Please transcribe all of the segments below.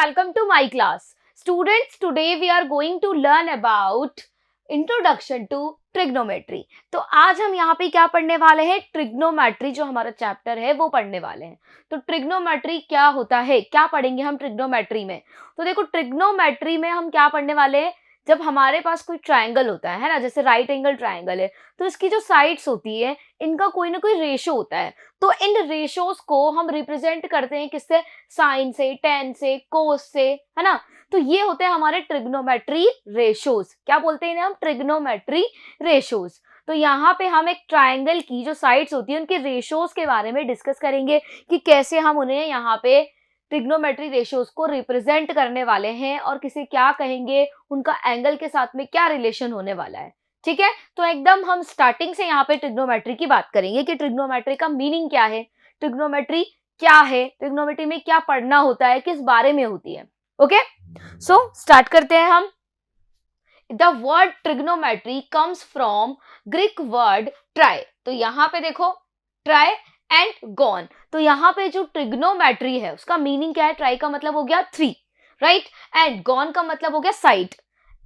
welcome to my class. Students, today we are going to learn about introduction to trigonometry. तो आज हम यहाँ पे क्या पढ़ने वाले हैं? ट्रिग्नोमेट्री जो हमारा चैप्टर है वो पढ़ने वाले हैं. तो ट्रिग्नोमेट्री क्या होता है, क्या पढ़ेंगे हम ट्रिग्नोमेट्री में? तो देखो ट्रिग्नोमेट्री में हम क्या पढ़ने वाले हैं, जब हमारे पास कोई ट्रायंगल होता है ना, जैसे राइट एंगल ट्रायंगल है, तो इसकी जो साइड्स होती है इनका कोई ना कोई रेशो होता है. तो इन रेशोज को हम रिप्रेजेंट करते हैं किससे? साइन से, टेन से, कोस से, है ना. तो ये होते हैं हमारे ट्रिग्नोमेट्री रेशोज. क्या बोलते हैं इन्हें हम? Trigonometry ratios. तो यहाँ पे हम एक ट्रायंगल की जो साइड्स होती है उनके रेशोज के बारे में डिस्कस करेंगे कि कैसे हम उन्हें यहाँ पे ट्रिग्नोमेट्री रेशोज को रिप्रेजेंट करने वाले हैं और किसे क्या कहेंगे, उनका एंगल के साथ में क्या रिलेशन होने वाला है. ठीक है, तो एकदम हम स्टार्टिंग से यहाँ पे ट्रिग्नोमेट्री की बात करेंगे कि ट्रिग्नोमेट्री का मीनिंग क्या है, ट्रिग्नोमेट्री क्या है, ट्रिग्नोमेट्री में क्या पढ़ना होता है, किस बारे में होती है. ओके, सो स्टार्ट करते हैं हम. The word trigonometry comes from Greek word try. तो यहाँ पे देखो ट्राई एंड गॉन. तो यहाँ पे जो ट्रिग्नोमेट्री है उसका मीनिंग क्या है? ट्राई का मतलब हो गया 3, राइट, एंड गॉन का मतलब हो गया साइड,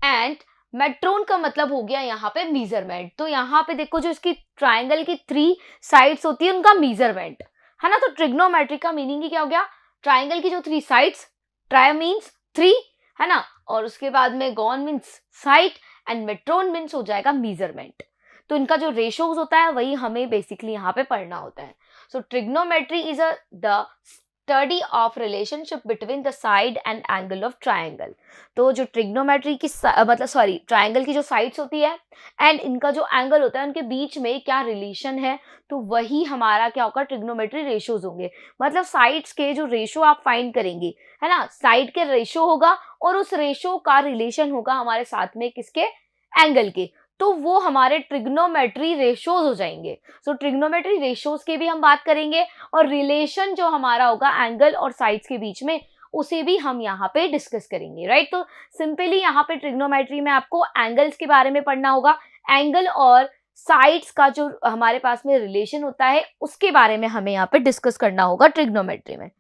एंड मेट्रोन का मतलब हो गया यहाँ पे मीजरमेंट. तो यहाँ पे देखो जो इसकी ट्राइंगल की 3 साइड्स होती है उनका मीजरमेंट है ना. तो ट्रिग्नोमेट्री का मीनिंग ही क्या हो गया? ट्राइंगल की जो 3 साइड्स, ट्राई मीन्स 3 है ना, और उसके बाद में gone means side and matron means हो जाएगा मीजरमेंट. तो इनका जो रेशोज होता है वही हमें बेसिकली यहाँ पे पढ़ना होता है. So trigonometry is the study of relationship between the side and angle of triangle. तो जो ट्रिग्नोमेट्री की ट्राइंगल की जो साइड्स होती है एंड इनका जो एंगल होता है उनके बीच में क्या रिलेशन है, तो वही हमारा क्या होगा? ट्रिग्नोमेट्री रेशोज होंगे. मतलब साइड्स के जो रेशो आप फाइंड करेंगे है ना, साइड के रेशो होगा और उस रेशो का रिलेशन होगा हमारे साथ में किसके? एंगल के. तो वो हमारे ट्रिग्नोमेट्री रेशोज हो जाएंगे. सो ट्रिग्नोमेट्री रेशोज की भी हम बात करेंगे और रिलेशन जो हमारा होगा एंगल और साइड्स के बीच में उसे भी हम यहाँ पे डिस्कस करेंगे, राइट. तो सिंपली यहाँ पे ट्रिग्नोमेट्री में आपको एंगल्स के बारे में पढ़ना होगा. एंगल और साइड्स का जो हमारे पास में रिलेशन होता है उसके बारे में हमें यहाँ पे डिस्कस करना होगा ट्रिग्नोमेट्री में.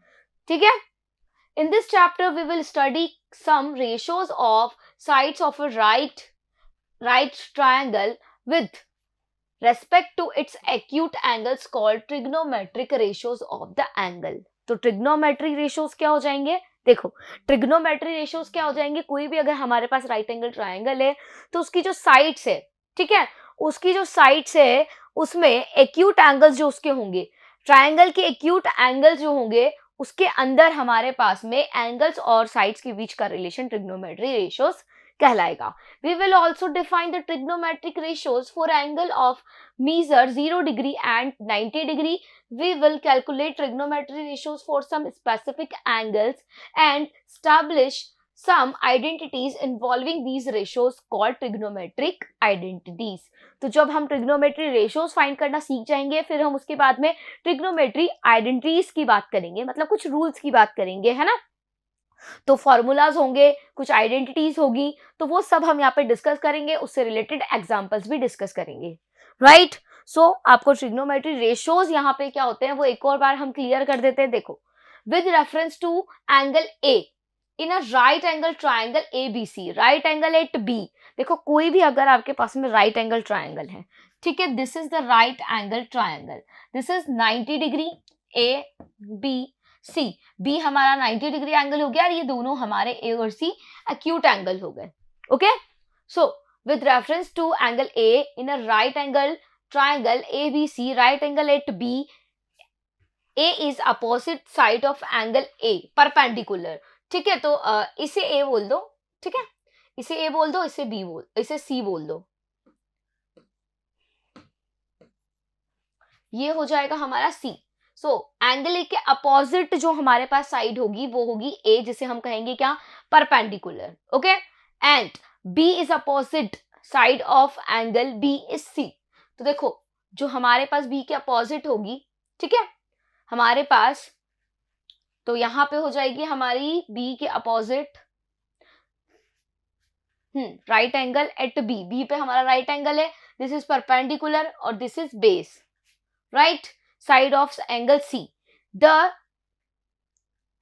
ठीक है. In this chapter we will study some ratios of sides of a right triangle with respect to its acute angles called trigonometric ratios of the angle. तो ट्रिग्नोमेट्री रेशियोज क्या हो जाएंगे? देखो ट्रिग्नोमेट्री रेशियोज क्या हो जाएंगे? कोई भी अगर हमारे पास राइट एंगल ट्रायंगल है तो उसकी जो साइड्स है, ठीक है, उसकी जो साइड्स है उसमें एक्यूट एंगल्स जो उसके होंगे, ट्रायंगल के एक्यूट एंगल्स जो होंगे उसके अंदर हमारे पास में एंगल्स और साइड्स के बीच का रिलेशन ट्रिग्नोमेट्री रेशियोज कहलाएगा. We will also define the trigonometric ratios for angle of measure 0 degree and 90 degree. We will calculate trigonometry ratios for some specific angles and establish some identities involving these ratios called trigonometric identities. तो जब हम trigonometry ratios find करना सीख जाएंगे फिर हम उसके बाद में ट्रिग्नोमेट्री आइडेंटिटीज की बात करेंगे, मतलब कुछ रूल्स की बात करेंगे, है ना. तो फॉर्मूलाज होंगे, कुछ आइडेंटिटीज होगी, तो वो सब हम यहाँ पे डिस्कस करेंगे, उससे रिलेटेड एग्जांपल्स भी डिस्कस करेंगे, राइट. सो आपको ट्रिग्नोमेट्री रेशियोज यहाँ पे क्या होते हैं वो एक और बार हम क्लियर कर देते हैं. देखो with reference to angle A in a right angle triangle ABC, right angle at B. देखो कोई भी अगर आपके पास में राइट एंगल ट्राइंगल है, ठीक है, this is the right angle triangle, this is 90 degree ABC. B हमारा 90 डिग्री एंगल हो गया और ये दोनों हमारे ए और सी एक्यूट एंगल हो गए. Okay, so with reference to angle A in a right angle triangle ABC, right angle at B, A is opposite side of angle A perpendicular. ठीक है, तो इसे ए बोल दो, ठीक है, इसे ए बोल दो, इसे सी बोल दो. ये हो जाएगा हमारा सी. सो एंगल ए के अपोजिट जो हमारे पास साइड होगी वो होगी ए, जिसे हम कहेंगे क्या? Perpendicular. Okay, and B is opposite side of angle B is C. तो देखो जो हमारे पास बी के अपोजिट होगी, ठीक है, हमारे पास, तो यहां पे हो जाएगी हमारी बी के opposite right angle at B. B पे हमारा राइट एंगल है, दिस इज परपेंडिकुलर और this is base, right, side of angle C. The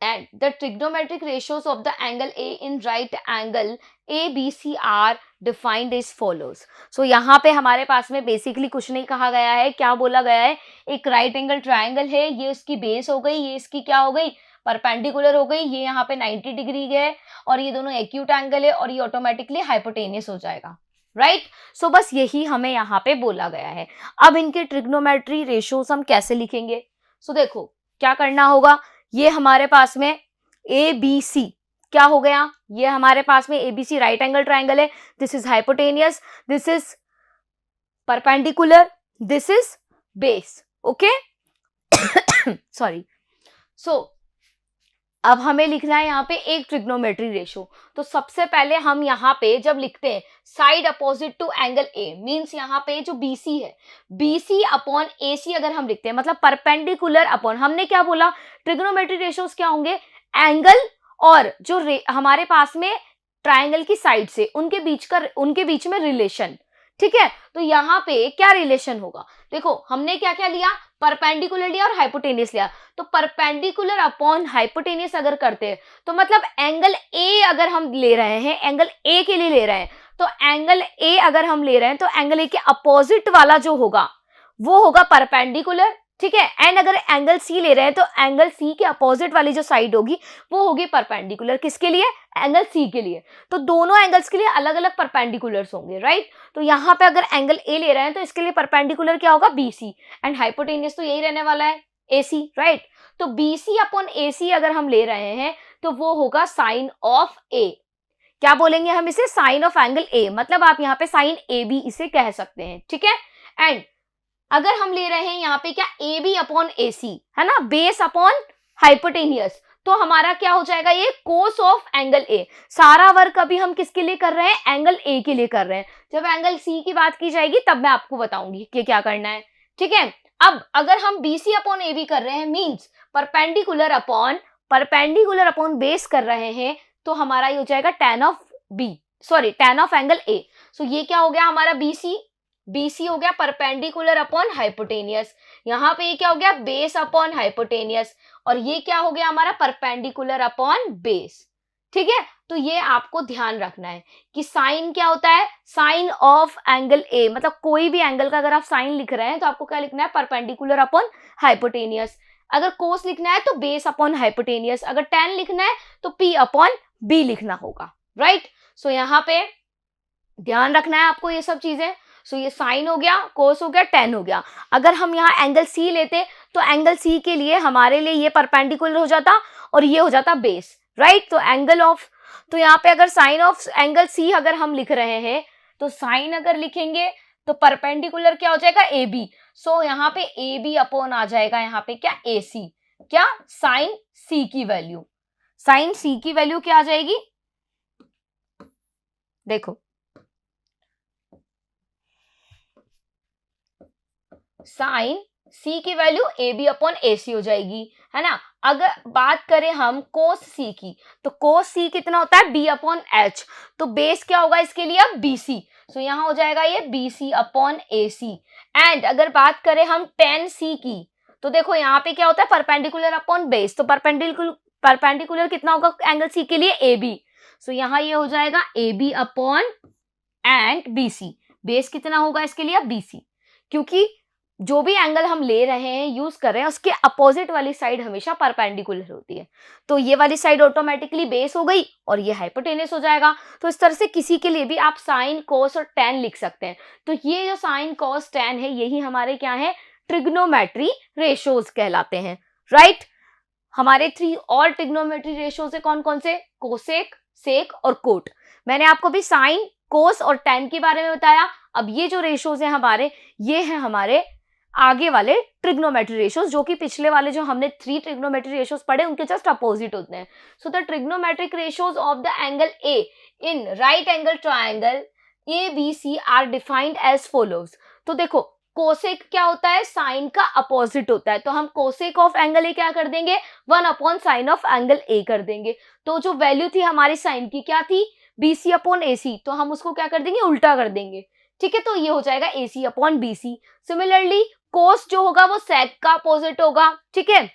and the trigonometric ratios of the angle A in right angle ABC are defined as follows. So यहाँ पे हमारे पास में basically कुछ नहीं कहा गया है, क्या बोला गया है, एक राइट एंगल ट्राइंगल है, ये इसकी बेस हो गई, ये इसकी क्या हो गई, परपेंडिकुलर हो गई, ये यहाँ पे 90 डिग्री है और ये दोनों एक्यूट एंगल है और ये ऑटोमेटिकली हाइपोटेनियस हो जाएगा, राइट सो बस यही हमें यहाँ पे बोला गया है. अब इनके ट्रिग्नोमेट्री रेशियोज हम कैसे लिखेंगे? सो देखो क्या करना होगा, ये हमारे पास में ए बी सी क्या हो गया, ये हमारे पास में एबीसी राइट एंगल ट्राइंगल है, this is hypotenuse, this is perpendicular, this is base. Okay sorry. So अब हमें लिखना है यहाँ पे एक ट्रिग्नोमेट्री रेशो. तो सबसे पहले हम यहाँ पे जब लिखते हैं side opposite to angle A, means यहाँ पे जो बीसी है, बीसी अपॉन एसी अगर हम लिखते हैं, मतलब परपेंडिकुलर अपॉन, हमने क्या बोला, ट्रिग्नोमेट्री रेशोज क्या होंगे, एंगल और जो हमारे पास में ट्राइंगल की साइड से उनके बीच में रिलेशन. ठीक है, तो यहाँ पे क्या रिलेशन होगा, देखो हमने क्या क्या लिया, परपेंडिकुलर लिया और हाइपोटेनियस लिया. तो परपेंडिकुलर अपॉन हाइपोटेनियस अगर करते हैं तो मतलब एंगल ए अगर हम ले रहे हैं, एंगल ए के लिए ले रहे हैं, तो एंगल ए अगर हम ले रहे हैं तो एंगल ए के अपोजिट वाला जो होगा वो होगा परपेंडिकुलर. ठीक है, एंड अगर एंगल सी ले रहे हैं तो एंगल सी के अपोजिट वाली जो साइड होगी वो होगी परपेंडिकुलर. किसके लिए, एंगल सी के लिए. तो दोनों एंगल्स के लिए अलग अलग परपेंडिकुलर्स होंगे, राइट. तो यहाँ पे अगर एंगल ए ले रहे हैं तो इसके लिए परपेंडिकुलर क्या होगा, बीसी, एंड हाइपोटेनियस तो यही रहने वाला है, एसी, राइट. तो बीसी अपॉन एसी अगर हम ले रहे हैं तो वो होगा साइन ऑफ ए. क्या बोलेंगे हम इसे, साइन ऑफ एंगल ए, मतलब आप यहाँ पे साइन ए बी इसे कह सकते हैं. ठीक है, एंड अगर हम ले रहे हैं यहाँ पे क्या, ए बी अपॉन ए सी, है ना, बेस अपॉन हाइपोटेनियस, तो हमारा क्या हो जाएगा, ये कोस ऑफ एंगल ए. सारा वर्क अभी हम किसके लिए कर रहे हैं, एंगल ए के लिए कर रहे हैं. जब एंगल सी की बात की जाएगी तब मैं आपको बताऊंगी कि क्या करना है. ठीक है, अब अगर हम बीसी अपॉन ए बी कर रहे हैं, मींस परपेंडिकुलर अपॉन बेस कर रहे हैं, तो हमारा ये हो जाएगा tan of B, sorry tan of angle A. So ये क्या हो गया हमारा, बीसी हो गया परपेंडिकुलर अपॉन हाइपोटेनियस. यहाँ पे ये क्या हो गया, बेस अपॉन हाइपोटेनियस, और ये क्या हो गया हमारा, परपेंडिकुलर अपॉन बेस. ठीक है, तो ये आपको ध्यान रखना है कि साइन क्या होता है, साइन ऑफ एंगल ए, मतलब कोई भी एंगल का अगर आप साइन लिख रहे हैं तो आपको क्या लिखना है, परपेंडिकुलर अपॉन हाइपोटेनियस. अगर कोस लिखना है तो बेस अपॉन हाइपोटेनियस, अगर tan लिखना है तो p अपॉन b लिखना होगा, राइट. सो यहाँ पे ध्यान रखना है आपको ये सब चीजें. सो ये साइन हो गया, कोस हो गया, tan हो गया. अगर हम यहाँ एंगल सी लेते तो एंगल सी के लिए हमारे लिए ये परपेंडिकुलर हो जाता और ये हो जाता बेस, राइट. तो एंगल ऑफ, तो यहाँ पे अगर साइन ऑफ एंगल सी अगर हम लिख रहे हैं तो साइन अगर लिखेंगे तो परपेंडिकुलर क्या हो जाएगा, ए बी. सो यहाँ पे ए बी अपॉन आ जाएगा यहाँ पे क्या, ए सी. क्या, साइन सी की वैल्यू, साइन सी की वैल्यू क्या आ जाएगी, देखो साइन सी की value A B upon A सी हो जाएगी, है ना. अगर बात करें हम कोस सी की, तो कोस सी कितना होता है, बी अपॉन एच. तो बेस क्या होगा इसके लिए, अब बी सी. सो यहाँ हो जाएगा ये B C upon A C. And अगर बात करें हम tan सी की, तो देखो यहाँ पे क्या होता है, परपेंडिकुलर अपॉन बेस. तो परपेंडिकुलर कितना होगा एंगल सी के लिए, ए बी. सो यहाँ ये हो जाएगा A B upon and B C. Base कितना होगा इसके लिए, बी सी, क्योंकि जो भी एंगल हम ले रहे हैं, यूज कर रहे हैं, उसके अपोजिट वाली साइड हमेशा परपेंडिकुलर होती है. तो ये वाली साइड ऑटोमेटिकली बेस हो गई और ये हाइपोटेनस हो जाएगा. तो इस तरह से किसी के लिए भी आप साइन, कोस और tan लिख सकते हैं. तो ये जो साइन, कोस, tan है, यही हमारे क्या है, ट्रिग्नोमेट्री रेशोज कहलाते हैं, राइट. हमारे 3 और ट्रिग्नोमेट्री रेशोज है, कौन कौन से, कोसेक, सेक और कोट. मैंने आपको भी साइन, कोस और tan के बारे में बताया. अब ये जो रेशोज है हमारे, ये है हमारे आगे वाले ट्रिग्नोमेट्री रेशियोज, जो कि पिछले वाले जो हमने 3 ट्रिग्नोमेट्री रेशियोज पढ़े उनके जस्ट अपोजिट होते हैं. So the trigonometric ratios of the angle A in right angle triangle A B C are defined as follows. तो देखो कोसेक क्या होता है, साइन का अपोजिट होता है. तो हम कोसेक ऑफ एंगल ए क्या कर देंगे, 1 अपॉन साइन ऑफ एंगल ए कर देंगे. तो जो वैल्यू थी हमारी साइन की क्या थी, बी सी अपॉन ए सी, तो हम उसको क्या कर देंगे, उल्टा कर देंगे. ठीक है, तो ये हो जाएगा ए सी अपॉन बी सी. सिमिलरली कोस जो होगा वो सेक का अपोजिट होगा. ठीक है,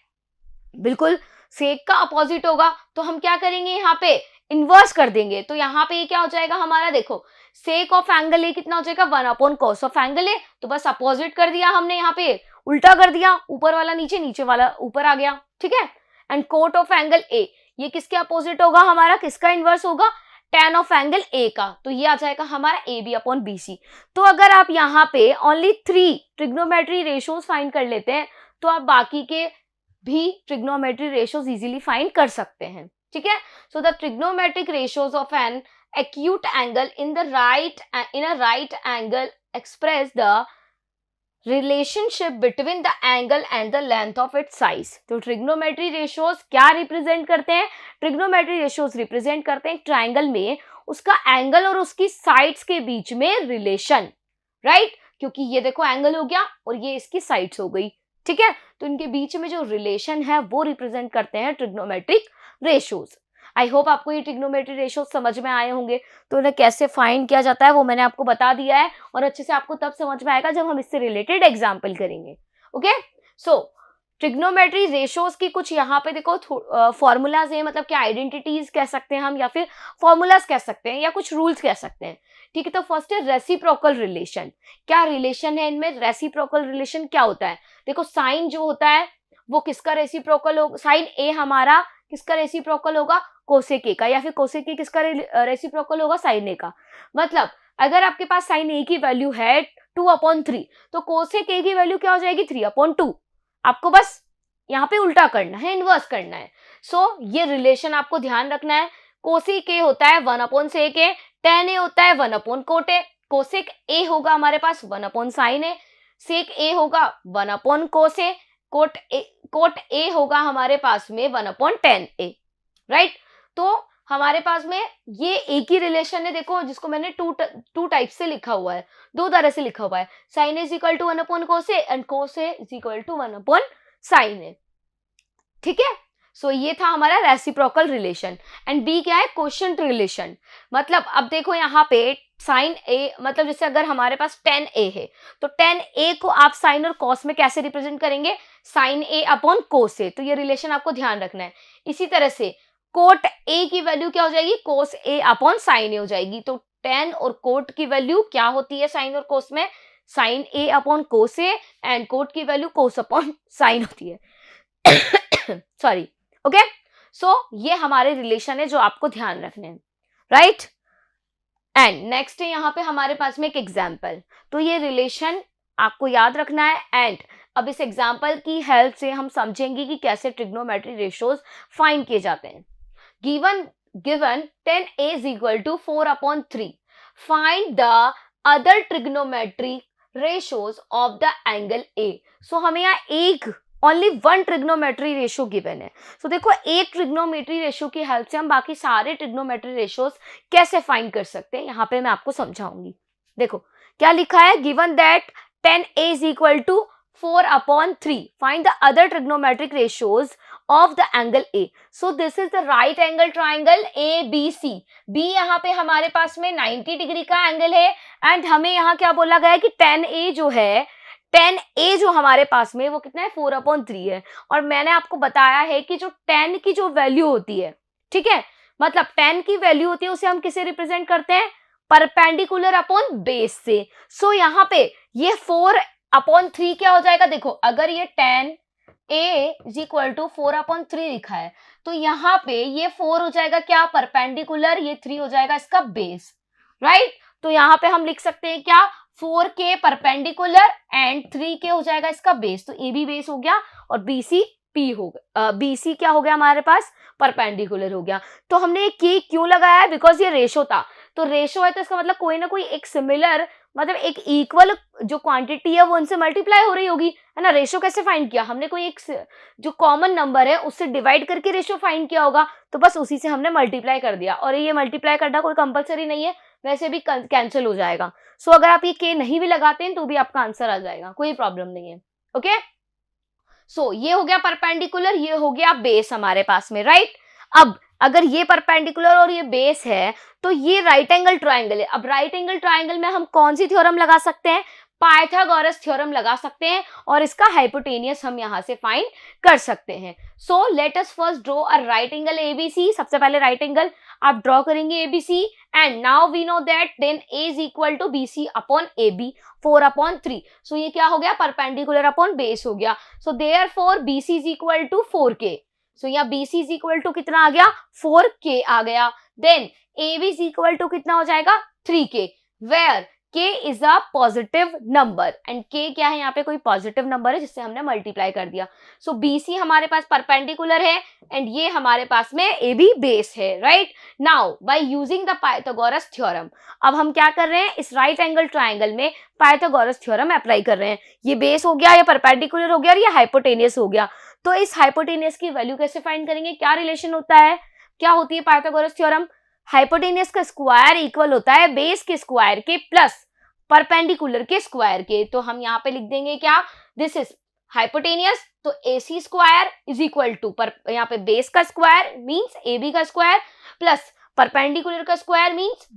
बिल्कुल सेक का अपोजिट होगा तो हम क्या करेंगे, यहाँ पे इन्वर्स कर देंगे। तो यहाँ पे ये क्या हो जाएगा हमारा, देखो सेक ऑफ एंगल ए कितना हो जाएगा, 1 cos ऑफ एंगल ए। तो बस अपोजिट कर दिया हमने, यहाँ पे उल्टा कर दिया, ऊपर वाला नीचे, नीचे वाला ऊपर आ गया, ठीक है। And cot of angle A, ये किसके अपोजिट होगा हमारा, किसका इन्वर्स होगा, tan ऑफ एंगल ए का। तो ये आ जाएगा हमारा A B upon B C. तो अगर आप यहाँ पे ओनली 3 ट्रिग्नोमेट्री रेशियोज फाइंड कर लेते हैं तो आप बाकी के भी ट्रिग्नोमेट्री रेशियोज इजीली फाइंड कर सकते हैं, ठीक है। So the trigonometric ratios of an acute angle in a right angle express the relationship between the angle and the length of its size। तो ट्रिग्नोमेट्री रेशियोज क्या रिप्रेजेंट करते हैं, trigonometry ratios represent करते हैं ट्रायंगल में उसका angle और उसकी साइड्स के बीच में रिलेशन, राइट। क्योंकि ये देखो एंगल हो गया और ये इसकी साइड्स हो गई, ठीक है। तो इनके बीच में जो रिलेशन है वो रिप्रेजेंट करते हैं ट्रिग्नोमेट्रिक रेशियोज। आई होप आपको ये ट्रिग्नोमेट्री रेशियो समझ में आए होंगे। तो इन्हें कैसे फाइंड किया जाता है वो मैंने आपको बता दिया है, और अच्छे से आपको तब समझ में आएगा जब हम इससे रिलेटेड एग्जाम्पल करेंगे। ओके, सो ट्रिग्नोमेट्री रेशियोज की कुछ यहाँ पे देखो फॉर्मूलाज है, मतलब क्या आइडेंटिटीज कह सकते हैं हम, या फिर फॉर्मूलाज कह सकते हैं, या कुछ रूल्स कह सकते हैं, ठीक है। तो फर्स्ट है रेसिप्रोकल रिलेशन। क्या रिलेशन है इनमें, रेसिप्रोकल रिलेशन क्या होता है, देखो साइन जो होता है वो किसका रेसिप्रोकल होगा, साइन ए हमारा किसका रेसिप्रोकल होगा, कोसेक ए का, या फिर कोसेक ए किसका रेसिप्रोकल होगा, साइन ए का। मतलब अगर आपके पास साइन ए की वैल्यू है 2/3 तो कोसेक ए की वैल्यू क्या हो जाएगी, 3/2। आपको बस यहाँ पे उल्टा करना है, इनवर्स करना है। सो ये रिलेशन आपको ध्यान रखना है। कोसेक ए होता है 1/sec ए, tan ए होता है 1/cot ए, कोसेक ए होगा हमारे पास 1/sin ए, सेक ए होगा 1/cos ए, कोट ए होगा हमारे पास में 1/tan ए, राइट। तो हमारे पास में ये एक ही रिलेशन है, देखो जिसको मैंने टू टाइप से लिखा हुआ है, 2 तरह से लिखा हुआ है। Sine A equal to 1/cos A and cos A equal to 1/sin A, ठीक है। सो ये था हमारा रेसिप्रोकल रिलेशन। एंड बी क्या है, क्वोशिएंट रिलेशन। मतलब अब देखो यहाँ पे साइन ए, मतलब जैसे अगर हमारे पास tan ए है तो tan ए को आप साइन और कॉस में कैसे रिप्रेजेंट करेंगे, साइन ए अपॉन कोस ए। तो ये रिलेशन आपको ध्यान रखना है। इसी तरह से कोट ए की वैल्यू क्या हो जाएगी, कोस ए अपॉन साइन ए हो जाएगी। तो tan और कोट की वैल्यू क्या होती है साइन और कोस में, sine A upon cos A, and cot की वैल्यू कोस अपॉन साइन होती है सॉरी, ओके। सो ये हमारे रिलेशन है जो आपको ध्यान रखने हैं, राइट। एंड नेक्स्ट है यहाँ पे हमारे पास में एक एग्जाम्पल। तो ये रिलेशन आपको याद रखना है। एंड अब इस एग्जाम्पल की हेल्प से हम समझेंगे कि कैसे ट्रिग्नोमेट्री रेशियोज फाइंड किए जाते हैं। Given tan a is equal to 4/3, find the other trigonometric ratios of the angle A। सो हमें यहाँ एक ओनली 1 ट्रिग्नोमेट्री रेशियो गिवन है। सो देखो एक ट्रिग्नोमेट्री रेशियो की हेल्प से हम बाकी सारे ट्रिग्नोमेट्री रेशियोज कैसे फाइंड कर सकते हैं, यहाँ पे मैं आपको समझाऊंगी। देखो क्या लिखा है, given that tan a is equal to 4/3, find the other trigonometric ratios of the angle A। So this is the right angle triangle ABC। B यहाँ पे हमारे पास में 90 डिग्री का एंगल है। एंड हमें यहाँ क्या बोला गया है कि tan A जो है, tan A जो हमारे पास में वो कितना है, 4/3 है। और मैंने आपको बताया है कि जो tan की जो वैल्यू होती है, ठीक है, मतलब tan की वैल्यू होती है उसे हम किसे रिप्रेजेंट करते हैं, परपेंडिकुलर अपॉन बेस से। सो यहाँ पे ये 4/3 क्या हो जाएगा, देखो अगर ये tan A is equal to 4/3 लिखा है तो यहाँ पे ये 4 हो जाएगा क्या, परपेंडिकुलर, ये 3 हो जाएगा इसका बेस, राइट। तो यहाँ पे हम लिख सकते हैं क्या, 4 के परपेंडिकुलर एंड 3 के हो जाएगा इसका बेस। तो ए बी बेस हो गया और BC P हो गया, BC क्या हो गया हमारे पास, परपेंडिकुलर हो गया। तो हमने ये क्यों लगाया है, बिकॉज ये रेशो था। तो रेशो है तो इसका मतलब कोई ना कोई एक सिमिलर, मतलब एक इक्वल जो क्वांटिटी है वो उनसे मल्टीप्लाई हो रही होगी, है ना। रेशो कैसे फाइंड किया, हमने कोई एक जो कॉमन नंबर है उससे डिवाइड करके रेशो फाइंड किया होगा, तो बस उसी से हमने मल्टीप्लाई कर दिया। और ये मल्टीप्लाई करना कोई कंपलसरी नहीं है, वैसे भी कैंसिल हो जाएगा। सो अगर आप ये के नहीं भी लगाते हैं तो भी आपका आंसर आ जाएगा, कोई प्रॉब्लम नहीं है, ओके। सो ये हो गया परपेंडिकुलर, ये हो गया बेस हमारे पास में, राइट। अब अगर ये परपेंडिकुलर और ये बेस है तो ये राइट एंगल ट्राइंगल है। अब राइट एंगल ट्राइंगल में हम कौन सी थ्योरम लगा सकते हैं, पाइथागोरस थ्योरम लगा सकते हैं और इसका हाइपोटेनियस हम यहाँ से फाइंड कर सकते हैं। So let us first draw a right angle ABC. सबसे पहले राइट एंगल आप ड्रॉ करेंगे ABC, and now we know that then A is equal to BC upon A B 4/3। So ये क्या हो गया, परपेंडिकुलर अपॉन बेस हो गया। So therefore BC is equal to 4k। So यहाँ बीसी इज इक्वल टू कितना आ गया, 4k आ गया। Then A B is equal to कितना हो जाएगा, 3k, where k is a positive number and k क्या है, यहाँ पे कोई पॉजिटिव नंबर है जिससे हमने मल्टीप्लाई कर दिया। सो BC हमारे पास परपेंडिकुलर है एंड ये हमारे पास में AB बेस है, right. Now by using the Pythagoras theorem, अब हम क्या कर रहे हैं, इस राइट एंगल ट्राइंगल में पाइथागोरस थ्योरम अप्लाई कर रहे हैं। ये बेस हो गया, ये परपेंडिकुलर हो गया और ये हाइपोटेनियस हो गया। तो इस हाइपोटेनियस की वैल्यू कैसे फाइंड करेंगे, क्या रिलेशन होता है, क्या होती है पाइथागोरस थ्योरम, हाइपोटेनियस का स्क्वायर इक्वल होता है बेस के स्क्वायर के प्लस परपेंडिकुलर के स्क्वायर के। तो हम यहाँ पे लिख देंगे क्या, दिस इज हाइपोटेनियस, तो AC square is equal to यहाँ पे बेस का स्क्वायर मींस AB का स्क्वायर प्लस परपेंडिकुलर का स्क्वायर मींस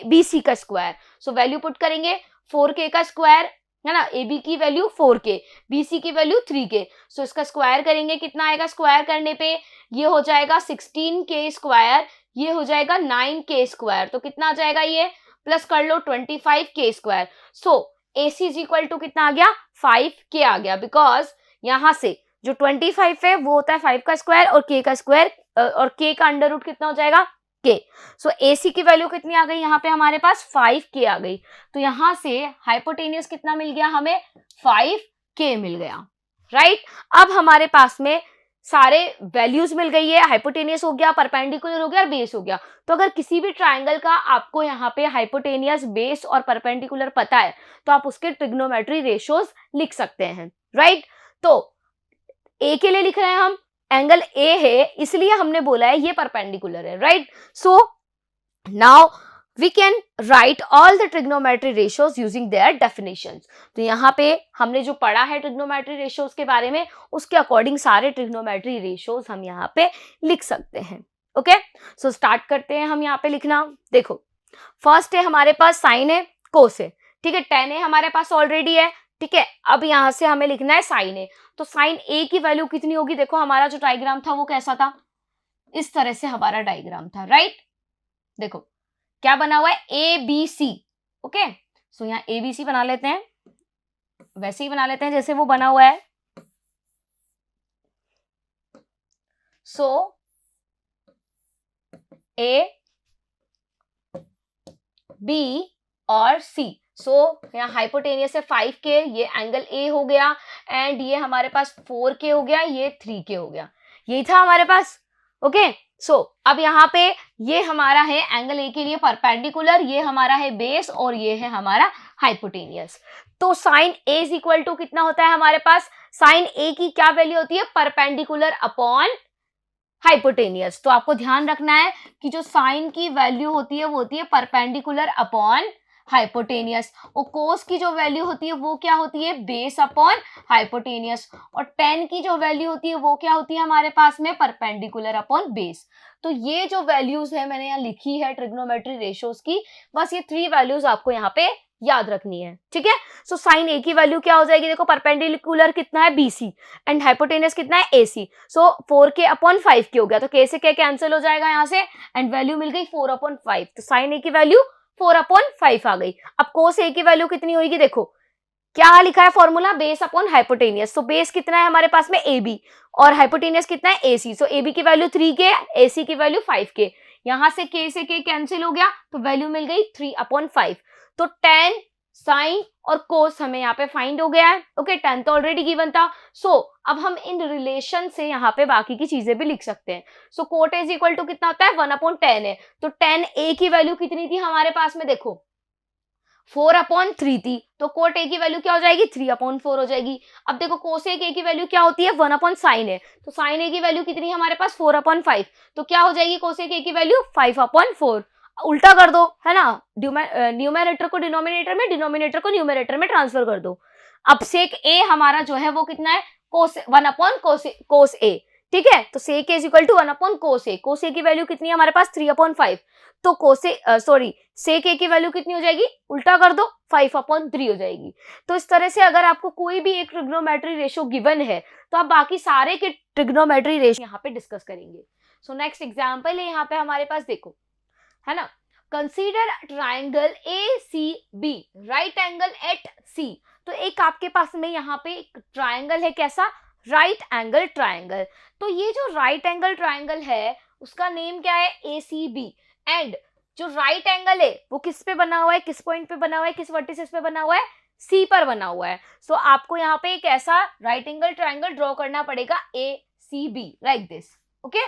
BC का स्क्वायर। सो वैल्यू पुट करेंगे 4k का स्क्वायर है ना, AB की वैल्यू 4k, BC की वैल्यू 3k। सो इसका स्क्वायर करेंगे, कितना आएगा स्क्वायर करने पे, ये हो जाएगा 16k स्क्वायर, ये हो जाएगा 9k स्क्वायर, तो कितना आ जाएगा ये, प्लस कर लो 25k square. So AC is equal to कितना आ गया, 5k आ गया, बिकॉज यहाँ से जो 25 है वो होता है 5 का स्क्वायर और k का स्क्वायर और k का अंडर रूट कितना हो जाएगा k। सो AC की वैल्यू कितनी आ गई, यहाँ पे हमारे पास 5k आ गई। तो यहाँ से हाइपोटेनियस कितना मिल गया हमें, 5k मिल गया, राइट। अब हमारे पास में सारे वैल्यूज मिल गई है, हाइपोटेनियस हो गया, परपेंडिकुलर हो गया और बेस हो गया। तो अगर किसी भी ट्राइंगल का आपको यहाँ पे हाइपोटेनियस, बेस और परपेंडिकुलर पता है तो आप उसके ट्रिग्नोमेट्री रेशियोज लिख सकते हैं, राइट। तो ए के लिए लिख रहे हैं हम, एंगल ए है इसलिए हमने बोला है ये परपेंडिकुलर है, right. So now we can write all the trigonometry ratios using their definitions। तो यहाँ पे हमने जो पढ़ा है trigonometry ratios के बारे में, उसके अकॉर्डिंग सारे trigonometry ratios हम यहाँ पे लिख सकते हैं। ओके, सो स्टार्ट करते हैं हम यहाँ पे लिखना। देखो फर्स्ट है हमारे पास साइन है, कोस है, ठीक है, tan है हमारे पास ऑलरेडी है, ठीक है। अब यहाँ से हमें लिखना है साइन है, तो साइन ए की वैल्यू कितनी होगी, देखो हमारा जो डायग्राम था वो कैसा था, इस तरह से हमारा डायग्राम था, राइट। देखो क्या बना हुआ है, ABC, ओके। सो यहाँ ABC बना लेते हैं, वैसे ही बना लेते हैं जैसे वो बना हुआ है। सो A, B और C। सो यहाँ हाइपोटेनियस है 5k, ये एंगल A हो गया एंड ये हमारे पास 4k हो गया, ये 3k हो गया, यही था हमारे पास, ओके। सो अब यहाँ पे ये हमारा है एंगल ए के लिए परपेंडिकुलर, ये हमारा है बेस और ये है हमारा हाइपोटेनियस। तो sine A is equal to कितना होता है हमारे पास, साइन ए की क्या वैल्यू होती है, परपेंडिकुलर अपॉन हाइपोटेनियस। तो आपको ध्यान रखना है कि जो साइन की वैल्यू होती है वो होती है परपेंडिकुलर अपॉन हाइपोटेनियस, और कोस की जो वैल्यू होती है वो क्या होती है, बेस अपॉन हाइपोटेनियस, और टेन की जो वैल्यू होती है वो क्या होती है हमारे पास में, परपेंडिकुलर अपॉन बेस। तो ये जो वैल्यूज है मैंने यहाँ लिखी है ट्रिग्नोमेट्री रेशियोज की, बस ये 3 वैल्यूज आपको यहाँ पे याद रखनी है, ठीक है। सो साइन ए की वैल्यू क्या हो जाएगी, देखो परपेंडिकुलर कितना है BC एंड हाइपोटेनियस कितना है AC। सो 4k अपॉन 5k हो गया, तो k से k कैंसिल हो जाएगा यहाँ से एंड वैल्यू मिल गई 4/5। तो साइन ए की वैल्यू 4/5 आ गई। अब कोस ए की वैल्यू कितनी होगी, देखो क्या लिखा है formula, base upon hypotenuse. So base कितना है हमारे पास में AB और हाइपोटेनियस कितना है AC। सो AB की वैल्यू 3k, AC की वैल्यू 5k, यहां से k कैंसिल हो गया तो वैल्यू मिल गई 3/5। तो tan, साइन और कोस हमें यहाँ पे फाइंड हो गया है, ओके। tan तो ऑलरेडी गिवन था। सो अब हम इन रिलेशन से यहाँ पे बाकी की चीजें भी लिख सकते हैं। सो कोट इज इक्वल टू कितना होता है, 1/10 है। तो tan A की वैल्यू कितनी थी हमारे पास में, देखो 4/3 थी, तो कोट ए की वैल्यू क्या हो जाएगी, 3/4 हो जाएगी। अब देखो कोसेक ए की वैल्यू क्या होती है, 1/sin है, तो साइन ए की वैल्यू कितनी है हमारे पास, 4/5, तो क्या हो जाएगी कोसेक ए की वैल्यू 5/4। उल्टा कर दो, है ना, न्यूमरेटर को डिनोमिनेटर में, डिनोमिनेटर को न्यूमरेटर में ट्रांसफर कर दो। अब सेक ए हमारा जो है वो कितना है, कोस 1/कोस ए, ठीक है, तो sec a is equal to 1 upon cos a, cos a की वैल्यू कितनी है हमारे पास 3/5, तो sec a की वैल्यू कितनी हो जाएगी, उल्टा कर दो 5/3 हो जाएगी। तो इस तरह से अगर आपको कोई भी एक ट्रिग्नोमेट्री रेशियो गिवन है तो आप बाकी सारे के ट्रिग्नोमेट्री रेशियो यहाँ पे डिस्कस करेंगे। सो नेक्स्ट एग्जाम्पल है यहाँ पे हमारे पास, देखो है ना, consider triangle ACB right angle at C। तो एक आपके पास में यहाँ पे एक ट्राइंगल है, कैसा, राइट एंगल ट्राइंगल। तो ये जो राइट एंगल ट्राइंगल है उसका नेम क्या है, ACB। एंड जो राइट एंगल है वो किस पे बना हुआ है, किस पॉइंट पे बना हुआ है, किस वर्टिसेस पे बना हुआ है, C पर बना हुआ है। सो आपको यहाँ पे एक ऐसा राइट एंगल ट्राइंगल ड्रॉ करना पड़ेगा ACB like this, okay.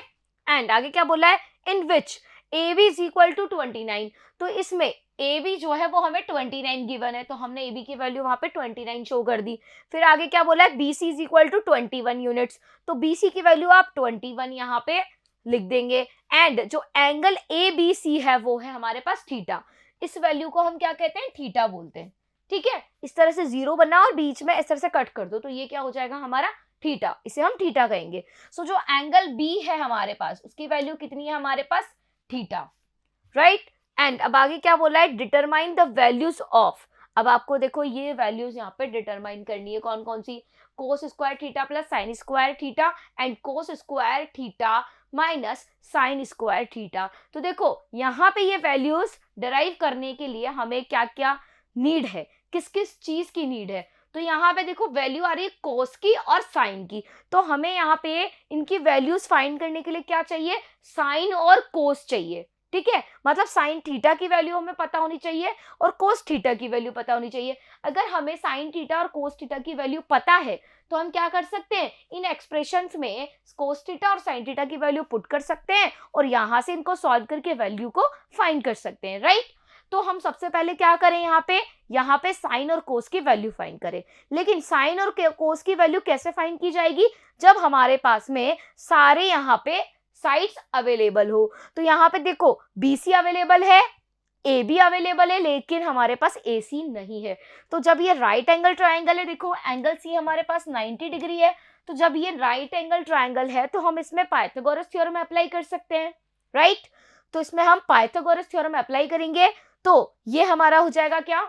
And आगे क्या बोला है, इन विच AB इज इक्वल टू 29। तो इसमें AB जो है वो हमें 29 गिवन है, तो हमने AB की वैल्यू वहां पे 29 शो कर दी। फिर आगे क्या बोला है, BC is equal to 21 units, तो BC की वैल्यू आप 21 यहाँ पे लिख देंगे। एंड जो एंगल ABC है वो है हमारे पास थीटा, इस वैल्यू को हम क्या कहते हैं, थीटा बोलते हैं, ठीक है। इस तरह से जीरो बना और बीच में इस तरह से कट कर दो, तो ये क्या हो जाएगा हमारा थीटा, इसे हम थीटा कहेंगे। सो जो एंगल B है हमारे पास उसकी वैल्यू कितनी है हमारे पास, थीटा, राइट। एंड अब आगे क्या बोला है, डिटरमाइन द वैल्यूज ऑफ। अब आपको देखो ये वैल्यूज यहाँ पे डिटरमाइन करनी है, कौन कौन सी, cos square theta plus sine square theta and cos square theta minus sine square theta. तो देखो यहाँ पे ये वैल्यूज डिराइव करने के लिए हमें क्या क्या नीड है, किस किस चीज की नीड है। तो यहाँ पे देखो वैल्यू आ रही है कोस की और साइन की, तो हमें यहाँ पे इनकी वैल्यूज फाइंड करने के लिए क्या चाहिए, साइन और कोस चाहिए, ठीक है। मतलब साइन थीटा की वैल्यू हमें पता होनी चाहिए और कोस थीटा की वैल्यू पता होनी चाहिए। अगर हमें साइन थीटा और कोस थीटा की वैल्यू पता है तो हम क्या कर सकते हैं, इन एक्सप्रेशंस में कोस थीटा और साइन थीटा की वैल्यू पुट कर सकते हैं और यहाँ से इनको सॉल्व करके वैल्यू को फाइंड कर सकते हैं, राइट। तो हम सबसे पहले क्या करें, यहाँ पे साइन और कोस की वैल्यू फाइंड करें। लेकिन साइन और कोस की वैल्यू कैसे फाइंड की जाएगी, जब हमारे पास में सारे यहाँ पे साइड्स अवेलेबल हो। तो यहाँ पे देखो BC अवेलेबल है, AB अवेलेबल है, लेकिन हमारे पास AC नहीं है। तो जब ये राइट एंगल ट्राइंगल है, देखो एंगल C हमारे पास 90 डिग्री है, तो जब ये राइट एंगल ट्राइंगल है तो हम इसमें पाइथागोरस थ्योरम अप्लाई कर सकते हैं, राइट। तो इसमें हम पाइथागोरस थ्योरम अप्लाई करेंगे तो ये हमारा हो जाएगा क्या,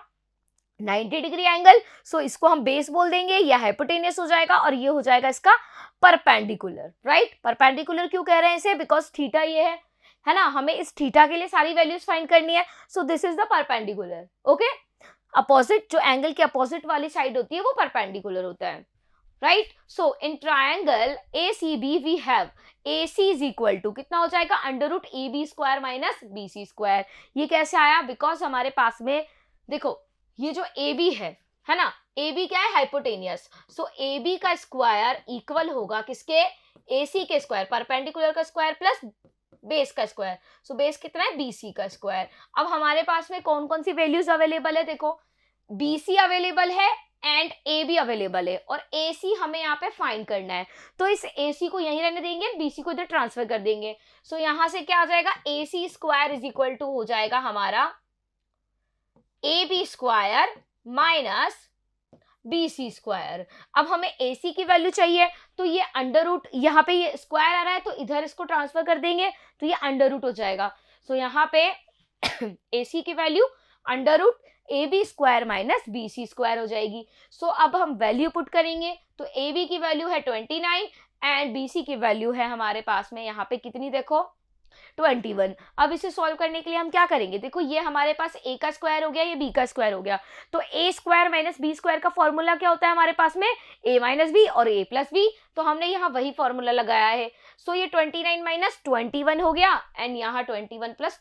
90 डिग्री एंगल। सो इसको हम बेस बोल देंगे, या हाइपोटेनियस हो जाएगा और ये हो जाएगा इसका परपेंडिकुलर, राइट। परपेंडिकुलर क्यों कह रहे हैं इसे, बिकॉज थीटा ये है ना, हमें इस थीटा के लिए सारी वैल्यूज फाइंड करनी है। So this is the perpendicular, okay. Opposite, जो एंगल के अपोजिट वाली साइड होती है वो परपेंडिकुलर होता है, right. So in triangle ACB we have AC is equal to कितना हो जाएगा, √AB square minus BC square. ये कैसे आया, बिकॉज हमारे पास में देखो ये जो AB है ना, AB क्या है, हाइपोटेनियस। सो AB का स्क्वायर इक्वल होगा किसके, AC के स्क्वायर, परपेंडिकुलर का स्क्वायर प्लस बेस का स्क्वायर। सो बेस कितना है, BC का स्क्वायर। अब हमारे पास में कौन कौन सी वैल्यूज अवेलेबल है, देखो BC अवेलेबल है एंड AB अवेलेबल है और AC हमें यहाँ पे फाइंड करना है। तो इस AC को यहीं रहने देंगे, BC को इधर ट्रांसफर कर देंगे। सो यहाँ से क्या आ जाएगा, AC square is equal to हो जाएगा हमारा AB square minus BC square. अब हमें AC की वैल्यू चाहिए, तो ये अंडर रूट, यहाँ पे ये स्क्वायर आ रहा है तो इधर इसको ट्रांसफर कर देंगे तो ये अंडर रूट हो जाएगा। सो यहाँ पे AC की value under root AB square minus BC square हो जाएगी। सो अब हम वैल्यू पुट करेंगे, तो AB की वैल्यू है 29 एंड BC की वैल्यू है हमारे पास में यहाँ पे कितनी, देखो 21। अब इसे सॉल्व करने के लिए हम क्या करेंगे, देखो ये हमारे पास A का स्क्वायर हो गया, ये B का स्क्वायर हो गया, तो A square minus B square का फॉर्मूला क्या होता है हमारे पास में, A माइनस B और A प्लस B। तो हमने यहाँ वही फॉर्मूला लगाया है। सो ये 29 माइनस 21 हो गया एंड यहाँ 21 प्लस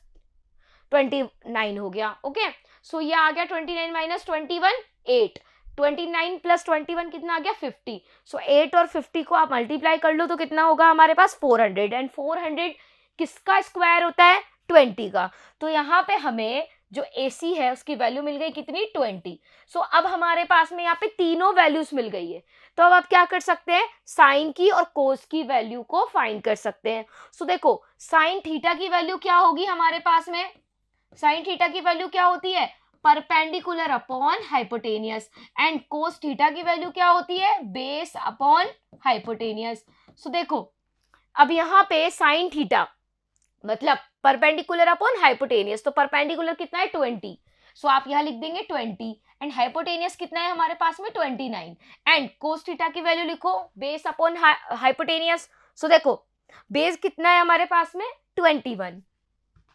29 हो गया, ओके। सो ये आ गया 29 माइनस 21 8, 29 प्लस 21 कितना आ गया 50। सो 8 और 50 को आप मल्टीप्लाई कर लो तो कितना होगा हमारे पास 400, एंड 400 किसका स्क्वायर होता है, 20 का। तो यहाँ पे हमें जो AC है उसकी वैल्यू मिल गई कितनी, 20। सो अब हमारे पास में यहाँ पे तीनों वैल्यूज मिल गई है, तो अब आप क्या कर सकते हैं, साइन की और कोस की वैल्यू को फाइंड कर सकते हैं। सो देखो साइन थीटा की वैल्यू क्या होगी हमारे पास में, साइन थीटा की वैल्यू क्या होती है, perpendicular upon hypotenuse, and cos theta की वैल्यू क्या होती है, बेस अपॉन हाइपोटेनियस। सो देखो अब यहाँ पे साइन थीटा मतलब परपेंडिकुलर अपॉन हाइपोटेनियस, तो परपेंडिकुलर कितना है 20, सो आप यहाँ लिख देंगे 20 एंड हाइपोटेनियस कितना है हमारे पास में 29 एंड कोस थीटा की वैल्यू लिखो बेस अपॉन हाइपोटेनियस, सो देखो बेस कितना है हमारे पास में 21,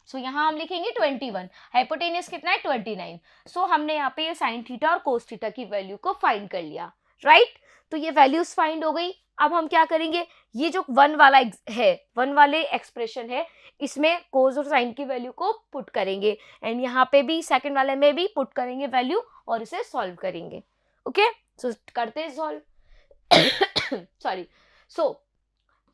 सो यहाँ हम लिखेंगे 21, हाइपोटेनियस कितना है 29, सो हमने यहाँ पे ये साइन थीटा और कोस थीटा की वैल्यू को फाइंड कर लिया, राइट। तो ये वैल्यूज फाइंड हो गई। अब हम क्या करेंगे, ये जो वन वाला है, वन वाले एक्सप्रेशन है, इसमें कोस और साइन की वैल्यू को पुट करेंगे एंड यहाँ पे भी सेकंड वाले में भी पुट करेंगे वैल्यू और इसे सॉल्व करेंगे। ओके, सो करते हैं सॉल्व। सॉरी, सो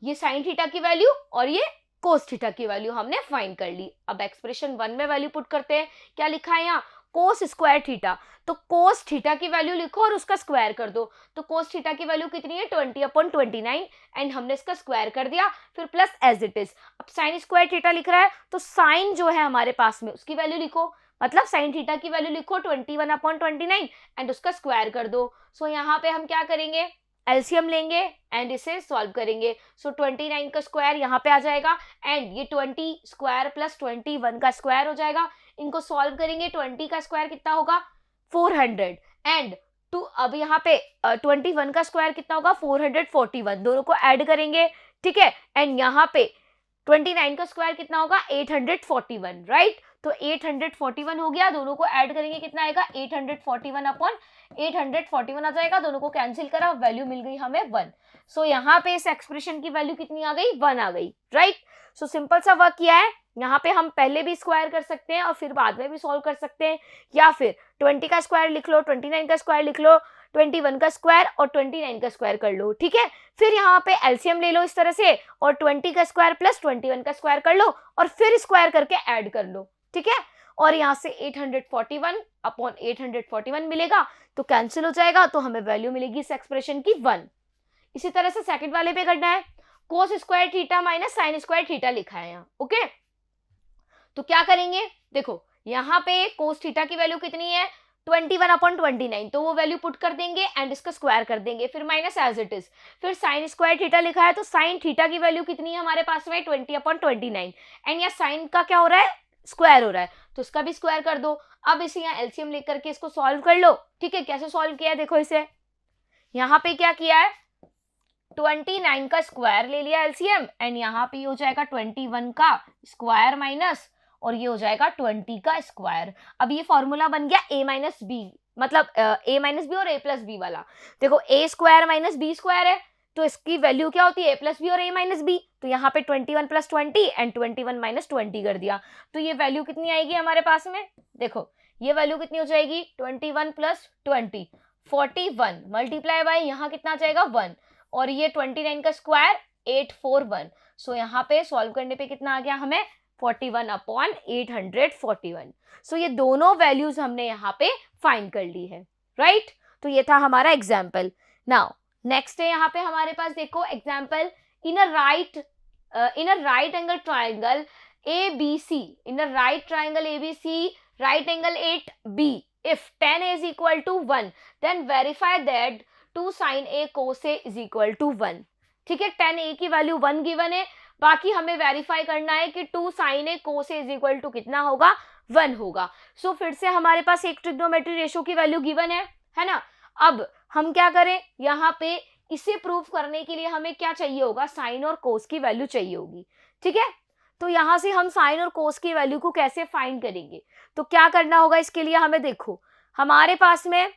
ये साइन थीटा की वैल्यू और ये कोस थीटा की वैल्यू हमने फाइंड कर ली। अब एक्सप्रेशन वन में वैल्यू पुट करते हैं, क्या लिखा है यहाँ कोस स्क्वायर थीटा, तो कोस थीटा की वैल्यू लिखो और उसका स्क्वायर कर दो, तो कोस थीटा की वैल्यू कितनी है 20/29 एंड हमने इसका स्क्वायर कर दिया, फिर प्लस एज इट इज। अब साइन स्क्वायर थीटा लिख रहा है तो साइन जो है हमारे पास में उसकी वैल्यू लिखो, मतलब साइन थीटा की वैल्यू लिखो 21/29 एंड उसका स्क्वायर कर दो। सो यहाँ पे हम क्या करेंगे, एलसीएम लेंगे एंड इसे सॉल्व करेंगे। सो 29 का स्क्वायर यहाँ पे आ जाएगा एंड ये 20 स्क्वायर प्लस 21 का स्क्वायर हो जाएगा, इनको सॉल्व करेंगे 20 का स्क्वायर कितना होगा 400 एंड टू, अब यहाँ पे 21 का स्क्वायर कितना होगा 441, दोनों को ऐड करेंगे, ठीक है, एंड यहाँ पे 29 का स्क्वायर कितना होगा 841, राइट। तो 841 हो गया, दोनों को ऐड करेंगे कितना आएगा 841/841 आ जाएगा, दोनों को कैंसिल करा, वैल्यू मिल गई हमें 1। सो यहाँ पे इस एक्सप्रेशन की वैल्यू कितनी आ गई 1 आ गई, राइट। सो सिंपल सा वर्क किया है, यहाँ पे हम पहले भी स्क्वायर कर सकते हैं और फिर बाद में भी सॉल्व कर सकते हैं, या फिर 20 का स्क्वायर लिख लो, 29 का स्क्वायर लिख लो, 21 का स्क्वायर और 29 का स्क्वायर कर लो, ठीक है। फिर यहाँ पे एलसीएम ले लो इस तरह से और 20 का स्क्वायर प्लस 21 का स्क्वायर कर लो और फिर स्क्वायर करके ऐड कर लो, ठीक है, और यहाँ से 841/841 मिलेगा, तो कैंसिल हो जाएगा, तो हमें वैल्यू मिलेगी इस एक्सप्रेशन की 1। इसी तरह से सेकंड वाले पे करना है, कोस square theta minus sine square theta लिखा है यहाँ, ओके। तो क्या करेंगे, देखो यहाँ पे कोस थीटा की वैल्यू कितनी है 21/29, तो वो वैल्यू पुट कर देंगे एंड इसका स्क्वायर कर देंगे, फिर माइनस एज इट इज। फिर साइन स्क्वायर थीटा लिखा है तो साइन थीटा की वैल्यू कितनी है हमारे पास में 20/29 एंड यहाँ साइन का क्या हो रहा है स्क्वायर हो रहा है, तो इसका भी स्क्वायर कर दो। अब इसे यहाँ एलसीएम लेकर के इसको सॉल्व कर लो, ठीक है। कैसे सॉल्व किया है देखो, इसे यहाँ पे क्या किया है 29 का स्क्वायर ले लिया एलसीएम एंड यहाँ पे हो जाएगा 21 का स्क्वायर माइनस और ये हो जाएगा 20 का स्क्वायर। अब ये फॉर्मूला बन गया a माइनस बी, मतलब a माइनस बी और a प्लस बी वाला। देखो a square minus B square है तो इसकी वैल्यू क्या होती है a प्लस बी और a माइनस बी, तो यहाँ पे 21 प्लस 20 एंड 21 माइनस 20 कर दिया, तो ये वैल्यू कितनी आएगी हमारे पास में, देखो ये वैल्यू कितनी हो जाएगी 21 प्लस 20 41 मल्टीप्लाई बाय यहाँ कितना आ जाएगा 1 और ये 29 का स्क्वायर 841। सो यहाँ पे सॉल्व करने पे कितना आ गया हमें 41/841। सो ये दोनों वैल्यूज हमने यहाँ पे फाइंड कर ली है, राइट। तो ये था हमारा एग्जाम्पल। नाउ नेक्स्ट है यहाँ पे हमारे पास देखो example, in a right angle triangle ABC, in a right triangle ABC, right angle 8B, if tan A is equal to 1 then verify that 2 sin A cos A is equal to 1। ठीक है, tan A की value 1 given है, बाकी हमें verify करना है कि 2 sin A cos A is equal to कितना होगा 1 होगा। सो फिर से हमारे पास एक ट्रिग्नोमेट्री रेशो की वैल्यू गिवन है ना। अब हम क्या करें, यहाँ पे इसे प्रूव करने के लिए हमें क्या चाहिए होगा, साइन और कोस की वैल्यू चाहिए होगी, ठीक है। तो यहाँ से हम साइन और कोस की वैल्यू को कैसे फाइंड करेंगे, तो क्या करना होगा इसके लिए हमें, देखो हमारे पास में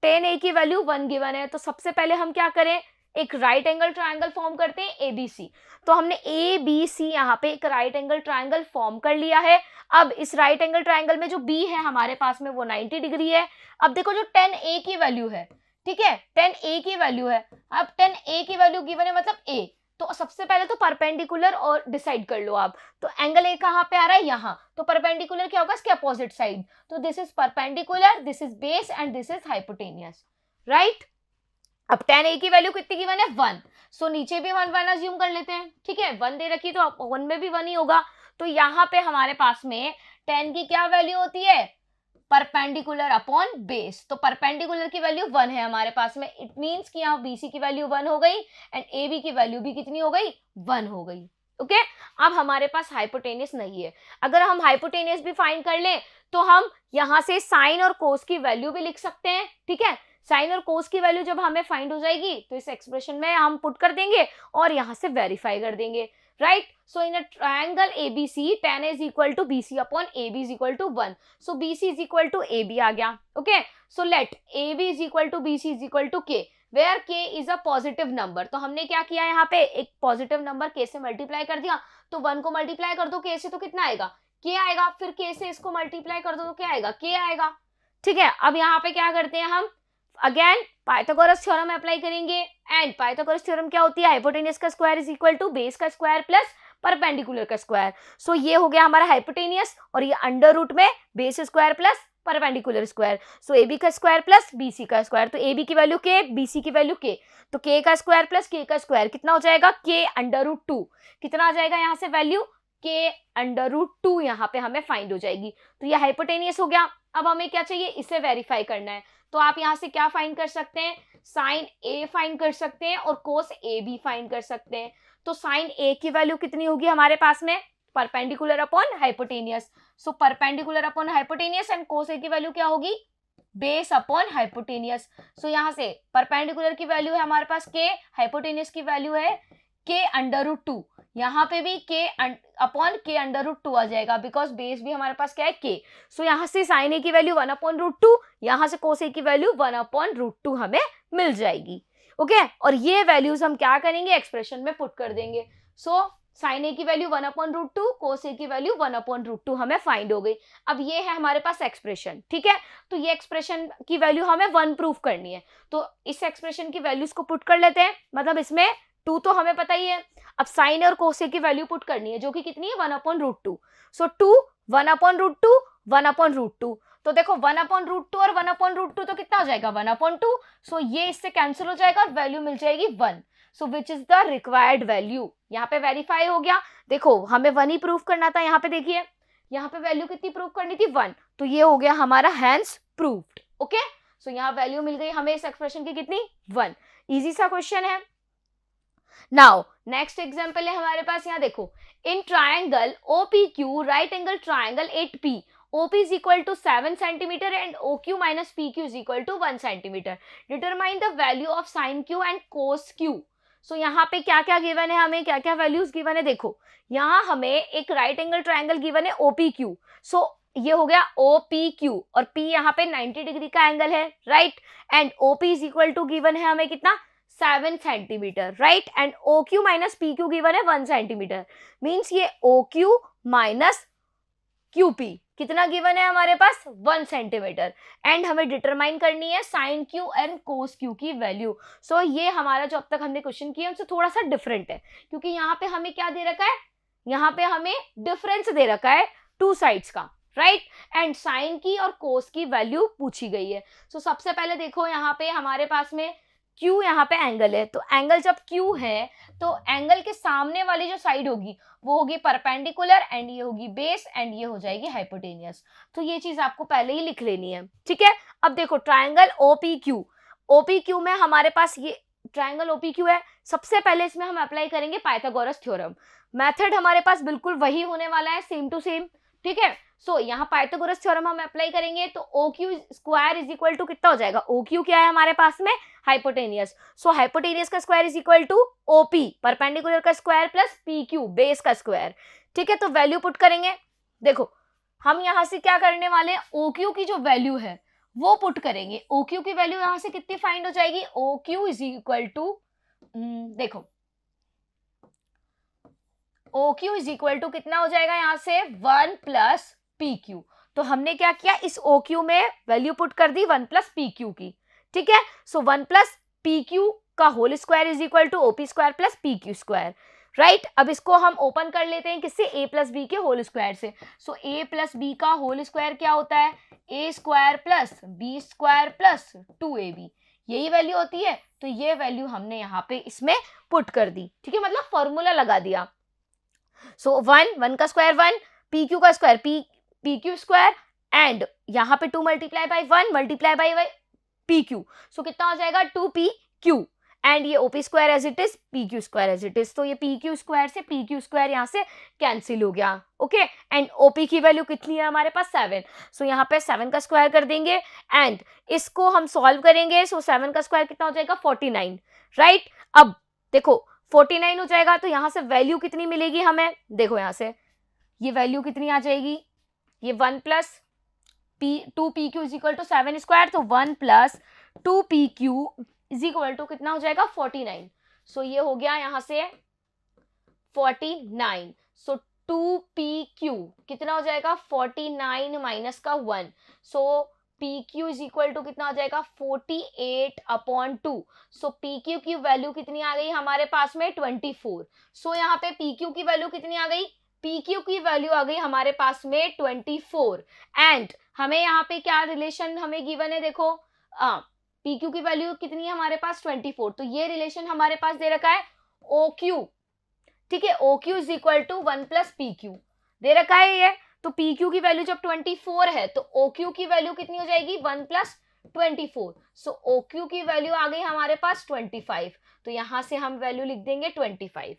tan A की वैल्यू 1 गिवन है, तो सबसे पहले हम क्या करें, एक राइट एंगल ट्रायंगल फॉर्म करते हैं ABC। तो हमने ABC यहाँ पे एक राइट एंगल ट्रायंगल फॉर्म कर लिया है। अब इस राइट एंगल ट्रायंगल में जो B है हमारे पास में वो 90 डिग्री है। अब देखो जो tan A की वैल्यू है, ठीक है, tan A की वैल्यू है, अब tan A की वैल्यू गिवन है मतलब A, तो सबसे पहले तो परपेंडिकुलर और डिसाइड कर लो आप, तो एंगल ए कहाँ पे आ रहा है यहाँ, तो परपेंडिकुलर क्या होगा इसके अपोजिट साइड, तो this is perpendicular, this is base and this is hypotenuse, right. अब tan A की वैल्यू कितनी गिवन है 1, सो नीचे भी 1 अज्यूम कर लेते हैं, ठीक है, 1 दे रखी तो 1 में भी 1 ही होगा। तो यहाँ पे हमारे पास में tan की क्या वैल्यू होती है परपेंडिकुलर अपॉन बेस। तो परपेंडिकुलर की वैल्यू 1 है हमारे पास में, इट मींस कि यहाँ BC की वैल्यू 1 हो गई एंड AB की वैल्यू भी कितनी हो गई, 1 हो गई। ओके अब हमारे पास हाइपोटेनियस नहीं है। अगर हम हाइपोटेनियस भी फाइंड कर लें तो हम यहाँ से साइन और कोस की वैल्यू भी लिख सकते हैं। ठीक है, साइन और कोस की वैल्यू जब हमें फाइंड हो जाएगी तो इस एक्सप्रेशन में हम पुट कर देंगे और यहाँ से वेरीफाई कर देंगे, right. So in a triangle ABC tan is equal to BC upon AB is equal to 1. So BC is equal to AB आ गया। Okay so let AB is equal to BC is equal to K where K is a positive number। तो हमने क्या किया यहाँ पे, एक positive number K से multiply कर दिया, तो 1 को मल्टीप्लाई कर दो K से तो कितना आएगा, K आएगा, फिर K से इसको मल्टीप्लाई कर दो तो क्या आएगा, K आएगा। ठीक है, अब यहाँ पे क्या करते हैं हम, अगेन पाइथागोरस थ्योरम अप्लाई करेंगे एंड पाइथागोरस थ्योरम क्या होती है, हाइपोटेनियस का square is equal to base का स्क्वायर प्लस परपेंडिकुलर का स्क्वायर। सो ये हो गया हमारा हाइपोटेनियस और ये अंडर रूट में base square plus perpendicular square. So AB का स्क्वायर प्लस BC का स्क्वायर, तो AB की वैल्यू K, BC की वैल्यू K, तो K का स्क्वायर प्लस K का स्क्वायर कितना हो जाएगा, K अंडर रूट 2, कितना आ जाएगा यहाँ से वैल्यू, K अंडर रूट 2 यहाँ पे हमें फाइंड हो जाएगी। तो ये हाइपोटेनियस हो गया। अब हमें क्या चाहिए, इसे वेरीफाई करना है। तो आप यहाँ से क्या फाइंड कर सकते हैं, साइन A फाइंड कर सकते हैं और कोस AB फाइंड कर सकते हैं। तो साइन A की वैल्यू कितनी होगी हमारे पास में, perpendicular upon hypotenuse. So perpendicular upon hypotenuse and cos A की वैल्यू क्या होगी, बेस अपॉन हाइपोटेनियस। सो यहाँ से परपेंडिकुलर की वैल्यू है हमारे पास K, हाइपोटेनियस की वैल्यू है K अंडर रूट 2, यहाँ पे भी K upon K under root 2 आ जाएगा बिकॉज बेस भी हमारे पास क्या है K। सो यहाँ से साइन A की वैल्यू 1 अपॉन रूट 2, यहाँ से कोस A की वैल्यू 1 अपॉन रूट 2 हमें मिल जाएगी। ओके और ये वैल्यूज हम क्या करेंगे, एक्सप्रेशन में पुट कर देंगे। सो साइन A की value 1 upon root 2, cos A की वैल्यू 1 अपॉन रूट 2 हमें फाइंड हो गई। अब ये है हमारे पास एक्सप्रेशन। ठीक है, तो ये एक्सप्रेशन की वैल्यू हमें 1 प्रूफ करनी है, तो इस एक्सप्रेशन की वैल्यूज को पुट कर लेते हैं। मतलब इसमें 2 तो हमें पता ही है, अब साइन और कोस A की वैल्यू पुट करनी है जो कि कितनी है, 1 अपॉन रूट 2। सो 2 1 अपॉन रूट 2 1 अपॉन रूट 2, तो देखो 1 अपॉन रूट 2 और 1 अपॉन रूट 2 तो कितना हो जाएगा, 1 अपॉन 2। सो ये इससे कैंसिल हो जाएगा और वैल्यू मिल जाएगी 1। So which is the required value, यहाँ पे वेरीफाई हो गया। देखो हमें 1 ही प्रूफ करना था, यहाँ पे देखिए यहाँ पे वैल्यू कितनी प्रूफ करनी थी, 1, तो ये हो गया हमारा हैंस प्रूव्ड। ओके सो यहाँ वैल्यू मिल गई हमें इस एक्सप्रेशन की कितनी, 1। इजी सा क्वेश्चन है। नाउ नेक्स्ट एग्जांपल है हमारे पास, यहाँ देखो, in triangle OPQ right angle triangle 8P, OP is equal to 7 centimeter and OQ minus PQ is equal to 1 centimeter. Determine the value of sin Q and cos Q. So यहाँ पे क्या क्या given है, हमें क्या क्या values given है, देखो यहाँ हमें एक राइट एंगल ट्रायंगल गिवन है OPQ। सो ये हो गया OPQ और P यहाँ पे 90 डिग्री का एंगल है, right, and OP is equal to given है हमें कितना, 7 centimetre, right, and OQ minus PQ given है 1 सेंटीमीटर। मीन्स ये OQ माइनस QP कितना गिवन है हमारे पास, 1 सेंटीमीटर, एंड हमें डिटरमाइन करनी है sine Q and cos Q की वैल्यू। सो ये हमारा जो अब तक हमने क्वेश्चन किया उनसे थोड़ा सा डिफरेंट है, क्योंकि यहाँ पे हमें क्या दे रखा है, यहाँ पे हमें डिफरेंस दे रखा है 2 साइड्स का, राइट, एंड साइन की और कोस की वैल्यू पूछी गई है। सो सबसे पहले देखो यहाँ पे हमारे पास में Q यहाँ पे एंगल है, तो एंगल जब Q है तो एंगल के सामने वाली जो साइड होगी वो होगी परपेंडिकुलर एंड ये होगी बेस एंड ये हो जाएगी हाइपोटेनियस। तो ये चीज आपको पहले ही लिख लेनी है, ठीक है। अब देखो ट्रायंगल OPQ में हमारे पास ये ट्रायंगल OPQ है। सबसे पहले इसमें हम अप्लाई करेंगे पाइथागोरस थ्योरम। मेथड हमारे पास बिल्कुल वही होने वाला है, सेम टू सेम, ठीक है। सो यहाँ पाइथागोरस थ्योरम हम अप्लाई करेंगे तो OQ square is equal to कितना हो जाएगा, OQ क्या है हमारे पास में, हाइपोटेनियस। सो हाइपोटेनियस का square is equal to OP perpendicular का स्क्वायर प्लस PQ बेस का स्क्वायर, ठीक है। तो वैल्यू पुट करेंगे। देखो हम यहाँ से क्या करने वाले हैं, OQ की जो वैल्यू है वो पुट करेंगे। OQ की वैल्यू यहाँ से कितनी फाइंड हो जाएगी, OQ इज इक्वल टू, देखो OQ इज इक्वल टू कितना हो जाएगा यहाँ से 1 प्लस PQ। तो हमने क्या किया, इस OQ में वैल्यू पुट कर दी 1 प्लस PQ की, ठीक है। सो 1 प्लस PQ का whole square is equal to OP square plus PQ square, right. अब इसको हम ओपन कर लेते हैं किससे, A प्लस बी के होल स्क्वायर से। सो A प्लस बी का होल स्क्वायर क्या होता है, A square plus B square plus 2AB, यही वैल्यू होती है। तो ये वैल्यू हमने यहाँ पे इसमें पुट कर दी, ठीक है, मतलब फॉर्मूला लगा दिया। सो 1 का स्क्वायर 1, PQ का स्क्वायर PQ स्क्वायर एंड यहाँ पे 2 multiply by 1 multiply by P Q, so कितना हो जाएगा 2pq, एंड ये OP square as it is, PQ square as it is, तो ये PQ स्क्वायर से PQ स्क्वायर यहाँ से कैंसिल हो गया, ओके। एंड OP की वैल्यू कितनी है हमारे पास 7, सो यहाँ पे 7 का स्क्वायर कर देंगे एंड इसको हम सॉल्व करेंगे, सो 7 का स्क्वायर कितना हो जाएगा 49, राइट। अब देखो 49 हो जाएगा तो यहाँ से वैल्यू कितनी मिलेगी हमें, देखो यहाँ से ये वैल्यू कितनी आ जाएगी, ये 1 plus 2pq is equal to 7 square, तो 1 plus 2pq is equal to कितना हो जाएगा 49, सो ये हो गया यहाँ से 49, सो 2pq कितना हो जाएगा 49 माइनस का 1, सो pq इज इक्वल टू कितना हो जाएगा 48/2, सो pq की वैल्यू कितनी आ गई हमारे पास में 24, सो यहाँ पे pq की वैल्यू कितनी आ गई, pq की वैल्यू आ गई हमारे पास में 24, एंड हमें यहाँ पे क्या रिलेशन हमें गिवन है, देखो PQ की वैल्यू कितनी है हमारे पास 24, तो ये रिलेशन हमारे पास दे रखा है OQ, ठीक है, OQ is equal to 1 plus PQ दे रखा है ये, तो PQ की वैल्यू जब 24 है तो OQ की वैल्यू कितनी हो जाएगी 1 प्लस 24, सो OQ की वैल्यू आ गई हमारे पास 25, तो यहां से हम वैल्यू लिख देंगे 25,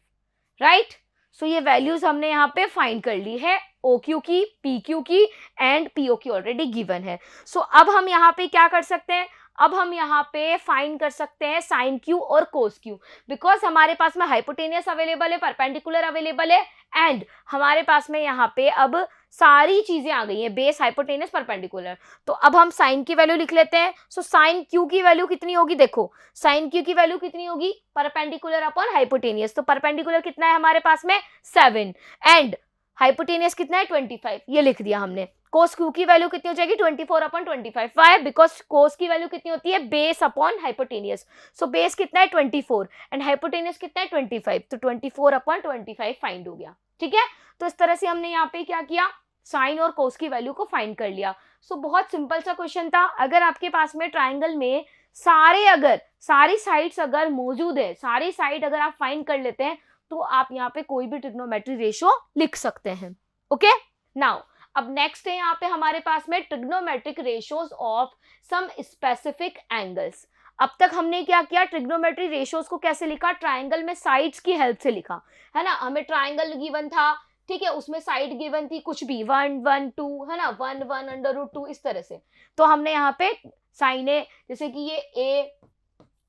राइट। सो ये वैल्यूज हमने यहाँ पे फाइंड कर ली है, OQ की, PQ की एंड PO की ऑलरेडी गिवन है। सो अब हम यहाँ पे क्या कर सकते हैं, अब हम यहाँ पे फाइंड कर सकते हैं साइन क्यू और कोस क्यू, बिकॉज हमारे पास में हाइपोटेनियस अवेलेबल है, परपेंडिकुलर अवेलेबल है, एंड हमारे पास में यहाँ पे अब सारी चीजें आ गई हैं, बेस, हाइपोटेनियस, परपेंडिकुलर। तो अब हम साइन की वैल्यू लिख लेते हैं, सो साइन क्यू की वैल्यू कितनी होगी, देखो साइन क्यू की वैल्यू कितनी होगी, परपेंडिकुलर अपॉन हाइपोटेनियस, तो परपेंडिकुलर कितना है हमारे पास में 7 एंड हाइपोटेनियस कितना है 25, ये लिख दिया हमने। कोस क्यू की वैल्यू कितनी हो जाएगी 24/25, वाई, बिकॉज कोस की वैल्यू कितनी होती है base upon hypotenuse, so base कितना है 24 एंड हाइपोटेनियस कितना है 25, तो 24/25 फाइंड हो गया, ठीक है। तो इस तरह से हमने यहाँ पे क्या किया, साइन और कोस की वैल्यू को फाइंड कर लिया। सो बहुत सिंपल सा क्वेश्चन था। अगर आपके पास में ट्राइंगल में सारी साइड्स अगर मौजूद है, सारी साइड अगर आप फाइंड कर लेते हैं तो आप यहाँ पे कोई भी ट्रिग्नोमेट्री रेशो लिख सकते हैं, ओके। नाउ अब नेक्स्ट है यहाँ पे हमारे पास में trigonometric ratios of some specific angles. अब तक हमने क्या किया, ट्रिग्नोमेट्री रेशोज को कैसे लिखा, ट्राइंगल में साइड्स की हेल्प से लिखा, है ना। हमें ट्राइंगल गिवन था, ठीक है, उसमें साइड गिवन थी कुछ भी 1 1 2, है ना, 1 1 √2 इस तरह से, तो हमने यहाँ पे साइन है जैसे कि ये A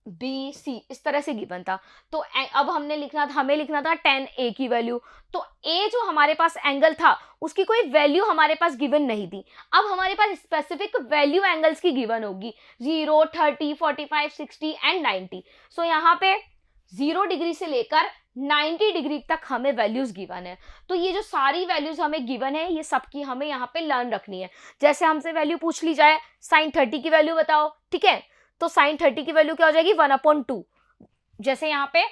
B C इस तरह से गिवन था, तो अब हमें लिखना था 10A की वैल्यू, तो A जो हमारे पास एंगल था उसकी कोई वैल्यू हमारे पास गिवन नहीं थी। अब हमारे पास स्पेसिफिक वैल्यू एंगल्स की गिवन होगी 0 30 45 60 एंड 90, सो यहाँ पे 0 डिग्री से लेकर 90 डिग्री तक हमें वैल्यूज गिवन है। तो ये जो सारी वैल्यूज हमें गिवन है ये सबकी हमें यहाँ पे लर्न रखनी है। जैसे हमसे वैल्यू पूछ ली जाए साइन 30 की वैल्यू बताओ, ठीक है, तो साइन 30 की वैल्यू क्या हो जाएगी 1/2, जैसे यहाँ पे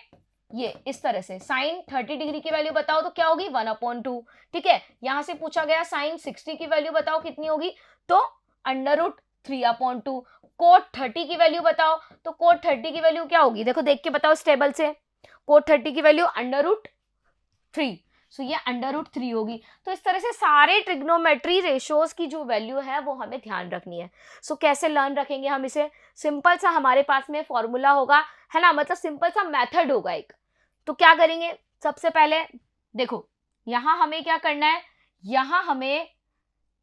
ये इस तरह से साइन 30 डिग्री की वैल्यू बताओ तो क्या होगी 1/2, ठीक है। यहाँ से पूछा गया साइन 60 की वैल्यू बताओ कितनी होगी, तो √3/2। कोट 30 की वैल्यू बताओ, तो कोट 30 की वैल्यू क्या होगी, देखो देख के बताओ इस टेबल से, कोट 30 की वैल्यू √3, सो ये √3 होगी। तो इस तरह से सारे ट्रिग्नोमेट्री रेशोज की जो वैल्यू है वो हमें ध्यान रखनी है। सो कैसे लर्न रखेंगे हम इसे, सिंपल सा हमारे पास में फॉर्मूला होगा, है ना, मतलब सिंपल सा मेथड होगा एक। तो क्या करेंगे, सबसे पहले देखो यहाँ हमें क्या करना है, यहाँ हमें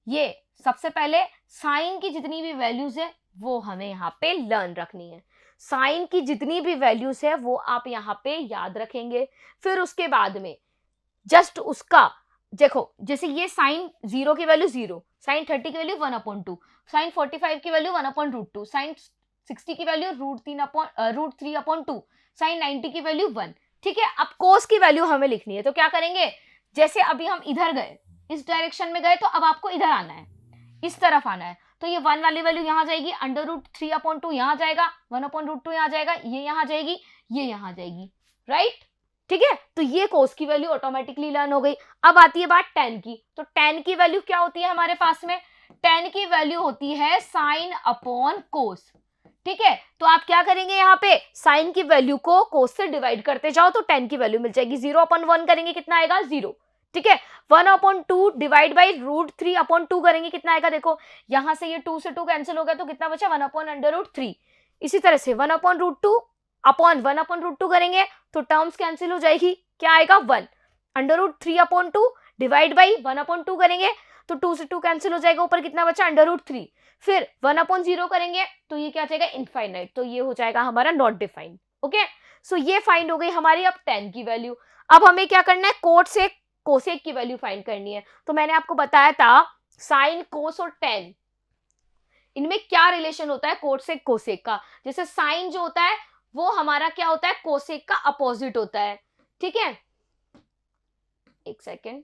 ये सबसे पहले साइन की जितनी भी वैल्यूज है वो हमें यहाँ पे लर्न रखनी है। साइन की जितनी भी वैल्यूज है वो आप यहाँ पे याद रखेंगे। फिर उसके बाद में जस्ट उसका देखो, जैसे ये साइन 0 की वैल्यू 0, साइन 30 की वैल्यू 1/2, साइन 45 की वैल्यू 1/√2, साइन 60 की वैल्यू √3/2, साइन 90 की वैल्यू 1, ठीक है। अब कोस की वैल्यू हमें लिखनी है, तो क्या करेंगे, जैसे अभी हम इधर गए, इस डायरेक्शन में गए, तो अब आपको इधर आना है, इस तरफ आना है, तो ये 1 वाली वैल्यू यहाँ जाएगी, √3/2 यहाँ जाएगा, 1/√2 यहाँ जाएगा, ये यहाँ जाएगी, ये यहाँ जाएगी, राइट, ठीक है। तो ये कोस की वैल्यू ऑटोमेटिकली लर्न हो गई। अब आती है बात tan की, तो tan की वैल्यू क्या होती है हमारे पास में, tan की वैल्यू होती है साइन अपॉन कोस, ठीक है। तो आप क्या करेंगे, यहाँ पे साइन की वैल्यू को कोस से डिवाइड करते जाओ तो tan की वैल्यू मिल जाएगी, 0/1 करेंगे कितना आएगा 0, ठीक है। 1/2 डिवाइड बाई √3/2 करेंगे, कितना आएगा, देखो यहां से ये 2 से 2 कैंसिल हो गया तो कितना बचा, 1/√3। इसी तरह से 1/√2 अपॉन 1/√2 करेंगे तो टर्म्स कैंसिल हो जाएगी, क्या आएगा 1। √3/2 डिवाइड बाई 1/2 करेंगे तो 2 से 2 कैंसिल हो जाएगा, ऊपर कितना बचा √3। फिर 1/0 करेंगे तो ये क्या जाएगा इनफाइनाइट, तो ये हो जाएगा हमारा नॉट डिफाइंड। ओके, सो ये फाइंड हो गई हमारी अब tan की वैल्यू। अब हमें क्या करना है, कोसेक कोसेक की वैल्यू फाइंड करनी है। तो मैंने आपको बताया था साइन, कोस और tan, इनमें क्या रिलेशन होता है कोसेक कोसेक का। जैसे साइन जो होता है वो हमारा क्या होता है, कोसेक का अपोजिट होता है, ठीक है। एक सेकेंड,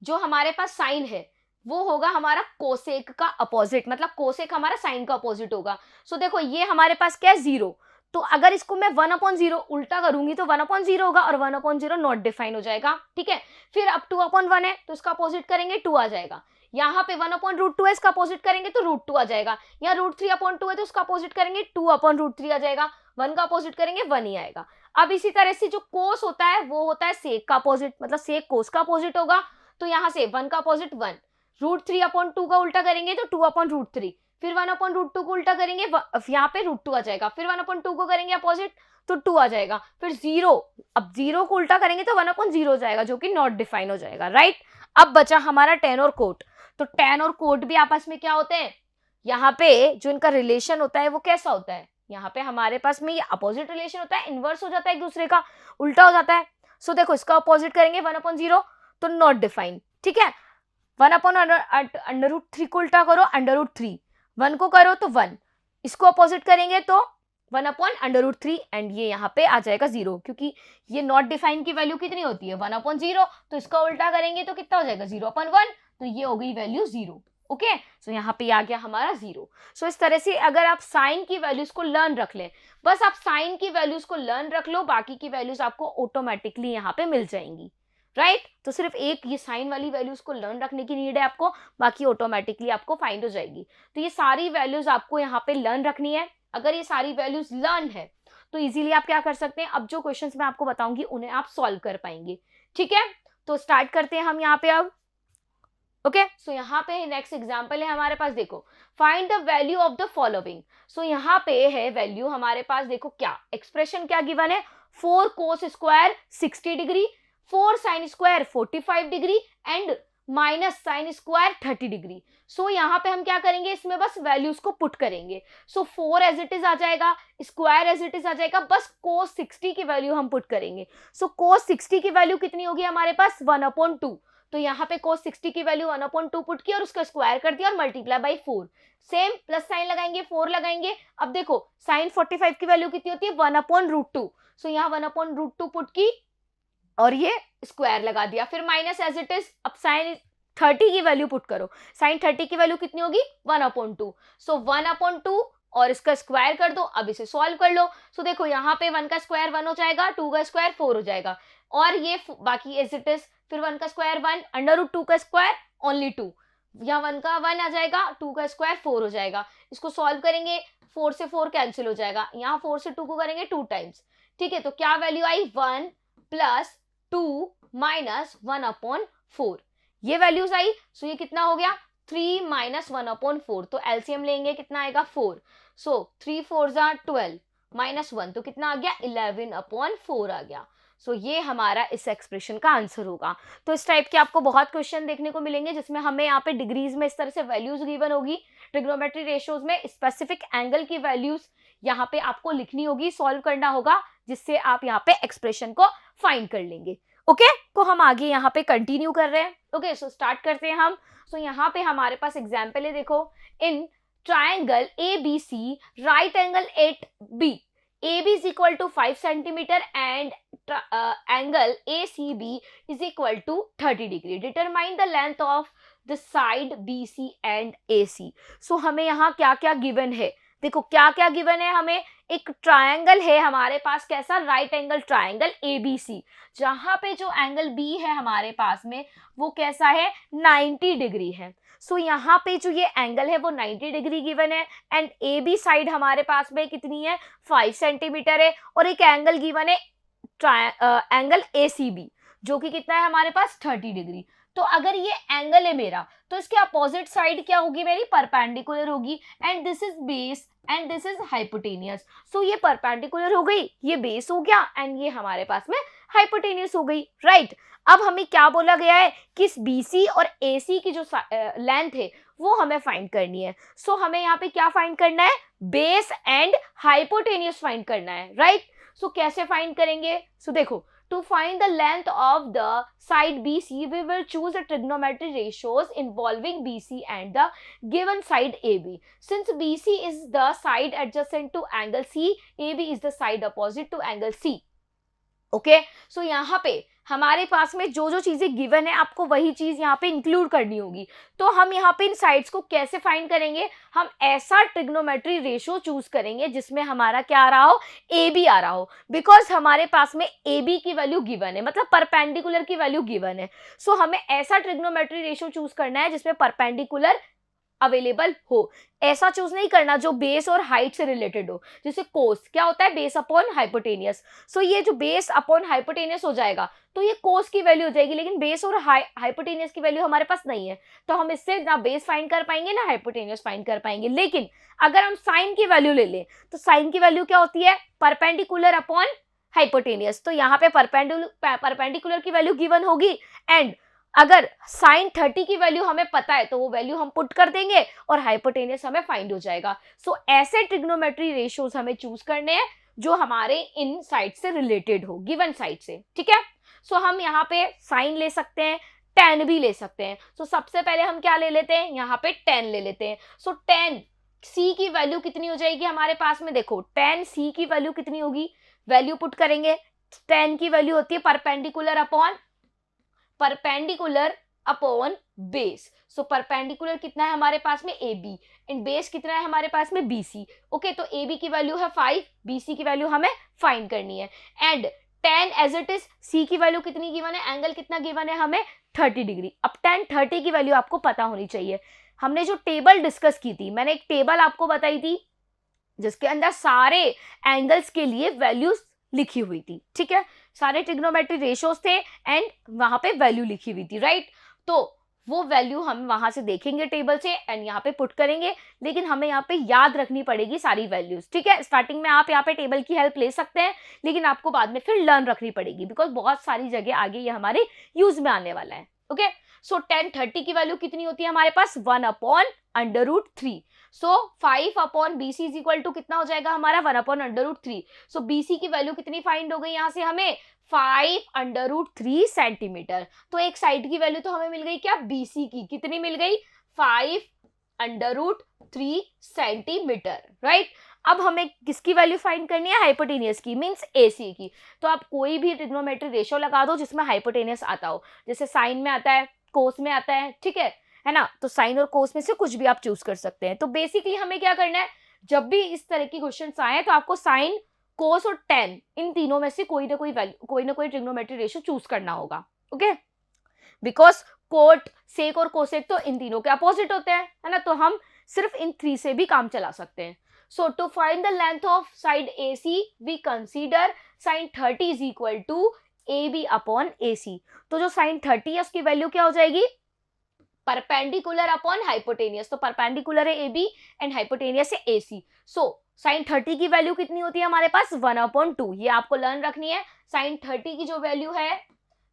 जो हमारे पास साइन है वो होगा हमारा कोसेक का अपोजिट, मतलब कोसेक हमारा साइन का अपोजिट होगा। सो देखो ये हमारे पास क्या है 0, तो अगर इसको मैं 1/0 उल्टा करूंगी तो 1/0 होगा और 1/0 नॉट डिफाइन हो जाएगा, ठीक है। फिर अब 2/1 है तो इसका अपोजिट करेंगे 2 आ जाएगा। यहाँ पे 1/√2 है, इसका अपोजिट करेंगे तो √2 आ जाएगा। यहाँ √3/2 है तो इसका अपोजिट करेंगे 2/√3 आ जाएगा। 1 का अपोजिट करेंगे 1 ही आएगा। अब इसी तरह से जो कोस होता है वो होता है सेक का अपोजिट, मतलब सेक कोस का अपोजिट होगा। तो यहाँ से 1 का अपोजिट 1, √3/2 का उल्टा करेंगे तो 2/√3, फिर 1/√2 को उल्टा करेंगे यहाँ पे √2 आ जाएगा, फिर 1/2 को करेंगे अपोजिट तो 2 आ जाएगा, फिर 0, अब 0 को उल्टा करेंगे तो 1/0 हो जाएगा जो कि नॉट डिफाइन हो जाएगा, राइट। अब बचा हमारा tan और कोट। तो tan और कोट भी आपस में क्या होते हैं, यहाँ पे जो इनका रिलेशन होता है वो कैसा होता है, यहाँ पे हमारे पास में ये अपोजिट रिलेशन होता है, इनवर्स हो जाता है एक दूसरे का, उल्टा हो जाता है। सो देखो इसका अपोजिट करेंगे 1/0 तो नॉट डिफाइन, ठीक है। 1/√3 को उल्टा करो √3, 1 को करो तो 1, इसको अपोजिट करेंगे तो 1/√3 एंड ये यहाँ पे आ जाएगा 0, क्योंकि ये नॉट डिफाइन की वैल्यू कितनी होती है 1/0, तो इसका उल्टा करेंगे तो कितना हो जाएगा 0/1, तो ये हो गई वैल्यू 0। ओके, सो यहाँ पे आ गया हमारा 0। सो इस तरह से अगर आप साइन की वैल्यूज को लर्न रख लें, बस आप साइन की वैल्यूज को लर्न रख लो, बाकी की वैल्यूज आपको ऑटोमेटिकली यहाँ पे मिल जाएंगी, राइट। तो सिर्फ एक ये साइन वाली वैल्यूज को लर्न रखने की नीड है आपको, बाकी ऑटोमेटिकली आपको फाइंड हो जाएगी। तो ये सारी वैल्यूज आपको यहाँ पे लर्न रखनी है। अगर ये सारी वैल्यूज लर्न है तो इजीली आप क्या कर सकते हैं, अब जो क्वेश्चंस मैं आपको बताऊंगी उन्हें आप सॉल्व कर पाएंगे, ठीक है। तो स्टार्ट करते हैं हम यहाँ पे अब। ओके, सो यहाँ पे नेक्स्ट एग्जाम्पल है हमारे पास, देखो find the value of the following. So यहाँ पे है वैल्यू हमारे पास, देखो क्या एक्सप्रेशन क्या गिवन है, 4 cos square 60 degree, 4 sin square 45 degree and minus sine square 30 degree. So यहाँ पे हम क्या करेंगे, इसमें बस वैल्यूज को पुट करेंगे। सो 4 एज इट इज आ जाएगा, स्क्वायर एज इट इज आ जाएगा, बस cos 60 की वैल्यू हम पुट करेंगे। सो cos 60 की वैल्यू कितनी होगी हमारे पास 1/2, तो यहाँ पे cos 60 की वैल्यू 1/2 पुट की और उसका स्क्वायर कर दिया और multiply by 4, same plus sign लगाएंगे 4 लगाएंगे। अब देखो साइन 45 की वैल्यू कितनी होती है 1/√2, सो यहाँ 1/√2 पुट की और ये स्क्वायर लगा दिया, फिर माइनस एज इट इज। अब साइन 30 की वैल्यू पुट करो, साइन 30 की वैल्यू कितनी होगी 1/2, सो 1/2 और इसका स्क्वायर कर दो। अब इसे सॉल्व कर लो। सो देखो यहाँ पे 1 का स्क्वायर 1 हो जाएगा, 2 का स्क्वायर 4 हो जाएगा और ये बाकी एज इट इज। फिर 1 का स्क्वायर 1, √2 का स्क्वायर ओनली 2, यहाँ 1 का 1 आ जाएगा, 2 का स्क्वायर 4 हो जाएगा। इसको सॉल्व करेंगे 4 से 4 कैंसिल हो जाएगा, यहाँ 4 से 2 को करेंगे 2 टाइम्स, ठीक है। तो क्या वैल्यू आई 1 + 2 - 1/4, ये वैल्यूज आई। सो ये कितना हो गया 3 - 1/4, तो एलसीएम लेंगे कितना आएगा 4, सो 3 4 12 -1 तो कितना आ गया 11/4 आ गया। सो ये हमारा इस एक्सप्रेशन का आंसर होगा। तो इस टाइप के आपको बहुत क्वेश्चन देखने को मिलेंगे जिसमें हमें यहाँ पे डिग्रीज में इस तरह से वैल्यूज गिवन होगी, ट्रिग्नोमेट्री रेशियोज में स्पेसिफिक एंगल की वैल्यूज यहाँ पे आपको लिखनी होगी, सॉल्व करना होगा, जिससे आप यहाँ पे एक्सप्रेशन को फाइंड कर लेंगे। ओके, तो हम आगे यहाँ पे कंटिन्यू कर रहे हैं। ओके, सो स्टार्ट करते हैं हम। सो यहाँ पे हमारे पास एग्जाम्पल है, देखो in triangle ABC right angle at B, AB is equal to 5 centimeter and angle ACB is equal to 30 degree. Determine the length of the side BC and AC. So हमें यहाँ क्या क्या गिवन है, देखो क्या क्या गिवन है हमें। एक ट्रायंगल है हमारे पास, कैसा राइट एंगल ट्रायंगल ABC, जहां पे जो एंगल B है हमारे पास में वो कैसा है 90 डिग्री है। सो यहाँ पे जो ये एंगल है वो 90 डिग्री गिवन है एंड ए बी साइड हमारे पास में कितनी है 5 सेंटीमीटर है और एक एंगल गिवन है एंगल ए सी बी जो कि कितना है हमारे पास 30 डिग्री। तो अगर ये एंगल है मेरा तो इसके अपोजिट साइड क्या होगी मेरी परपेंडिकुलर होगी and this is base and this is hypotenuse. So ये परपेंडिकुलर हो गई, ये बेस हो गया एंड ये हमारे पास में हाइपोटेनियस हो गई, राइट। अब हमें क्या बोला गया है कि इस BC और AC की जो लेंथ है वो हमें फाइंड करनी है। सो हमें यहाँ पे क्या फाइंड करना है, बेस एंड हाइपोटेनियस फाइंड करना है, राइट। सो कैसे फाइंड करेंगे, सो देखो, to find the length of the side BC, we will choose the trigonometry ratios involving BC and the given side AB. Since BC is the side adjacent to angle C, AB is the side opposite to angle C. Okay, so यहाँ पे हमारे पास में जो जो चीजें given है आपको वही चीज यहाँ पे इंक्लूड करनी होगी। तो हम यहाँ पे इन साइड्स को कैसे फाइंड करेंगे, हम ऐसा ट्रिग्नोमेट्री रेशियो चूज करेंगे जिसमें हमारा क्या आ रहा हो, ए बी आ रहा हो, बिकॉज हमारे पास में ए बी की वैल्यू गिवन है, मतलब परपेंडिकुलर की वैल्यू गिवन है। सो हमें ऐसा ट्रिग्नोमेट्री रेशियो चूज करना है जिसमें परपेंडिकुलर अवेलेबल हो। ऐसा चूज नहीं करना जो बेस और हाइट से रिलेटेड हो, जैसे कोस क्या होता है, बेस अपॉन हाइपोटेनियस। सो ये जो बेस अपॉन हाइपोटेनियस हो जाएगा तो ये कोस की वैल्यू हो जाएगी, लेकिन बेस और हाइपोटेनियस की वैल्यू हमारे पास नहीं है, तो हम इससे ना बेस फाइंड कर पाएंगे ना हाइपोटेनियस फाइंड कर पाएंगे। लेकिन अगर हम साइन की वैल्यू ले लें तो साइन की वैल्यू क्या होती है, परपेंडिकुलर अपॉन हाइपोटेनियस। तो यहाँ पे परपेंडिकुलर की वैल्यू गिवन होगी एंड अगर साइन 30 की वैल्यू हमें पता है तो वो वैल्यू हम पुट कर देंगे और हाइपोटेनियस हमें फाइंड हो जाएगा। सो ऐसे ट्रिग्नोमेट्री रेशियोज हमें चूज करने हैं जो हमारे इन साइड से रिलेटेड हो, गिवन साइड से, ठीक है। सो हम यहाँ पे साइन ले सकते हैं, tan भी ले सकते हैं। सो सबसे पहले हम क्या ले लेते हैं, यहाँ पे tan ले लेते हैं। सो tan C की वैल्यू कितनी हो जाएगी हमारे पास में, देखो tan C की वैल्यू कितनी होगी, वैल्यू पुट करेंगे। tan की वैल्यू होती है perpendicular upon base. So perpendicular कितना है हमारे पास में AB एंड बेस कितना है हमारे पास में BC। ओके, तो AB की वैल्यू है 5, BC की वैल्यू हमें फाइंड करनी है and tan as it is C की वैल्यू कितनी गिवन है, एंगल कितना गिवन है हमें 30 डिग्री। अब tan 30 की वैल्यू आपको पता होनी चाहिए। हमने जो टेबल डिस्कस की थी, मैंने एक टेबल आपको बताई थी जिसके अंदर सारे एंगल्स के लिए वैल्यूज लिखी हुई थी, ठीक है, सारे ट्रिग्नोमेट्री रेशियोज थे एंड वहां पे वैल्यू लिखी हुई थी, राइट। तो वो वैल्यू हम वहां से देखेंगे टेबल से एंड यहाँ पे पुट करेंगे, लेकिन हमें यहाँ पे याद रखनी पड़ेगी सारी वैल्यूज, ठीक है। स्टार्टिंग में आप यहाँ पे टेबल की हेल्प ले सकते हैं, लेकिन आपको बाद में फिर लर्न रखनी पड़ेगी बिकॉज बहुत सारी जगह आगे ये हमारे यूज में आने वाला है। ओके, सो tan 30 की वैल्यू कितनी होती है हमारे पास, 1/√3। सो 5 upon BC is equal to कितना हो जाएगा हमारा 1/√3। सो BC की वैल्यू कितनी फाइंड हो गई यहाँ से हमें, 5/√3 सेंटीमीटर। तो एक साइड की वैल्यू तो हमें मिल गई क्या, BC की कितनी मिल गई, 5/√3 सेंटीमीटर, राइट। अब हमें किसकी वैल्यू फाइंड करनी है, हाइपोटेनियस की, मींस AC की। तो आप कोई भी ट्रिग्नोमेट्री रेशियो लगा दो जिसमें हाइपोटेनियस आता हो, जैसे साइन में आता है, कोस में आता है, ठीक है ना। तो साइन और कोस में से कुछ भी आप चूज कर सकते हैं। तो बेसिकली हमें क्या करना है, जब भी इस तरह की क्वेश्चंस आए तो आपको साइन, कोस और tan इन तीनों में से कोई ना कोई ट्रिग्नोमेट्री रेशियो चूज करना होगा। ओके, बिकॉज कोट, सेक और कोसेक तो इन तीनों के अपोजिट होते हैं, है ना, तो हम सिर्फ इन 3 से भी काम चला सकते हैं। So to find the length of side AC we consider sin 30 is equal to AB upon AC। तो जो sin 30 है उसकी वैल्यू क्या हो जाएगी, परपेंडिकुलर अपॉन हाइपोटेनियस। तो परपेंडिकुलर है AB एंड हाइपोटेनियस है AC। सो sin 30 की वैल्यू कितनी होती है हमारे पास, 1/2। ये आपको लर्न रखनी है। sin 30 की जो वैल्यू है,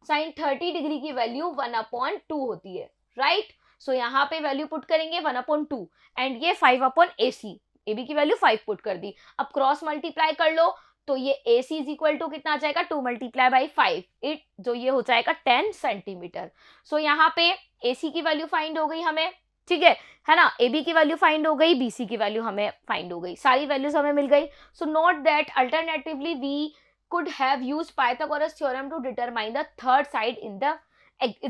sin 30 डिग्री की वैल्यू 1/2 होती है, राइट। सो यहाँ पे वैल्यू पुट करेंगे 1/2 एंड ये 5/AC। AB की वैल्यू 5 पुट कर दी। अब क्रॉस मल्टीप्लाई कर लो तो ये AC इज इक्वल टू कितना आ जाएगा, 2 × 5 इट, जो ये हो जाएगा 10 सेंटीमीटर। सो यहाँ पे AC की वैल्यू फाइंड हो गई हमें, ठीक है ना, AB की वैल्यू फाइंड हो गई, BC की वैल्यू हमें फाइंड हो गई, सारी वैल्यूज हमें मिल गई। So note that alternatively we could have used Pythagoras theorem to determine the third side in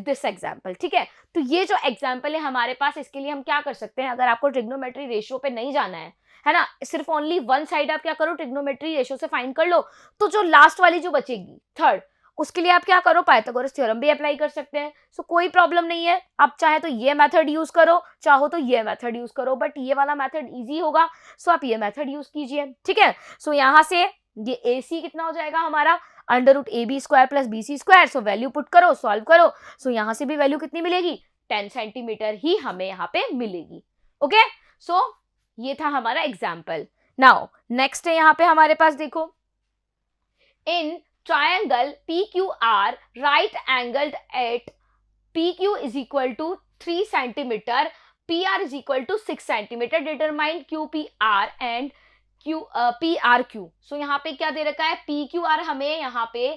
this example, ठीक है। तो ये जो एग्जाम्पल है हमारे पास, इसके लिए हम क्या कर सकते हैं, अगर आपको ट्रिग्नोमेट्री रेशियो पे नहीं जाना है ना, सिर्फ ओनली वन साइड आप क्या करो, ट्रिग्नोमेट्री रेशियो से फाइंड कर लो, तो जो लास्ट वाली जो बचेगी थर्ड, उसके लिए आप क्या करो, पाइथागोरस थ्योरम भी अप्लाई कर सकते हैं। सो कोई प्रॉब्लम नहीं है, आप चाहे तो ये मेथड यूज करो, चाहो तो ये मेथड यूज करो, बट ये वाला मेथड इजी होगा, सो आप ये मेथड यूज कीजिए, ठीक है। सो यहाँ से ये AC कितना हो जाएगा हमारा, √AB² + BC²। सो वैल्यू पुट करो, सॉल्व करो, सो यहाँ से भी वैल्यू कितनी मिलेगी, 10 सेंटीमीटर ही हमें यहाँ पे मिलेगी। ओके, सो ये था हमारा एग्जाम्पल। नाउ नेक्स्ट है यहाँ पे हमारे पास, देखो, in triangle PQR right angled at PQ is equal to 3 centimeter, PR is equal to 6 centimeter, determine QPR and PRQ। सो यहाँ पे क्या दे रखा है, PQR हमें यहाँ पे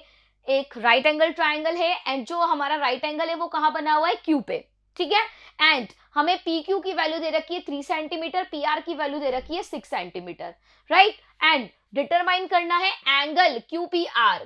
एक राइट एंगल ट्राइंगल है, एंड जो हमारा राइट एंगल है वो कहाँ बना हुआ है, Q पे, ठीक है। एंड हमें PQ की वैल्यू दे रखी है 3 सेंटीमीटर, PR की वैल्यू दे रखी है 6 सेंटीमीटर, राइट। एंड डिटरमाइन करना है एंगल QPR,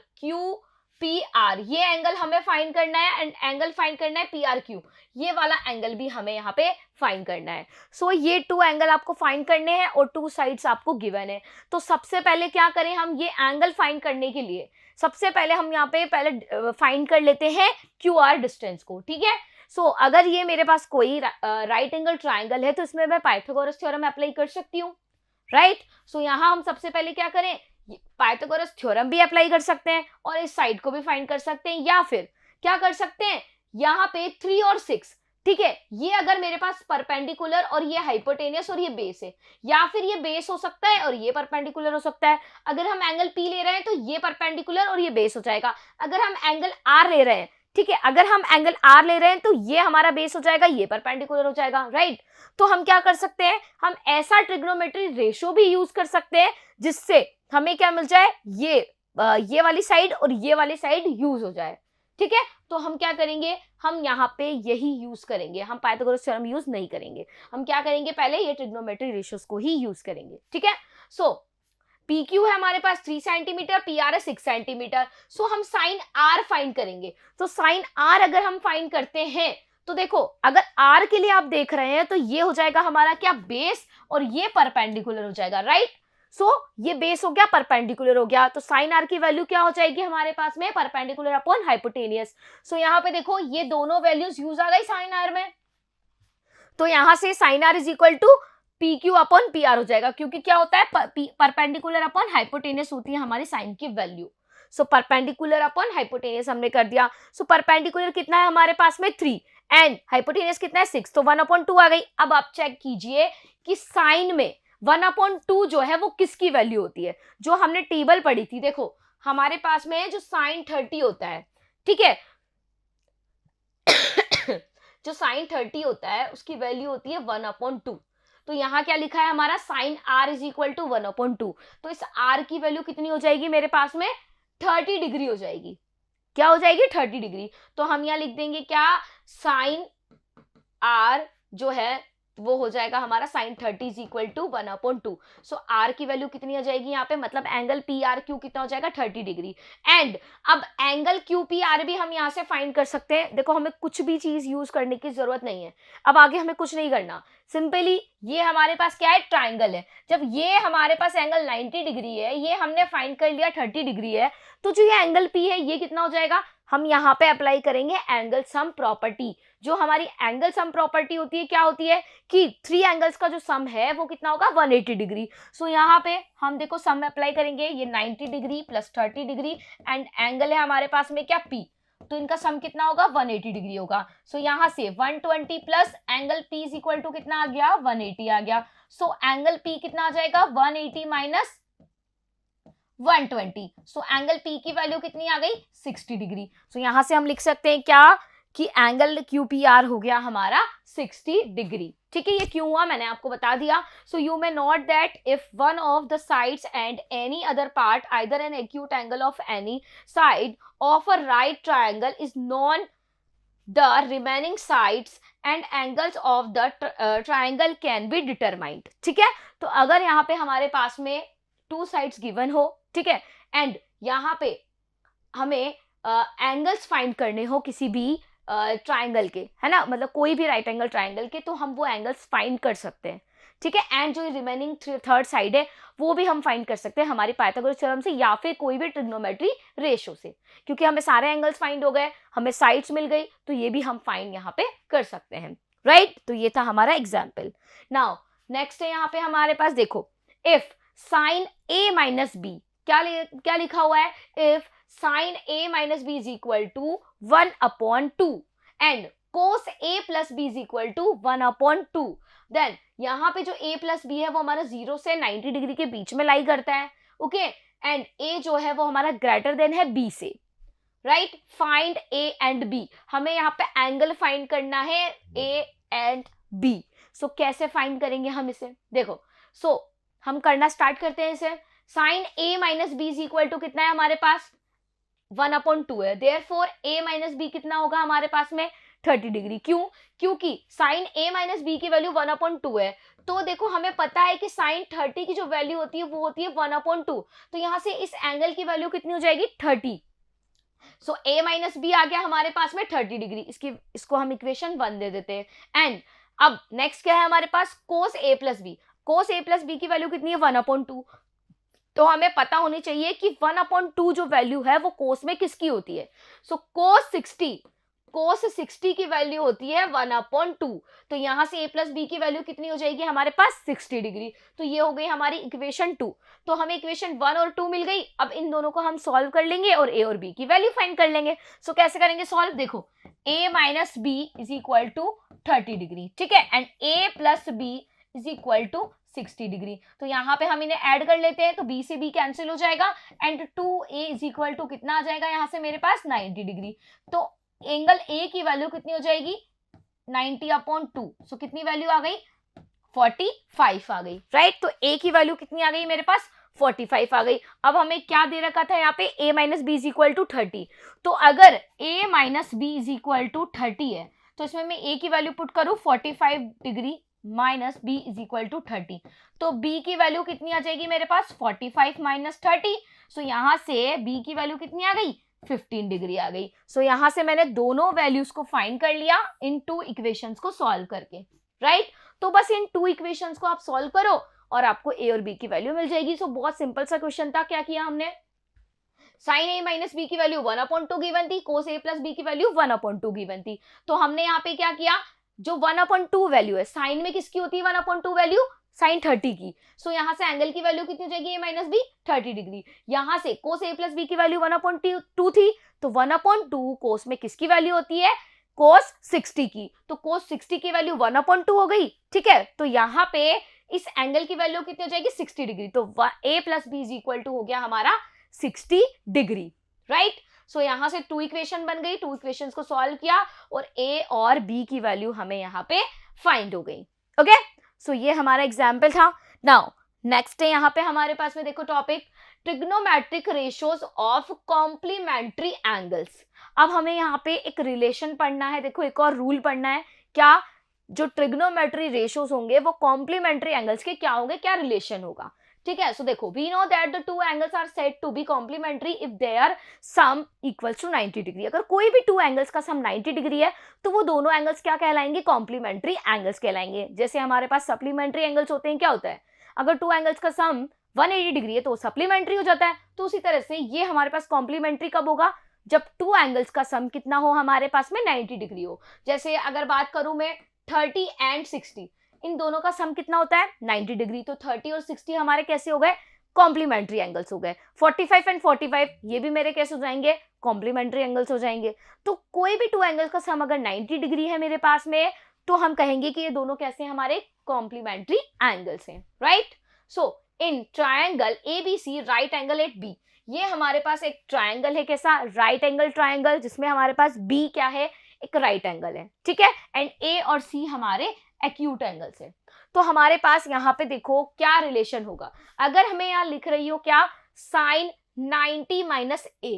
ये एंगल हमें फाइंड करना है, एंड एंगल फाइंड करना है PRQ, ये वाला एंगल भी हमें यहाँ पे फाइंड करना है। सो ये 2 एंगल आपको फाइंड करने हैं और 2 साइड्स आपको गिवन है। तो सबसे पहले क्या करें हम, ये एंगल फाइंड करने के लिए सबसे पहले हम यहाँ पे पहले फाइंड कर लेते हैं QR डिस्टेंस को, ठीक है। सो अगर ये मेरे पास कोई राइट एंगल ट्राइंगल है तो इसमें मैं पाइथागोरस थ्योरम अप्लाई कर सकती हूँ, राइट। सो यहाँ हम सबसे पहले क्या करें, पाइथागोरस थ्योरम भी अप्लाई कर सकते हैं और इस साइड को भी फाइंड कर सकते हैं, या फिर क्या कर सकते हैं, यहाँ पे 3 और 6, ठीक है, ये अगर मेरे पास परपेंडिकुलर और ये हाइपोटेनियस और ये बेस है, या फिर ये बेस हो सकता है और ये परपेंडिकुलर हो सकता है। अगर हम एंगल P ले रहे हैं तो ये परपेंडिकुलर और ये बेस हो जाएगा। अगर हम एंगल R ले रहे हैं, ठीक है, अगर हम एंगल R ले रहे हैं तो ये हमारा बेस हो जाएगा, ये परपेंडिकुलर हो जाएगा, राइट। तो हम क्या कर सकते हैं, हम ऐसा ट्रिग्नोमेट्री रेशो भी यूज कर सकते हैं जिससे हमें क्या मिल जाए, ये वाली साइड और ये वाली साइड यूज हो जाए, ठीक है। तो हम क्या करेंगे, हम यहाँ पे यही यूज करेंगे, हम पाइथागोरस थ्योरम यूज नहीं करेंगे। हम क्या करेंगे, पहले ये ट्रिग्नोमेट्री रेशियोज को ही यूज करेंगे, ठीक है। सो PQ है हमारे पास 3 सेंटीमीटर, PR है 6 सेंटीमीटर। सो हम साइन R फाइंड करेंगे। तो साइन R अगर हम फाइंड करते हैं तो देखो, अगर R के लिए आप देख रहे हैं तो ये हो जाएगा हमारा क्या, बेस, और ये परपेंडिकुलर हो जाएगा, राइट। सो ये बेस हो गया, परपेंडिकुलर हो गया, तो साइन R की वैल्यू क्या हो जाएगी हमारे पास में, परपेंडिकुलर अपॉन हाइपोटेनियस। सो यहाँ पे देखो ये दोनों वैल्यूज यूज आ गई साइन R में, तो यहाँ से sine R is equal to PQ upon PR हो जाएगा, क्योंकि क्या होता है, परपेंडिकुलर अपॉन हाइपोटेनियस होती है हमारी साइन की value. So perpendicular upon hypotenuse हमने कर दिया। सो परपेंडिकुलर कितना है हमारे पास में 3, एंड हाइपोटेनियस कितना है 6, तो 1/2 आ गई। अब आप चेक कीजिए कि साइन में 1/2 जो है वो किसकी वैल्यू होती है, जो हमने टेबल पढ़ी थी। देखो हमारे पास में जो साइन 30 होता है, ठीक है जो साइन 30 होता है उसकी वैल्यू होती है 1/2। तो यहाँ क्या लिखा है हमारा, sine R is equal to 1/2। तो इस R की वैल्यू कितनी हो जाएगी मेरे पास में, 30 डिग्री हो जाएगी। क्या हो जाएगी, 30 डिग्री। तो हम यहाँ लिख देंगे क्या, साइन R जो है वो हो जाएगा हमारा sine 30 is equal to 1/2। So R की वैल्यू कितनी हो जाएगी यहाँ पे, मतलब एंगल PRQ कितना हो जाएगा, 30 डिग्री। एंड अब एंगल QPR भी हम यहाँ से फाइंड कर सकते हैं। देखो हमें कुछ भी चीज यूज करने की जरूरत नहीं है, अब आगे हमें कुछ नहीं करना, सिंपली ये हमारे पास क्या है, ट्राइंगल है। जब ये हमारे पास एंगल 90 डिग्री है, ये हमने फाइंड कर लिया 30 डिग्री है, तो जो ये एंगल P है ये कितना हो जाएगा, हम यहाँ पे अप्लाई करेंगे एंगल सम प्रॉपर्टी। जो हमारी एंगल सम प्रॉपर्टी होती है, क्या होती है कि 3 एंगल्स का जो सम है वो कितना होगा, 180 डिग्री। सो यहाँ पे हम देखो सम अप्लाई करेंगे, ये 90 degree plus 30 degree, and angle है हमारे पास में क्या, P, तो इनका सम कितना होगा, 180 डिग्री होगा। सो यहाँ से 120 plus angle P is equal to कितना आ गया, 180 आ गया। सो एंगल P कितना आ जाएगा, 180 माइनस 120। सो एंगल P की वैल्यू कितनी आ गई, 60 डिग्री। सो यहाँ से हम लिख सकते हैं क्या, कि एंगल QPR हो गया हमारा 60 डिग्री, ठीक है। ये क्यों हुआ मैंने आपको बता दिया। So you may note that if one of the sides and any other part either an acute angle of any side of a right triangle is known the remaining sides and angles of the triangle can be determined, ठीक है। तो अगर यहाँ पे हमारे पास में 2 sides given हो, ठीक है, एंड यहाँ पे हमें एंगल्स फाइंड करने हो किसी भी ट्राइंगल के, है ना, मतलब कोई भी राइट एंगल ट्राइंगल के, तो हम वो एंगल्स फाइंड कर सकते हैं, ठीक है, एंड जो रिमेनिंग थर्ड साइड है वो भी हम फाइंड कर सकते हैं हमारी पाइथागोरस थ्योरम से या फिर कोई भी ट्रिग्नोमेट्री रेशो से, क्योंकि हमें सारे एंगल्स फाइंड हो गए, हमें साइड्स मिल गई, तो ये भी हम फाइंड यहाँ पे कर सकते हैं, राइट। तो ये था हमारा एग्जाम्पल। नाउ नेक्स्ट है यहाँ पे हमारे पास, देखो if sine A minus B, क्या लिखा हुआ है, if sine A minus B is equal to 1/2 and cos A plus B is equal to 1/2, then यहाँ पे जो a प्लस बी है वो हमारा 0 से 90 डिग्री के बीच में लाई करता है, ओके, एंड a जो है वो हमारा ग्रेटर देन है b से, right. Find a and b, हमें यहाँ पे एंगल फाइंड करना है a एंड b। सो कैसे फाइंड करेंगे हम इसे, देखो हम करना स्टार्ट करते हैं इसे। Sine a minus B is equal to कितना है हमारे पास, 1/2 है, देयरफॉर a माइनस बी कितना होगा हमारे पास में 30 डिग्री। क्यों, क्योंकि साइन a माइनस बी की वैल्यू 1/2 है, तो देखो हमें पता है कि साइन 30 की जो वैल्यू होती है वो होती है 1/2, तो यहां से इस एंगल की वैल्यू कितनी हो जाएगी 30। सो a माइनस बी आ गया हमारे पास में 30 डिग्री, इसको हम इक्वेशन 1 दे देते हैं। एंड अब नेक्स्ट क्या है हमारे पास, cos a plus B, cos a plus B की वैल्यू कितनी है 1/2, तो हमें पता होनी चाहिए कि 1/2 जो वैल्यू है वो कोस में किसकी होती है। सो कोस 60 की वैल्यू होती है 1/2, तो यहां से a प्लस बी की वैल्यू कितनी हो जाएगी हमारे पास 60 डिग्री। तो ये हो गई हमारी इक्वेशन 2। तो हमें इक्वेशन 1 और 2 मिल गई। अब इन दोनों को हम सॉल्व कर लेंगे और a और b की वैल्यू फाइंड कर लेंगे। सो कैसे करेंगे सॉल्व, देखो a minus B is equal to 30 degree, ठीक है, and a plus B is equal to 60 degree. तो यहाँ पे हम इन्हें ऐड कर लेते हैं, तो b से b कैंसिल हो जाएगा and 2a is equal to कितना आ जाएगा यहाँ से मेरे पास 90 डिग्री। तो एंगल a की वैल्यू कितनी हो जाएगी 90/2, सो कितनी वैल्यू आ गई 45 आ गई, राइट। तो a की वैल्यू कितनी आ गई मेरे पास 45 आ गई। अब हमें क्या दे रखा था यहाँ पे a minus B is equal to 30, तो अगर a minus B is equal to 30 है तो इसमें मैं a की वैल्यू पुट करूँ 45 degree minus B is equal to 30, तो b की वैल्यू कितनी आ जाएगी मेरे पास 45 माइनस 30, सो यहाँ से b की वैल्यू कितनी आ गई 15 डिग्री आ गई। सो यहां से मैंने दोनों वैल्यूज को फाइंड कर लिया इन टू इक्वेशंस को सॉल्व करके, राइट। तो बस इन टू इक्वेशंस को आप सॉल्व करो और आपको a और b की वैल्यू मिल जाएगी। सो बहुत सिंपल सा क्वेश्चन था। क्या किया हमने, साइन a माइनस बी की वैल्यू 1/2 गिवन थी, कोस a प्लस बी की वैल्यू 1/2 गिवन थी, तो हमने यहाँ पे क्या किया, जो 1/2 वैल्यू है साइन में किसकी होती है 1/2 वैल्यू साइन 30 की, सो यहां से एंगल की वैल्यू कितनी हो जाएगी a माइनस बी 30 डिग्री। यहां से कोस a प्लस बी की वैल्यू 1/2 थी, तो 1/2 कोस में किसकी वैल्यू होती है कोस 60 की, तो कोस 60 की वैल्यू 1/2 हो गई, ठीक है। तो यहाँ पे इस एंगल की वैल्यू कितनी हो जाएगी 60 डिग्री, तो a plus B is equal to हो गया हमारा 60 डिग्री, राइट। सो यहां से टू इक्वेशन बन गई, टू इक्वेशंस को सॉल्व किया और a और b की वैल्यू हमें यहाँ पे फाइंड हो गई, ओके। सो ये हमारा एग्जाम्पल था। नाउ नेक्स्ट है यहाँ पे हमारे पास में देखो topic trigonometric ratios of complementary angles. अब हमें यहाँ पे एक रिलेशन पढ़ना है, देखो एक और रूल पढ़ना है, क्या जो ट्रिग्नोमेट्री रेशियोज होंगे वो कॉम्प्लीमेंट्री एंगल्स के क्या होंगे, क्या रिलेशन होगा, ठीक है। सो देखो we know that the two angles are said to be complementary if their sum equals to 90 degree. अगर कोई भी टू एंगल्स का सम 90 डिग्री है तो वो दोनों एंगल्स क्या कहलाएंगे कॉम्प्लीमेंट्री एंगल्स कहलाएंगे। जैसे हमारे पास सप्लीमेंट्री एंगल्स होते हैं, क्या होता है अगर टू एंगल्स का सम 180 डिग्री है तो सप्लीमेंट्री हो जाता है, तो उसी तरह से ये हमारे पास कॉम्प्लीमेंट्री कब होगा जब टू एंगल्स का सम कितना हो हमारे पास में 90 डिग्री हो। जैसे अगर बात करूं मैं 30 एंड 60, इन दोनों का सम कितना होता है 90 डिग्री, तो 30 और 60 हमारे कैसे हो गए कॉम्प्लीमेंट्री एंगल्स हो गए। 45 एंड 45 ये भी मेरे कैसे हो जाएंगे कॉम्प्लीमेंट्री एंगल्स हो जाएंगे। तो कोई भी टू एंगल्स का सम अगर 90 डिग्री है मेरे पास में तो हम कहेंगे कि ये दोनों कैसे हमारे कॉम्प्लीमेंट्री एंगल्स हैं, right. So in triangle ABC right angle at B, ये हमारे पास एक ट्रायंगल है, कैसा राइट एंगल ट्रायंगल, जिसमें हमारे पास B क्या है एक राइट एंगल है, ठीक है, एंड A और C हमारे एक्यूट एंगल्स है। तो हमारे पास यहाँ पे देखो क्या रिलेशन होगा, अगर हमें यहाँ लिख रही हो क्या साइन 90 माइनस a,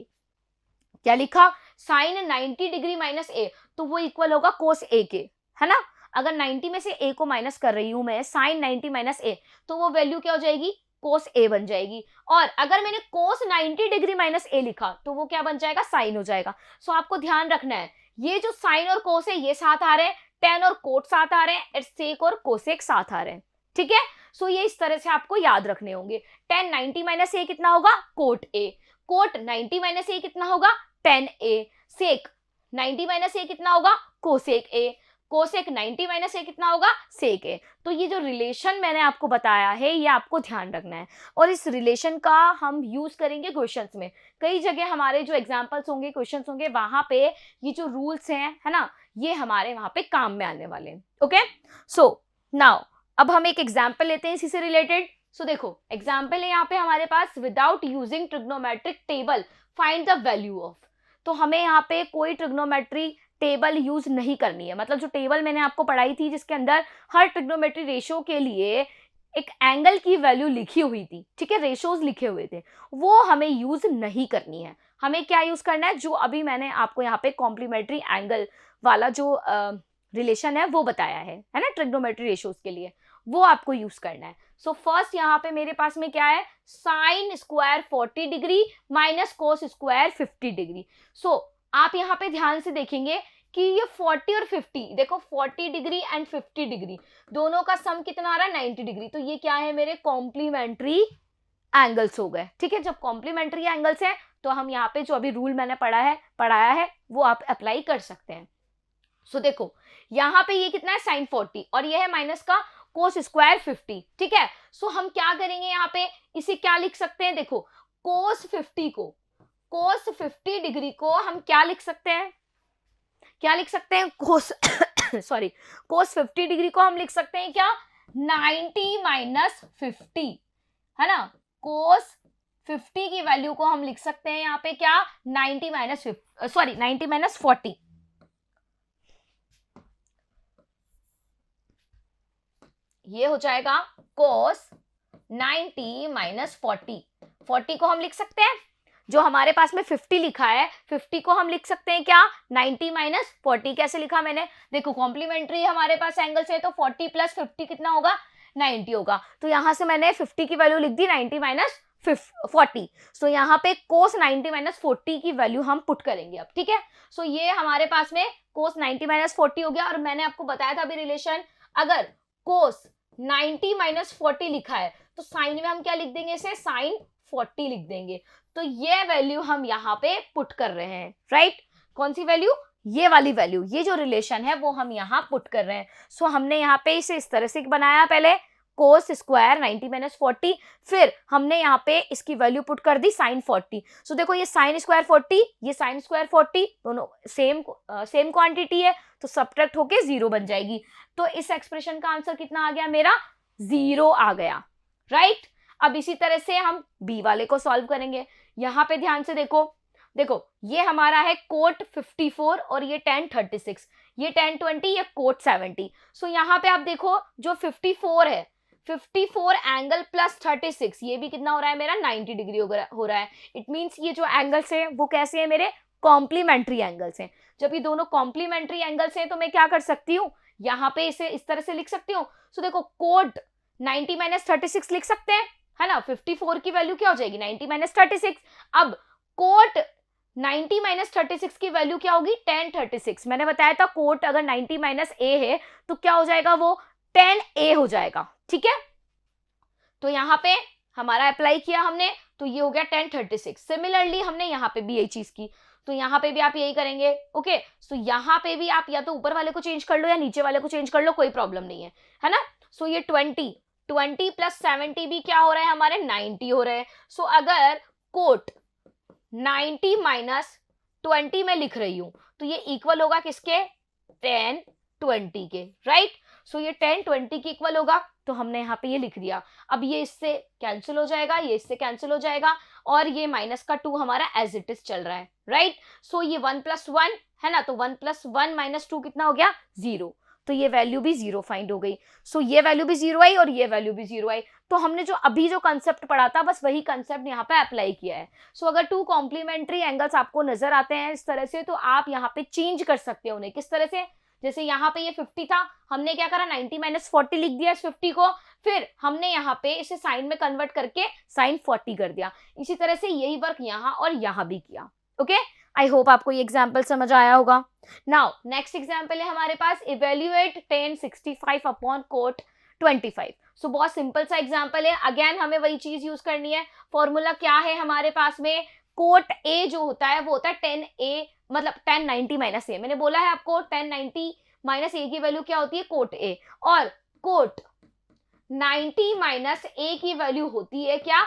क्या लिखा साइन 90 डिग्री माइनस a, तो वो इक्वल होगा कोस a के, है ना। अगर 90 में से a को माइनस कर रही हूं मैं साइन 90 माइनस a, तो वो वैल्यू क्या हो जाएगी कोस a बन जाएगी। और अगर मैंने कोस 90 डिग्री माइनस a लिखा तो वो क्या बन जाएगा साइन हो जाएगा। सो आपको ध्यान रखना है ये जो साइन और कोस है ये साथ आ रहे हैं, टेन और कोट साथ आ रहे हैं, सेक और कोसेक साथ आ रहे हैं, ठीक है। सो ये इस तरह से आपको याद रखने होंगे। tan 90 माइनस ए कितना होगा, कोट ए। कोट 90 माइनस ए कितना होगा, tan ए। सेक 90 माइनस ए कितना होगा, कोसेक ए। कोसेक 90 माइनस ए कितना होगा, सेक ए। तो ये जो रिलेशन मैंने आपको बताया है ये आपको ध्यान रखना है, और इस रिलेशन का हम यूज करेंगे क्वेश्चंस में। कई जगह हमारे जो एग्जांपल्स होंगे, क्वेश्चंस होंगे, वहां पे ये जो रूल्स हैं, है ना, ये हमारे वहां पे काम में आने वाले हैं। ओके, सो नाउ अब हम एक एग्जाम्पल लेते हैं इसी से रिलेटेड। सो देखो एग्जाम्पल है यहाँ पे हमारे पास, without using trigonometric table find the value of. तो हमें यहाँ पे कोई ट्रिग्नोमेट्री टेबल यूज नहीं करनी है, मतलब जो टेबल मैंने आपको पढ़ाई थी जिसके अंदर हर ट्रिग्नोमेट्री रेशियो के लिए एक एंगल की वैल्यू लिखी हुई थी, ठीक है, रेशियोज लिखे हुए थे, वो हमें यूज नहीं करनी है। हमें क्या यूज करना है, जो अभी मैंने आपको यहाँ पे कॉम्प्लीमेंट्री एंगल वाला जो रिलेशन है वो बताया है ना, ट्रिग्नोमेट्री रेशियोज के लिए, वो आपको यूज करना है। सो फर्स्ट यहाँ पे मेरे पास में क्या है, sine square 40 degree minus cos square 50 degree. So आप यहाँ पे ध्यान से देखेंगे कि ये 40 और 50, देखो 40 डिग्री एंड 50 डिग्री दोनों का सम कितना आ रहा है, 90 डिग्री। तो ये क्या है, मेरे कॉम्प्लीमेंट्री एंगल्स हो गए, ठीक है। जब कॉम्प्लीमेंट्री एंगल्स है तो हम यहाँ पे जो अभी रूल मैंने पढ़ाया है वो आप अप्लाई कर सकते हैं। सो देखो यहाँ पे ये कितना है, साइन 40, और ये है माइनस का कोस स्क्वायर 50, ठीक है। सो हम क्या करेंगे यहाँ पे, इसे क्या लिख सकते हैं, देखो कोस 50 डिग्री को हम क्या लिख सकते हैं, क्या लिख सकते हैं, कोस सॉरी कोस 50 डिग्री को हम लिख सकते हैं क्या, 90 माइनस 50, है ना। कोस 50 की वैल्यू को हम लिख सकते हैं यहाँ पे क्या, 90 माइनस 40। ये हो जाएगा कोस 90 माइनस 40 को हम लिख सकते हैं, जो हमारे पास में 50 लिखा है 50 को हम लिख सकते हैं क्या, 90 माइनस 40। कैसे लिखा मैंने, देखो कॉम्प्लीमेंट्री हमारे पास एंगल से, तो 40 प्लस 50 कितना होगा, 90 होगा। तो यहां से मैंने 50 की वैल्यू लिख दी 90 माइनस 40। सो यहाँ पे कोस 90 माइनस 40 की वैल्यू हम पुट करेंगे अब, ठीक है। सो ये हमारे पास में कोस 90 माइनस 40 हो गया, और मैंने आपको बताया था अभी रिलेशन, अगर कोस 90 माइनस 40 लिखा है तो साइन में हम क्या लिख देंगे, इसे साइन 40 लिख देंगे। तो ये वैल्यू हम यहाँ पे पुट कर रहे हैं, राइट। कौन सी वैल्यू, ये वाली वैल्यू, ये जो रिलेशन है वो हम यहाँ पुट कर रहे हैं। सो हमने यहाँ पे इसे इस तरह से बनाया, पहले कोस स्क्वायर 90 माइनस 40, फिर हमने यहाँ पे इसकी वैल्यू पुट कर दी साइन 40। सो देखो ये साइन स्क्वायर 40, ये साइन स्क्वायर 40, दोनों सेम क्वांटिटी है, तो सब्ट्रैक्ट होके 0 बन जाएगी। तो इस एक्सप्रेशन का आंसर कितना आ गया मेरा, 0 आ गया, राइट। अब इसी तरह से हम बी वाले को सॉल्व करेंगे। यहाँ पे ध्यान से देखो ये हमारा है कोट 54 और ये tan 36, ये tan 20, ये कोट 70। सो यहाँ पे आप देखो जो 54 है, 54 एंगल प्लस 36, ये भी कितना हो रहा है मेरा, 90 डिग्री हो रहा है। इट मीन्स ये जो एंगल्स है वो कैसे है, मेरे कॉम्प्लीमेंट्री एंगल्स हैं। जब ये दोनों कॉम्प्लीमेंट्री एंगल्स हैं तो मैं क्या कर सकती हूँ, यहाँ पे इसे इस तरह से लिख सकती हूँ। सो देखो कोट 90 माइनस 36 लिख सकते हैं, है ना। 54 की वैल्यू क्या हो जाएगी, 90 माइनस 36। अब कोट 90 माइनस 36 की वैल्यू क्या होगी, tan 36। मैंने बताया था कोट अगर 90 माइनस ए है तो क्या हो जाएगा, वो tan a हो जाएगा, ठीक है। तो यहाँ पे हमारा अप्लाई किया हमने, तो ये हो गया tan 36। सिमिलरली हमने यहाँ पे भी यही चीज की, तो यहाँ पे भी आप यही करेंगे, ओके। सो यहाँ पे भी आप या तो ऊपर वाले को चेंज कर लो या नीचे वाले को चेंज कर लो, कोई प्रॉब्लम नहीं है ना। सो ये 20 प्लस 70 भी क्या हो रहा है, हमारे 90 हो रहे हैं। सो अगर कोट 90 माइनस 20 में लिख रही हूं तो ये इक्वल होगा किसके, tan 20 के, राइट। सो ये tan 20 के इक्वल होगा, तो हमने यहाँ पे ये लिख दिया। अब ये इससे कैंसिल हो जाएगा, ये इससे कैंसिल हो जाएगा, और ये माइनस का 2 हमारा एज इट इज चल रहा है, राइट। सो ये 1 प्लस 1 है ना, तो 1 प्लस 1 माइनस 2 कितना हो गया, 0। तो ये वैल्यू भी 0 फाइंड हो गई। सो ये वैल्यू भी 0 आई और ये वैल्यू भी 0 आई। तो हमने जो अभी जो कंसेप्ट पढ़ा था बस वही कंसेप्ट यहाँ पे अप्लाई किया है। सो अगर 2 कॉम्प्लीमेंट्री एंगल्स आपको नजर आते हैं इस तरह से, तो आप यहाँ पे चेंज कर सकते हो उन्हें। किस तरह से, जैसे यहाँ पे ये 50 था, हमने क्या करा, 90 माइनस 40 लिख दिया इस 50 को, फिर हमने यहाँ पे इसे साइन में कन्वर्ट करके साइन 40 कर दिया। इसी तरह से यही वर्क यहाँ और यहाँ भी किया, ओके। आई होप आपको ये एग्जाम्पल समझ आया होगा। नाउ नेक्स्ट एग्जाम्पल है हमारे पास, इवेल्युएट tan 65 अपॉन कोट 25। सो बहुत सिंपल सा एग्जांपल है, अगेन हमें वही चीज यूज करनी है। फॉर्मूला क्या है हमारे पास में, कोट ए जो होता है वो होता है 10a, मतलब 1090 माइनस ए। मैंने बोला है आपको 1090 माइनस ए की वैल्यू क्या होती है, कोट ए, और कोट 90 माइनस ए की वैल्यू होती है क्या,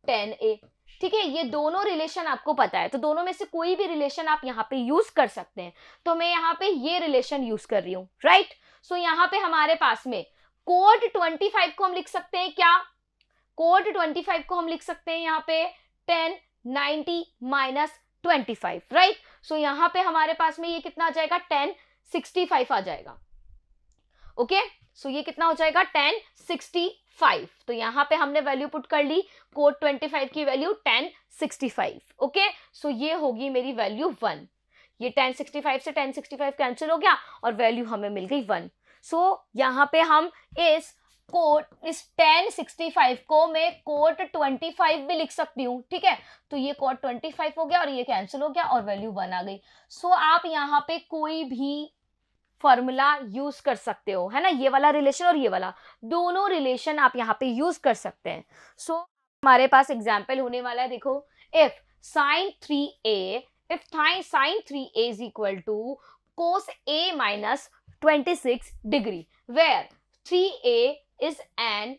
10a। ठीक है, ये दोनों रिलेशन आपको पता है, तो दोनों में से कोई भी रिलेशन आप यहाँ पे यूज कर सकते हैं। तो मैं यहाँ पे ये रिलेशन यूज कर रही हूँ, राइट। सो यहाँ पे हमारे पास में कोट 25 को हम लिख सकते हैं क्या, कोट 25 को हम लिख सकते हैं यहाँ पे 1090 माइनस 25, राइट। सो यहाँ पे हमारे पास में ये कितना आ जाएगा, 1065 आ जाएगा। ओके, सो ये कितना हो जाएगा, 1065। तो यहाँ पे हमने वैल्यू पुट कर ली, कोट 25 की वैल्यू 1065। ओके, सो ये होगी मेरी वैल्यू 1। ये 1065 से 1065 कैंसिल हो गया और वैल्यू हमें मिल गई 1। सो यहाँ पे हम इस 1065 को मैं कोट 25 भी लिख सकती हूँ। ठीक है, तो ये कोट 25 हो गया और ये कैंसिल हो गया और वैल्यू 1 आ गई। सो आप यहाँ पे कोई भी फॉर्मूला यूज कर सकते हो, है ना, ये वाला रिलेशन और ये वाला, दोनों रिलेशन आप यहाँ पे यूज कर सकते हैं। सो हमारे पास एग्जाम्पल होने वाला है, देखो, if sin 3a is equal to cos a minus 26 degree, where 3a is an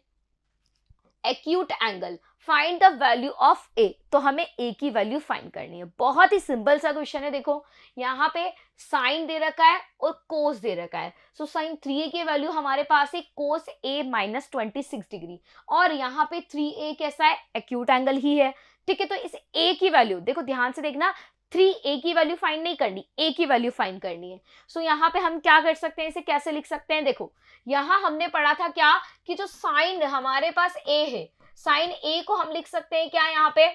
acute angle, find the value of A. तो हमें ए की वैल्यू फाइंड करनी है। बहुत ही सिंपल सा क्वेश्चन है। देखो यहाँ पे साइन दे रखा है और कोस दे रखा है। सो साइन 3a की वैल्यू हमारे पास है कोस a माइनस 26 डिग्री, और यहाँ पे 3a कैसा है, एक्यूट एंगल ही है। ठीक है, तो इस a की वैल्यू देखो, ध्यान से देखना, 3a की वैल्यू फाइंड नहीं करनी, a की वैल्यू फाइंड करनी है। सो यहाँ पे हम क्या कर सकते हैं, इसे कैसे लिख सकते हैं, देखो यहाँ हमने पढ़ा था क्या, कि जो साइन हमारे पास a है, साइन ए को हम लिख सकते हैं क्या यहाँ पे,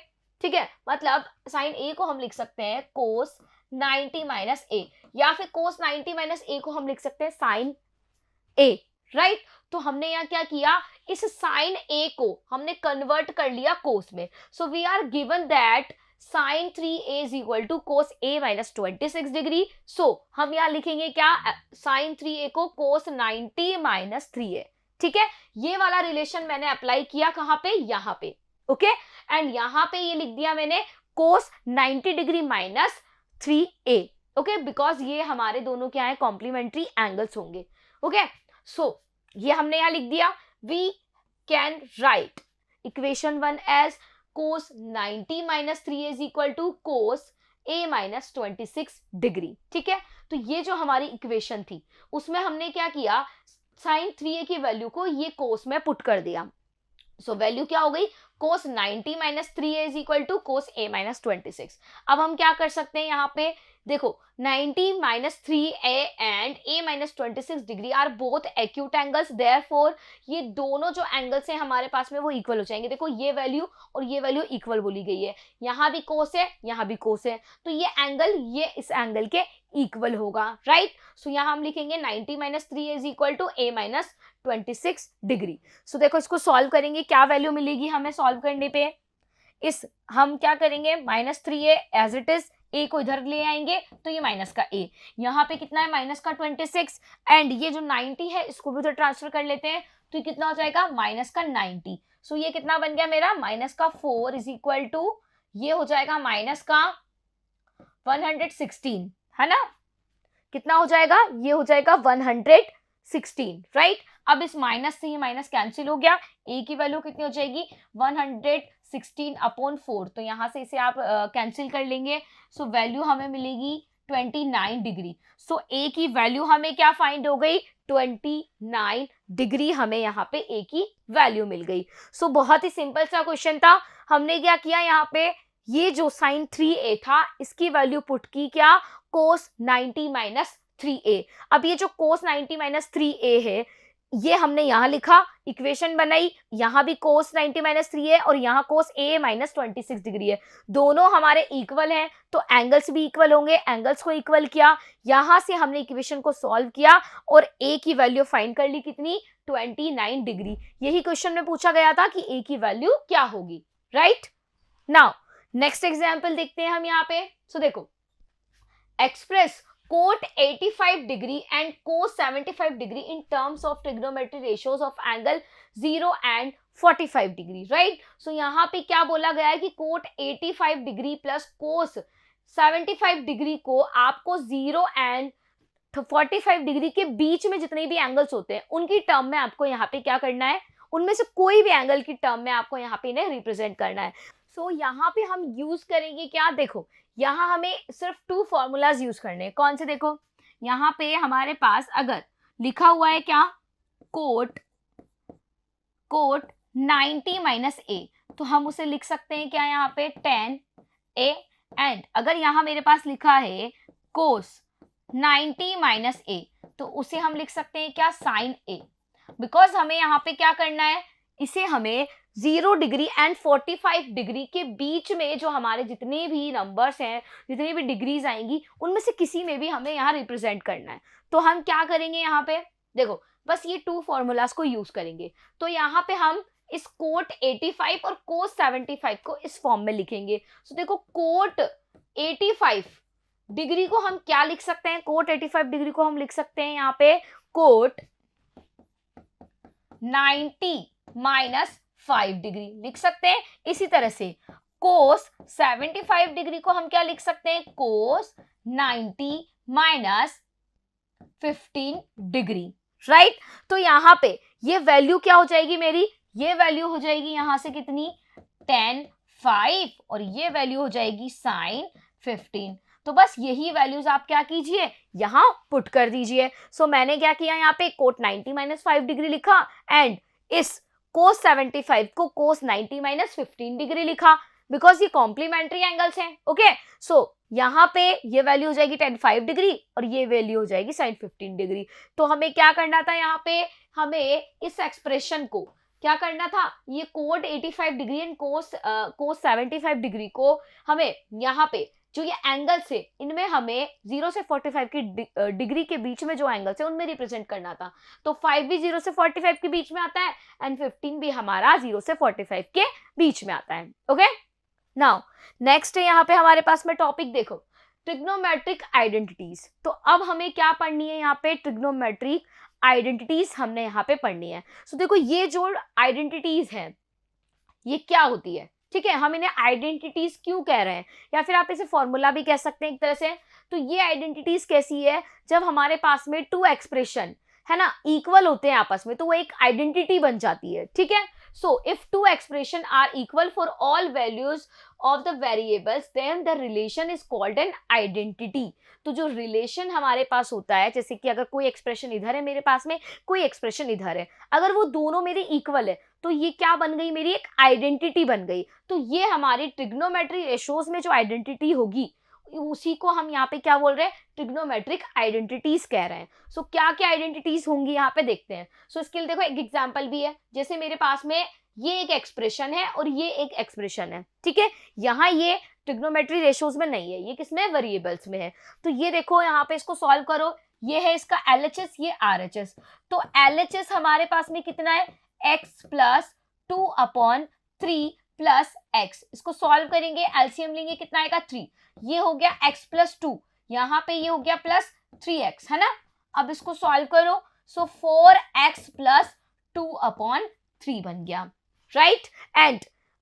ठीक है, मतलब साइन ए को हम लिख सकते हैं कोस 90 माइनस ए, या फिर कोस 90 माइनस ए को हम लिख सकते हैं साइन ए, राइट। तो हमने यहाँ क्या किया, इस साइन ए को हमने कन्वर्ट कर लिया कोस में। So we are given that sine 3a is equal to cos a minus 26 degree. So हम यहाँ लिखेंगे क्या, साइन 3a को कोस 90 माइनस 3a। ठीक है, ये वाला रिलेशन मैंने अप्लाई किया कहां पे, यहां पे। ओके, एंड यहां पे ये लिख दिया मैंने cos 90 degree minus 3a। Okay, because ये हमारे दोनों क्या है, कॉम्प्लीमेंट्री एंगल्स होंगे। ओके, सो ये हमने यहां लिख दिया। We can write equation 1 as cos 90 minus 3a is equal to cos a minus 26 degree. ठीक है, तो ये जो हमारी इक्वेशन थी उसमें हमने क्या किया, साइन 3a की वैल्यू को ये कोस में पुट कर दिया। सो वैल्यू क्या हो गई, cos 90 minus 3a is equal to cos a minus 26। अब हम क्या कर सकते हैं, यहाँ पे देखो 90 minus 3a and a minus 26 degree are both acute angles, therefore ये दोनों जो एंगल्स हैं हमारे पास में वो इक्वल हो जाएंगे। देखो ये वैल्यू और ये वैल्यू इक्वल बोली गई है, यहाँ भी कोस है यहाँ भी कोस है, तो ये एंगल ये इस एंगल के इक्वल होगा, राइट। सो यहाँ हम लिखेंगे 90 minus 3a is equal to a minus 26 degree. So देखो इसको सॉल्व करेंगे, क्या वैल्यू मिलेगी हमें सॉल्व करने पे, इस हम क्या करेंगे, minus 3a as it is, a को इधर ले आएंगे तो ये माइनस का a, यहाँ पे कितना है माइनस का 26, एंड ये जो 90 है इसको भी उधर ट्रांसफर कर लेते हैं, तो ये कितना हो जाएगा माइनस का 90। सो ये कितना बन गया मेरा, माइनस का 4 इज इक्वल टू ये हो जाएगा माइनस का 116, है ना, कितना हो जाएगा, ये हो जाएगा 116, राइट। अब इस माइनस से ये माइनस कैंसिल हो गया, a की वैल्यू कितनी हो जाएगी 116 अपॉन 4, तो यहाँ से इसे आप कैंसिल कर लेंगे। सो वैल्यू हमें मिलेगी 29 डिग्री। सो a की वैल्यू हमें क्या फाइंड हो गई, 29 डिग्री हमें यहाँ पे a की वैल्यू मिल गई। सो बहुत ही सिंपल सा क्वेश्चन था। हमने क्या किया, यहाँ पे ये जो साइन 3a था इसकी वैल्यू पुट की क्या, कोस 90 माइनस 3a। अब ये जो कोस 90 माइनस 3a है ये हमने यहाँ लिखा, इक्वेशन बनाई, यहाँ भी कोस 90 माइनस 3 है और यहाँ कोस a माइनस 26 डिग्री है, दोनों हमारे इक्वल हैं तो एंगल्स भी इक्वल होंगे, एंगल्स को इक्वल किया, यहाँ से हमने इक्वेशन को सॉल्व किया और a की वैल्यू फाइंड कर ली, कितनी 29 डिग्री। यही क्वेश्चन में पूछा गया था कि a की वैल्यू क्या होगी, राइट। नाउ नेक्स्ट एग्जाम्पल देखते हैं हम यहाँ पे। सो देखो, express cot 85 degree and cos 75 degree in terms of trigonometry ratios of angle 0 and 45 degree, right. So यहाँ पे क्या बोला गया है कि cot 85 degree plus cos 75 degree को आपको 0 एंड 45 डिग्री के बीच में जितने भी एंगल्स होते हैं उनकी टर्म में आपको यहाँ पे क्या करना है, उनमें से कोई भी एंगल की टर्म में आपको यहाँ पे इन्हें रिप्रेजेंट करना है। सो यहाँ पे हम यूज करेंगे क्या, देखो यहाँ हमें सिर्फ 2 फॉर्मूलाज यूज करने हैं। कौन से, देखो यहाँ पे हमारे पास अगर लिखा हुआ है क्या, कोट 90 माइनस ए, तो हम उसे लिख सकते हैं क्या यहाँ पे 10 ए। एंड अगर यहाँ मेरे पास लिखा है कोस 90 माइनस ए, तो उसे हम लिख सकते हैं क्या, साइन ए। बिकॉज हमें यहाँ पे क्या करना है, इसे हमें 0 डिग्री एंड 45 डिग्री के बीच में जो हमारे जितने भी नंबर्स हैं, जितनी भी डिग्रीज आएंगी, उनमें से किसी में भी हमें यहाँ रिप्रेजेंट करना है। तो हम क्या करेंगे यहाँ पे, देखो बस ये 2 फॉर्मूलाज को यूज करेंगे। तो यहाँ पे हम इस कोट 85 और कोस 75 को इस फॉर्म में लिखेंगे। तो देखो कोट 85 डिग्री को हम क्या लिख सकते हैं, कोट 85 डिग्री को हम लिख सकते हैं यहाँ पे कोट 90 माइनस 5 डिग्री लिख सकते हैं। इसी तरह से कोस 75 डिग्री को हम क्या लिख सकते हैं, कोस 90 माइनस 15 डिग्री, राइट। तो यहाँ पे ये वैल्यू क्या हो जाएगी मेरी, ये वैल्यू हो जाएगी यहां से कितनी, 10 5, और ये वैल्यू हो जाएगी साइन 15। तो बस यही वैल्यूज आप क्या कीजिए, यहां पुट कर दीजिए। सो मैंने क्या किया, यहाँ पे कोट 90 माइनस 5 डिग्री लिखा एंड इस कोस 75 को कोस 90 माइनस 15 डिग्री लिखा, बिकॉज ये कॉम्प्लीमेंट्री एंगल्स हैं। ओके, सो यहाँ पे ये वैल्यू हो जाएगी 10 5 डिग्री और ये वैल्यू हो जाएगी साइन 15 डिग्री। तो हमें क्या करना था, यहाँ पे हमें इस एक्सप्रेशन को क्या करना था, ये cot 85 degree and cos 75 degree को हमें यहाँ पे जो ये एंगल्स है इनमें हमें 0 से 45 की डिग्री के बीच में जो एंगल्स है उनमें रिप्रेजेंट करना था। तो 5 भी 0 से 45 के बीच में आता है एंड 15 भी हमारा 0 से 45 के बीच में आता है। ओके, नाउ नेक्स्ट है यहाँ पे हमारे पास में टॉपिक, देखो ट्रिग्नोमेट्रिक आइडेंटिटीज। तो अब हमें क्या पढ़नी है, यहाँ पे ट्रिग्नोमेट्रिक आइडेंटिटीज हमने यहाँ पे पढ़नी है। सो देखो ये जो आइडेंटिटीज हैं ये क्या होती है, ठीक है, हम इन्हें आइडेंटिटीज क्यों कह रहे हैं, या फिर आप इसे फॉर्मूला भी कह सकते हैं एक तरह से। तो ये आइडेंटिटीज कैसी है, जब हमारे पास में 2 एक्सप्रेशन है ना इक्वल होते हैं आपस में, तो वो एक आइडेंटिटी बन जाती है, ठीक है। So if 2 expression are equal for all values of the variables then the relation is called an identity. तो जो रिलेशन हमारे पास होता है, जैसे कि अगर कोई एक्सप्रेशन इधर है मेरे पास में, कोई एक्सप्रेशन इधर है, अगर वो दोनों मेरे इक्वल है तो ये क्या बन गई, मेरी एक आइडेंटिटी बन गई। तो ये हमारी ट्रिग्नोमेट्री रेशोज में जो आइडेंटिटी होगी उसी को हम यहाँ पे क्या बोल रहे हैं, ट्रिग्नोमेट्रिक आइडेंटिटीज कह रहे हैं। सो क्या क्या आइडेंटिटीज होंगी यहाँ पे देखते हैं। सो इसके लिए देखो एक एग्जांपल भी है, जैसे मेरे पास में ये एक एक्सप्रेशन है और ये एक एक्सप्रेशन है, ठीक है। यहाँ ये ट्रिग्नोमेट्री रेशोज में नहीं है, ये किसमें, वेरिएबल्स में है। तो ये देखो यहाँ पे इसको सॉल्व करो, ये है इसका LHS, ये RHS। तो LHS हमारे पास में कितना है, x प्लस 2/3 प्लस x। इसको सॉल्व करेंगे, एलसीएम लेंगे, कितना आएगा 3। ये हो गया x प्लस 2, यहाँ पे ये हो गया प्लस 3x, है ना। अब इसको सॉल्व करो, सो 4x प्लस 2/3 बन गया, राइट। एंड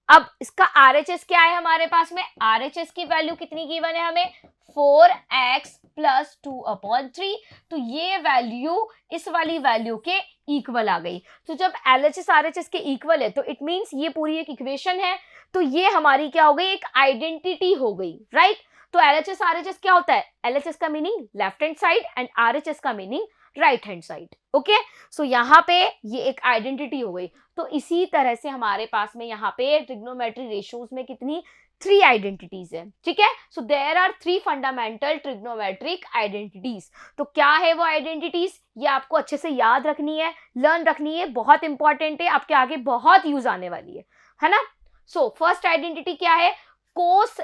अब इसका RHS क्या है हमारे पास में, RHS की वैल्यू कितनी गिवन है हमें, 4x प्लस 2/3। तो ये वैल्यू इस वाली वैल्यू के इक्वल आ गई। तो जब LHS RHS के इक्वल है तो इट मींस ये पूरी एक इक्वेशन है, तो ये हमारी क्या हो गई, एक आइडेंटिटी हो गई, राइट। तो LHS RHS क्या होता है, LHS का meaning left hand side and RHS का meaning right hand side. Okay, so यहाँ पे ये एक आइडेंटिटी हो गई। तो इसी तरह से हमारे पास में यहाँ पे ट्रिग्नोमेट्री रेशियोज में कितनी, 3 आइडेंटिटीज है, ठीक है। So there are 3 fundamental trigonometric identities. तो क्या है वो आइडेंटिटीज, ये आपको अच्छे से याद रखनी है, लर्न रखनी है, बहुत इंपॉर्टेंट है, आपके आगे बहुत यूज आने वाली है ना। सो फर्स्ट आइडेंटिटी क्या है, कोस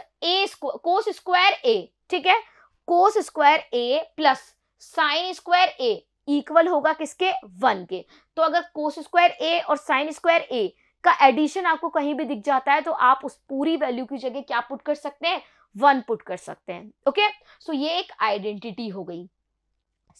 स्क्वायर ए, ठीक है, कोस square A plus sine square A equal होगा किसके, 1 के। तो अगर कोस स्क्वायर ए और साइन स्क्वायर ए का एडिशन आपको कहीं भी दिख जाता है तो आप उस पूरी वैल्यू की जगह क्या पुट कर सकते हैं, 1 पुट कर सकते हैं। ओके, सो ये एक आइडेंटिटी हो गई।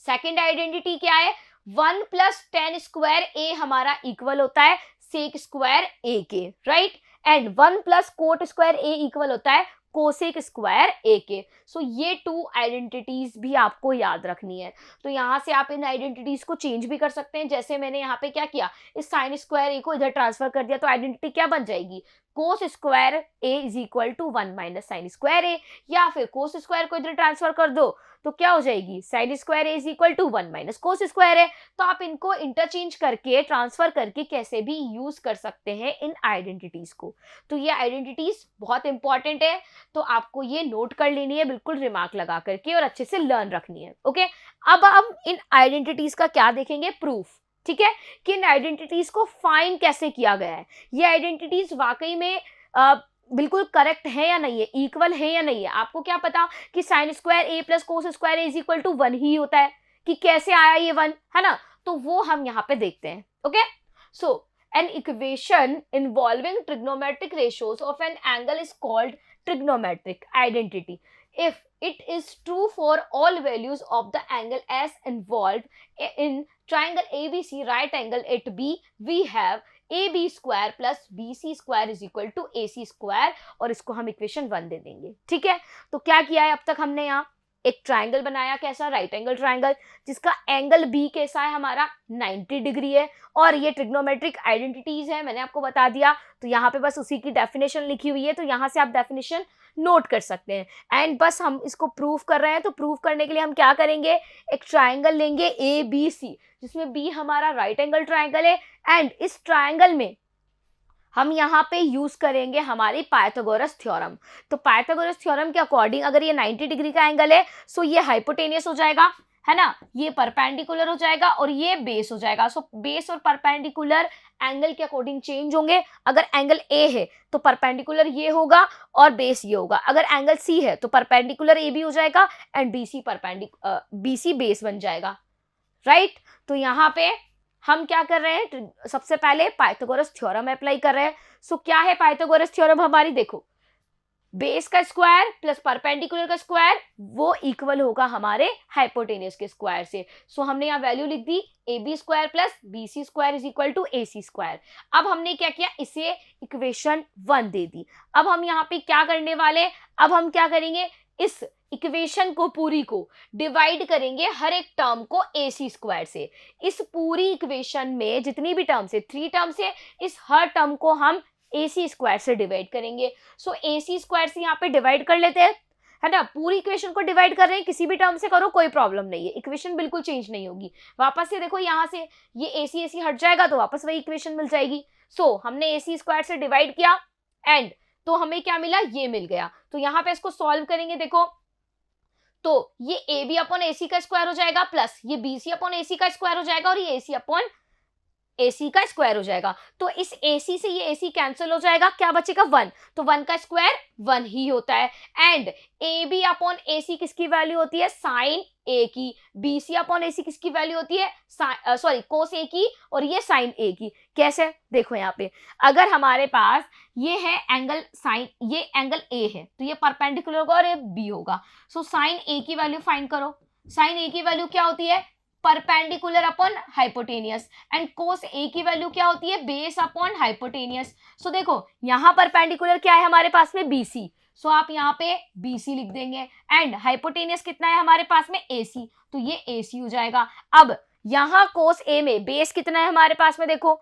सेकेंड आइडेंटिटी क्या है, 1 प्लस टेन स्क्वायर ए हमारा इक्वल होता है सेक स्क्वायर ए के, right, and 1 plus coat square A equal होता है कोसेक स्क्वायर ए के। सो ये टू आइडेंटिटीज भी आपको याद रखनी है। तो यहाँ से आप इन आइडेंटिटीज को चेंज भी कर सकते हैं, जैसे मैंने यहाँ पे क्या किया, इस साइन स्क्वायर ए को इधर ट्रांसफर कर दिया, तो आइडेंटिटी क्या बन जाएगी, cos square A is equal to 1 minus sine square A, या फिर कोस स्क्वायर को इधर ट्रांसफर कर दो तो क्या हो जाएगी, sine square A is equal to 1 minus cos square A. तो आप इनको इंटरचेंज करके, ट्रांसफर करके कैसे भी यूज कर सकते हैं इन आइडेंटिटीज को। तो ये आइडेंटिटीज बहुत इंपॉर्टेंट है, तो आपको ये नोट कर लेनी है बिल्कुल रिमार्क लगा करके, और अच्छे से लर्न रखनी है। ओके, अब हम इन आइडेंटिटीज का क्या देखेंगे, प्रूफ, ठीक है, कि इन आइडेंटिटीज को फाइंड कैसे किया गया है, ये आइडेंटिटीज वाकई में बिल्कुल करेक्ट है या नहीं है, इक्वल है या नहीं है। आपको क्या पता कि sine square A plus cos square A is equal to 1 ही होता है, कि कैसे आया ये 1, है ना, तो वो हम यहाँ पे देखते हैं। Okay, so an equation involving trigonometric ratios of an angle is called trigonometric identity if it is true for all values of the angle as involved in triangle ABC right angle at B, we have AB square plus BC square is equal to AC square, और इसको हम equation 1 दे देंगे। ठीक है, तो क्या किया है अब तक हमने, यहाँ एक ट्राइंगल बनाया, कैसा, राइट एंगल ट्राइंगल, जिसका एंगल बी कैसा है हमारा 90 डिग्री है, और ये ट्रिग्नोमेट्रिक आइडेंटिटीज है, मैंने आपको बता दिया। तो यहाँ पे बस उसी की डेफिनेशन लिखी हुई है, तो यहाँ से आप डेफिनेशन नोट कर सकते हैं। एंड बस हम इसको प्रूफ कर रहे हैं, तो प्रूफ करने के लिए हम क्या करेंगे, एक ट्राइंगल लेंगे ए बी सी, जिसमें बी हमारा राइट एंगल ट्राइंगल है, एंड इस ट्राइंगल में हम यहाँ पे यूज करेंगे हमारी पाइथागोरस थ्योरम। तो पाइथागोरस थ्योरम के अकॉर्डिंग अगर ये 90 डिग्री का एंगल है, सो ये हाइपोटेनियस हो जाएगा, है ना, ये परपेंडिकुलर हो जाएगा, और ये बेस हो जाएगा। सो बेस और परपेंडिकुलर एंगल के अकॉर्डिंग चेंज होंगे। अगर एंगल ए है तो परपेंडिकुलर ये होगा और बेस ये होगा। अगर एंगल सी है तो परपेंडिकुलर ए बी हो जाएगा एंड बीसी बेस बन जाएगा, राइट। तो यहाँ पे हम क्या कर रहे हैं, सबसे पहले पाइथागोरस थ्योरम अप्लाई कर रहे हैं। सो क्या है पाइथागोरस थ्योरम हमारी, देखो, बेस का स्क्वायर प्लस परपेंडिकुलर का स्क्वायर वो इक्वल होगा हमारे हाइपोटेनियस के स्क्वायर से। सो हमने यहाँ वैल्यू लिख दी, A B square plus B C square is equal to A C square. अब हमने क्या किया, इसे इक्वेशन 1 दे दी। अब हम यहाँ पे क्या करने वाले, अब हम क्या करेंगे, इस इक्वेशन को पूरी को डिवाइड करेंगे हर एक टर्म को ए सी स्क्वायर से। इस पूरी इक्वेशन में जितनी भी टर्म्स है, 3 टर्म्स है, इस हर टर्म को हम ए सी स्क्वायर से डिवाइड करेंगे। सो ए सी स्क्वायर से यहाँ पे डिवाइड कर लेते हैं, है ना। पूरी इक्वेशन को डिवाइड कर रहे हैं, किसी भी टर्म से करो कोई प्रॉब्लम नहीं है, इक्वेशन बिल्कुल चेंज नहीं होगी। वापस से देखो, यहाँ से ये ए सी हट जाएगा तो वापस वही इक्वेशन मिल जाएगी। सो हमने ए सी स्क्वायर से डिवाइड किया एंड तो हमें क्या मिला, ये मिल गया। तो यहाँ पे इसको सॉल्व करेंगे, देखो, तो ये ए बी अपॉन ए सी का स्क्वायर हो जाएगा प्लस ये बी सी अपॉन ए सी का स्क्वायर हो जाएगा और ये ए सी अपॉन ए सी का स्क्वायर हो जाएगा। तो इस ए सी से ये ए सी कैंसिल हो जाएगा, क्या बचेगा 1, तो 1 का स्क्वायर 1 ही होता है। And A B upon A सी किसकी वैल्यू होती है, साइन ए की, बी सी अपॉन ए सी किसकी वैल्यू होती है, कोस ए की, और ये साइन ए की। कैसे, देखो यहाँ पे अगर हमारे पास ये है एंगल साइन, ये एंगल ए है तो ये परपेंडिकुलर होगा और ये बी होगा। सो साइन ए की वैल्यू फाइंड करो। साइन ए की वैल्यू क्या होती है, perpendicular upon hypotenuse, and cos A की वैल्यू क्या होती है, बेस अपॉन हाइपोटेनियस। सो देखो यहाँ परपेंडिकुलर क्या है हमारे पास में, बीसी, सो आप यहाँ पे BC लिख देंगे, एंड हाइपोटेनियस कितना है हमारे पास में, AC, तो ये AC हो जाएगा। अब यहाँ कोस A में बेस कितना है हमारे पास में, देखो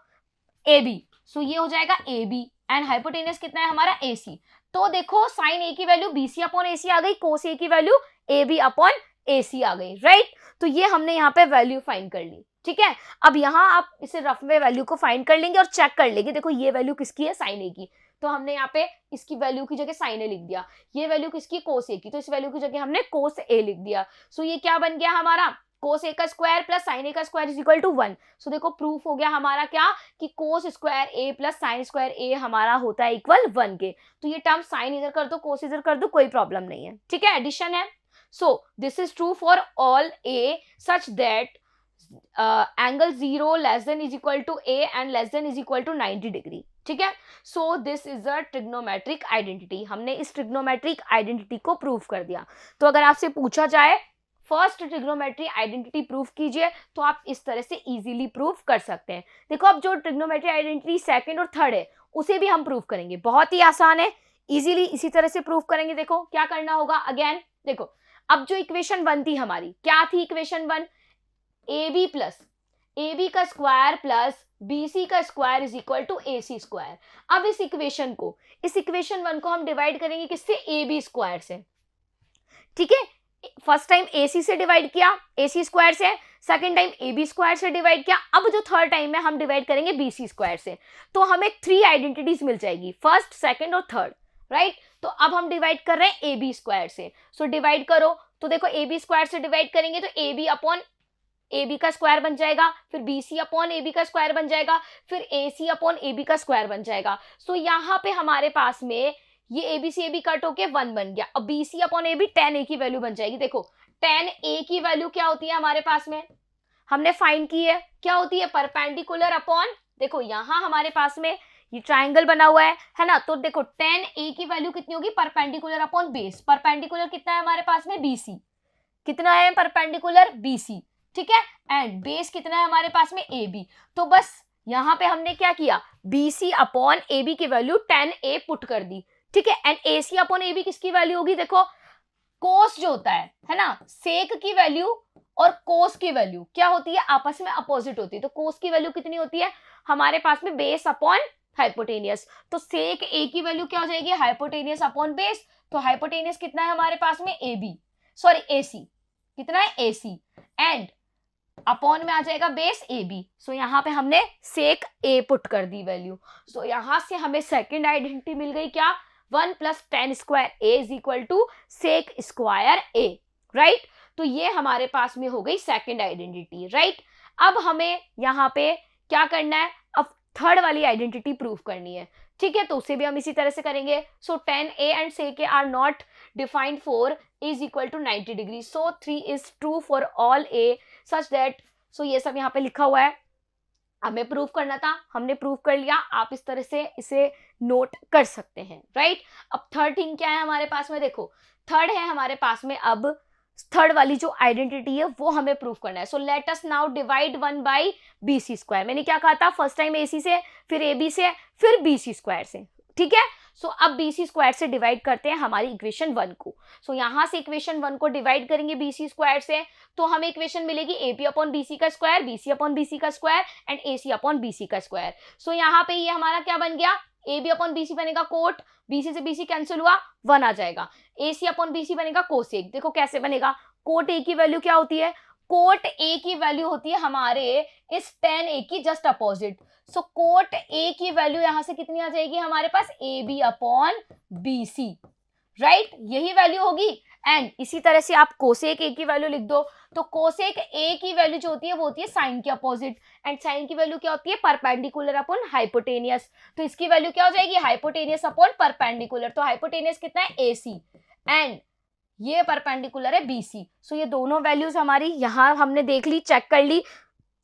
AB, सो ये हो जाएगा AB, एंड हाइपोटेनियस कितना है हमारा AC। तो देखो साइन A की वैल्यू BC अपॉन AC आ गई, कोस A की वैल्यू AB अपॉन AC आ गई, राइट। तो ये हमने यहाँ पे वैल्यू फाइंड कर ली, ठीक है। अब यहाँ आप इसे रफ में वैल्यू को फाइंड कर लेंगे और चेक कर लेंगे, देखो ये वैल्यू किसकी है, साइन A की, तो हमने यहाँ पे इसकी वैल्यू की जगह साइन ए लिख दिया। ये वैल्यू किसकी, कोस ए की, तो इस वैल्यू की जगह हमने कोस ए लिख दिया। सो ये क्या बन गया हमारा, कोस ए का स्क्वायर प्लस साइन ए का स्क्वायर इज इक्वल टू 1। सो देखो प्रूफ हो गया हमारा क्या, कि कोस square A plus sine square ए हमारा होता है इक्वल 1 के। तो ये टर्म साइन इधर कर दो, कोस इधर कर दो, कोई प्रॉब्लम नहीं है, ठीक है, एडिशन है। So this is true for all A such that angle 0 less than is equal to A and less than is equal to 90 degree, ठीक है। So this is a trigonometric identity. हमने इस trigonometric identity को prove कर दिया। तो अगर आपसे पूछा जाए फर्स्ट ट्रिग्नोमेट्री आइडेंटिटी प्रूव कीजिए, तो आप इस तरह से इजीली प्रूव कर सकते हैं। देखो अब जो ट्रिग्नोमेट्री आइडेंटिटी सेकंड और थर्ड है उसे भी हम प्रूव करेंगे, बहुत ही आसान है, इजीली इसी तरह से प्रूव करेंगे। देखो क्या करना होगा, अगेन देखो अब जो इक्वेशन 1 थी हमारी, क्या थी इक्वेशन 1, ए बी का स्क्वायर प्लस बी सी का square is equal to A C square. अब इस इक्वेशन 1 को हम डिवाइड करेंगे किससे, ए बी स्क्वायर से, ठीक है। फर्स्ट टाइम ए सी से डिवाइड किया, ए सी स्क्वायर से, second time A B square से डिवाइड किया, अब जो थर्ड टाइम है हम डिवाइड करेंगे बी सी स्क्वायर से, तो हमें 3 आइडेंटिटीज मिल जाएगी, फर्स्ट सेकेंड और थर्ड, राइट। तो अब हम डिवाइड कर रहे हैं ए बी स्क्वायर से, सो डिवाइड करो, तो देखो ए बी स्क्वायर से डिवाइड करेंगे तो A B upon A B का स्क्वायर बन जाएगा, फिर B C upon A B का स्क्वायर बन जाएगा, फिर A C upon A B का स्क्वायर बन जाएगा। सो यहाँ पे हमारे पास में ये A B C A B cut होके 1 बन गया। अब B C upon A B tan a की वैल्यू बन जाएगी। देखो tan a की वैल्यू क्या होती है हमारे पास में, हमने फाइंड की है, क्या होती है, परपेंडिकुलर अपॉन, देखो यहाँ हमारे पास में ये ट्राइंगल बना हुआ है ना, तो देखो tan a की वैल्यू कितनी होगी, परपेंडिकुलर अपॉन बेस, परपेंडिकुलर कितना है हमारे पास में, BC, कितना है परपेंडिकुलर BC, ठीक है, एंड बेस कितना है हमारे पास में AB। तो बस यहाँ पे हमने क्या किया, BC अपॉन AB की वैल्यू tan a पुट कर दी, ठीक है, एंड AC अपॉन AB किसकी वैल्यू होगी, देखो कोस जो होता है ना, सेक की वैल्यू और कोस की वैल्यू क्या होती है, आपस में अपोजिट होती है। तो कोस की वैल्यू कितनी होती है हमारे पास में, बेस अपॉन हाइपोटेनियस, तो सेक ए की वैल्यू क्या हो जाएगी, हाइपोटेनियस अपॉन बेस, तो हाइपोटेनियस कितना है हमारे पास में, AC कितना है, AC, एंड अपॉन में आ जाएगा बेस AB। सो यहाँ पे हमने सेक A पुट कर दी वैल्यू। सो यहाँ से हमें सेकंड आइडेंटिटी मिल गई, क्या, 1 + tan square A is equal to sec square A, right. तो ये हमारे पास में हो गई सेकंड आइडेंटिटी, राइट। अब हमें यहाँ पे क्या करना है, अब थर्ड वाली आइडेंटिटी प्रूव करनी है, ठीक है, तो उसे भी हम इसी तरह से करेंगे। So tan A and sec A are not defined for is equal to 90 degree, so 3 is true for all A such that, so ये सब यहाँ पे लिखा हुआ है, हमें प्रूव करना था, हमने प्रूव कर लिया, आप इस तरह से इसे नोट कर सकते हैं, राइट। अब थर्ड थिंग क्या है हमारे पास में, देखो थर्ड है हमारे पास में, अब थर्ड वाली जो आइडेंटिटी है वो हमें प्रूव करना है। सो let us now divide 1 by BC square, मैंने क्या कहा था, फर्स्ट टाइम AC से, फिर AB से, फिर BC स्क्वायर से, ठीक है। सो अब BC स्क्वायर से डिवाइड करते हैं हमारी इक्वेशन 1 को। सो यहाँ से इक्वेशन 1 को डिवाइड करेंगे BC स्क्वायर से, तो हमें इक्वेशन मिलेगी AB अपॉन BC का स्क्वायर, BC अपॉन BC का square and AC upon BC का स्क्वायर। सो यहाँ पे ये हमारा क्या बन गया, AB अपॉन BC बनेगा कोट, BC से BC कैंसिल हुआ, 1 आ जाएगा, AC अपॉन BC बनेगा कोसेक। देखो कैसे बनेगा, कोट A की वैल्यू क्या होती है, कोट A की वैल्यू होती है हमारे इस tan A की just opposite. So cot A की वैल्यू यहां से कितनी आ जाएगी हमारे पास, AB अपॉन BC, राइट, यही वैल्यू होगी। एंड इसी तरह से आप कोसेक A की वैल्यू लिख दो, तो कोसेक A की वैल्यू जो होती है वो होती है साइन के अपोजिट, एंड साइन की वैल्यू क्या होती है, परपेंडिकुलर अपॉन हाइपोटेनियस, तो इसकी वैल्यू क्या हो जाएगी, हाइपोटेनियस अपॉन परपेंडिकुलर, तो हाइपोटेनियस कितना है AC, एंड ये परपेंडिकुलर है BC। सो ये दोनों वैल्यूज हमारी यहाँ हमने देख ली, चेक कर ली,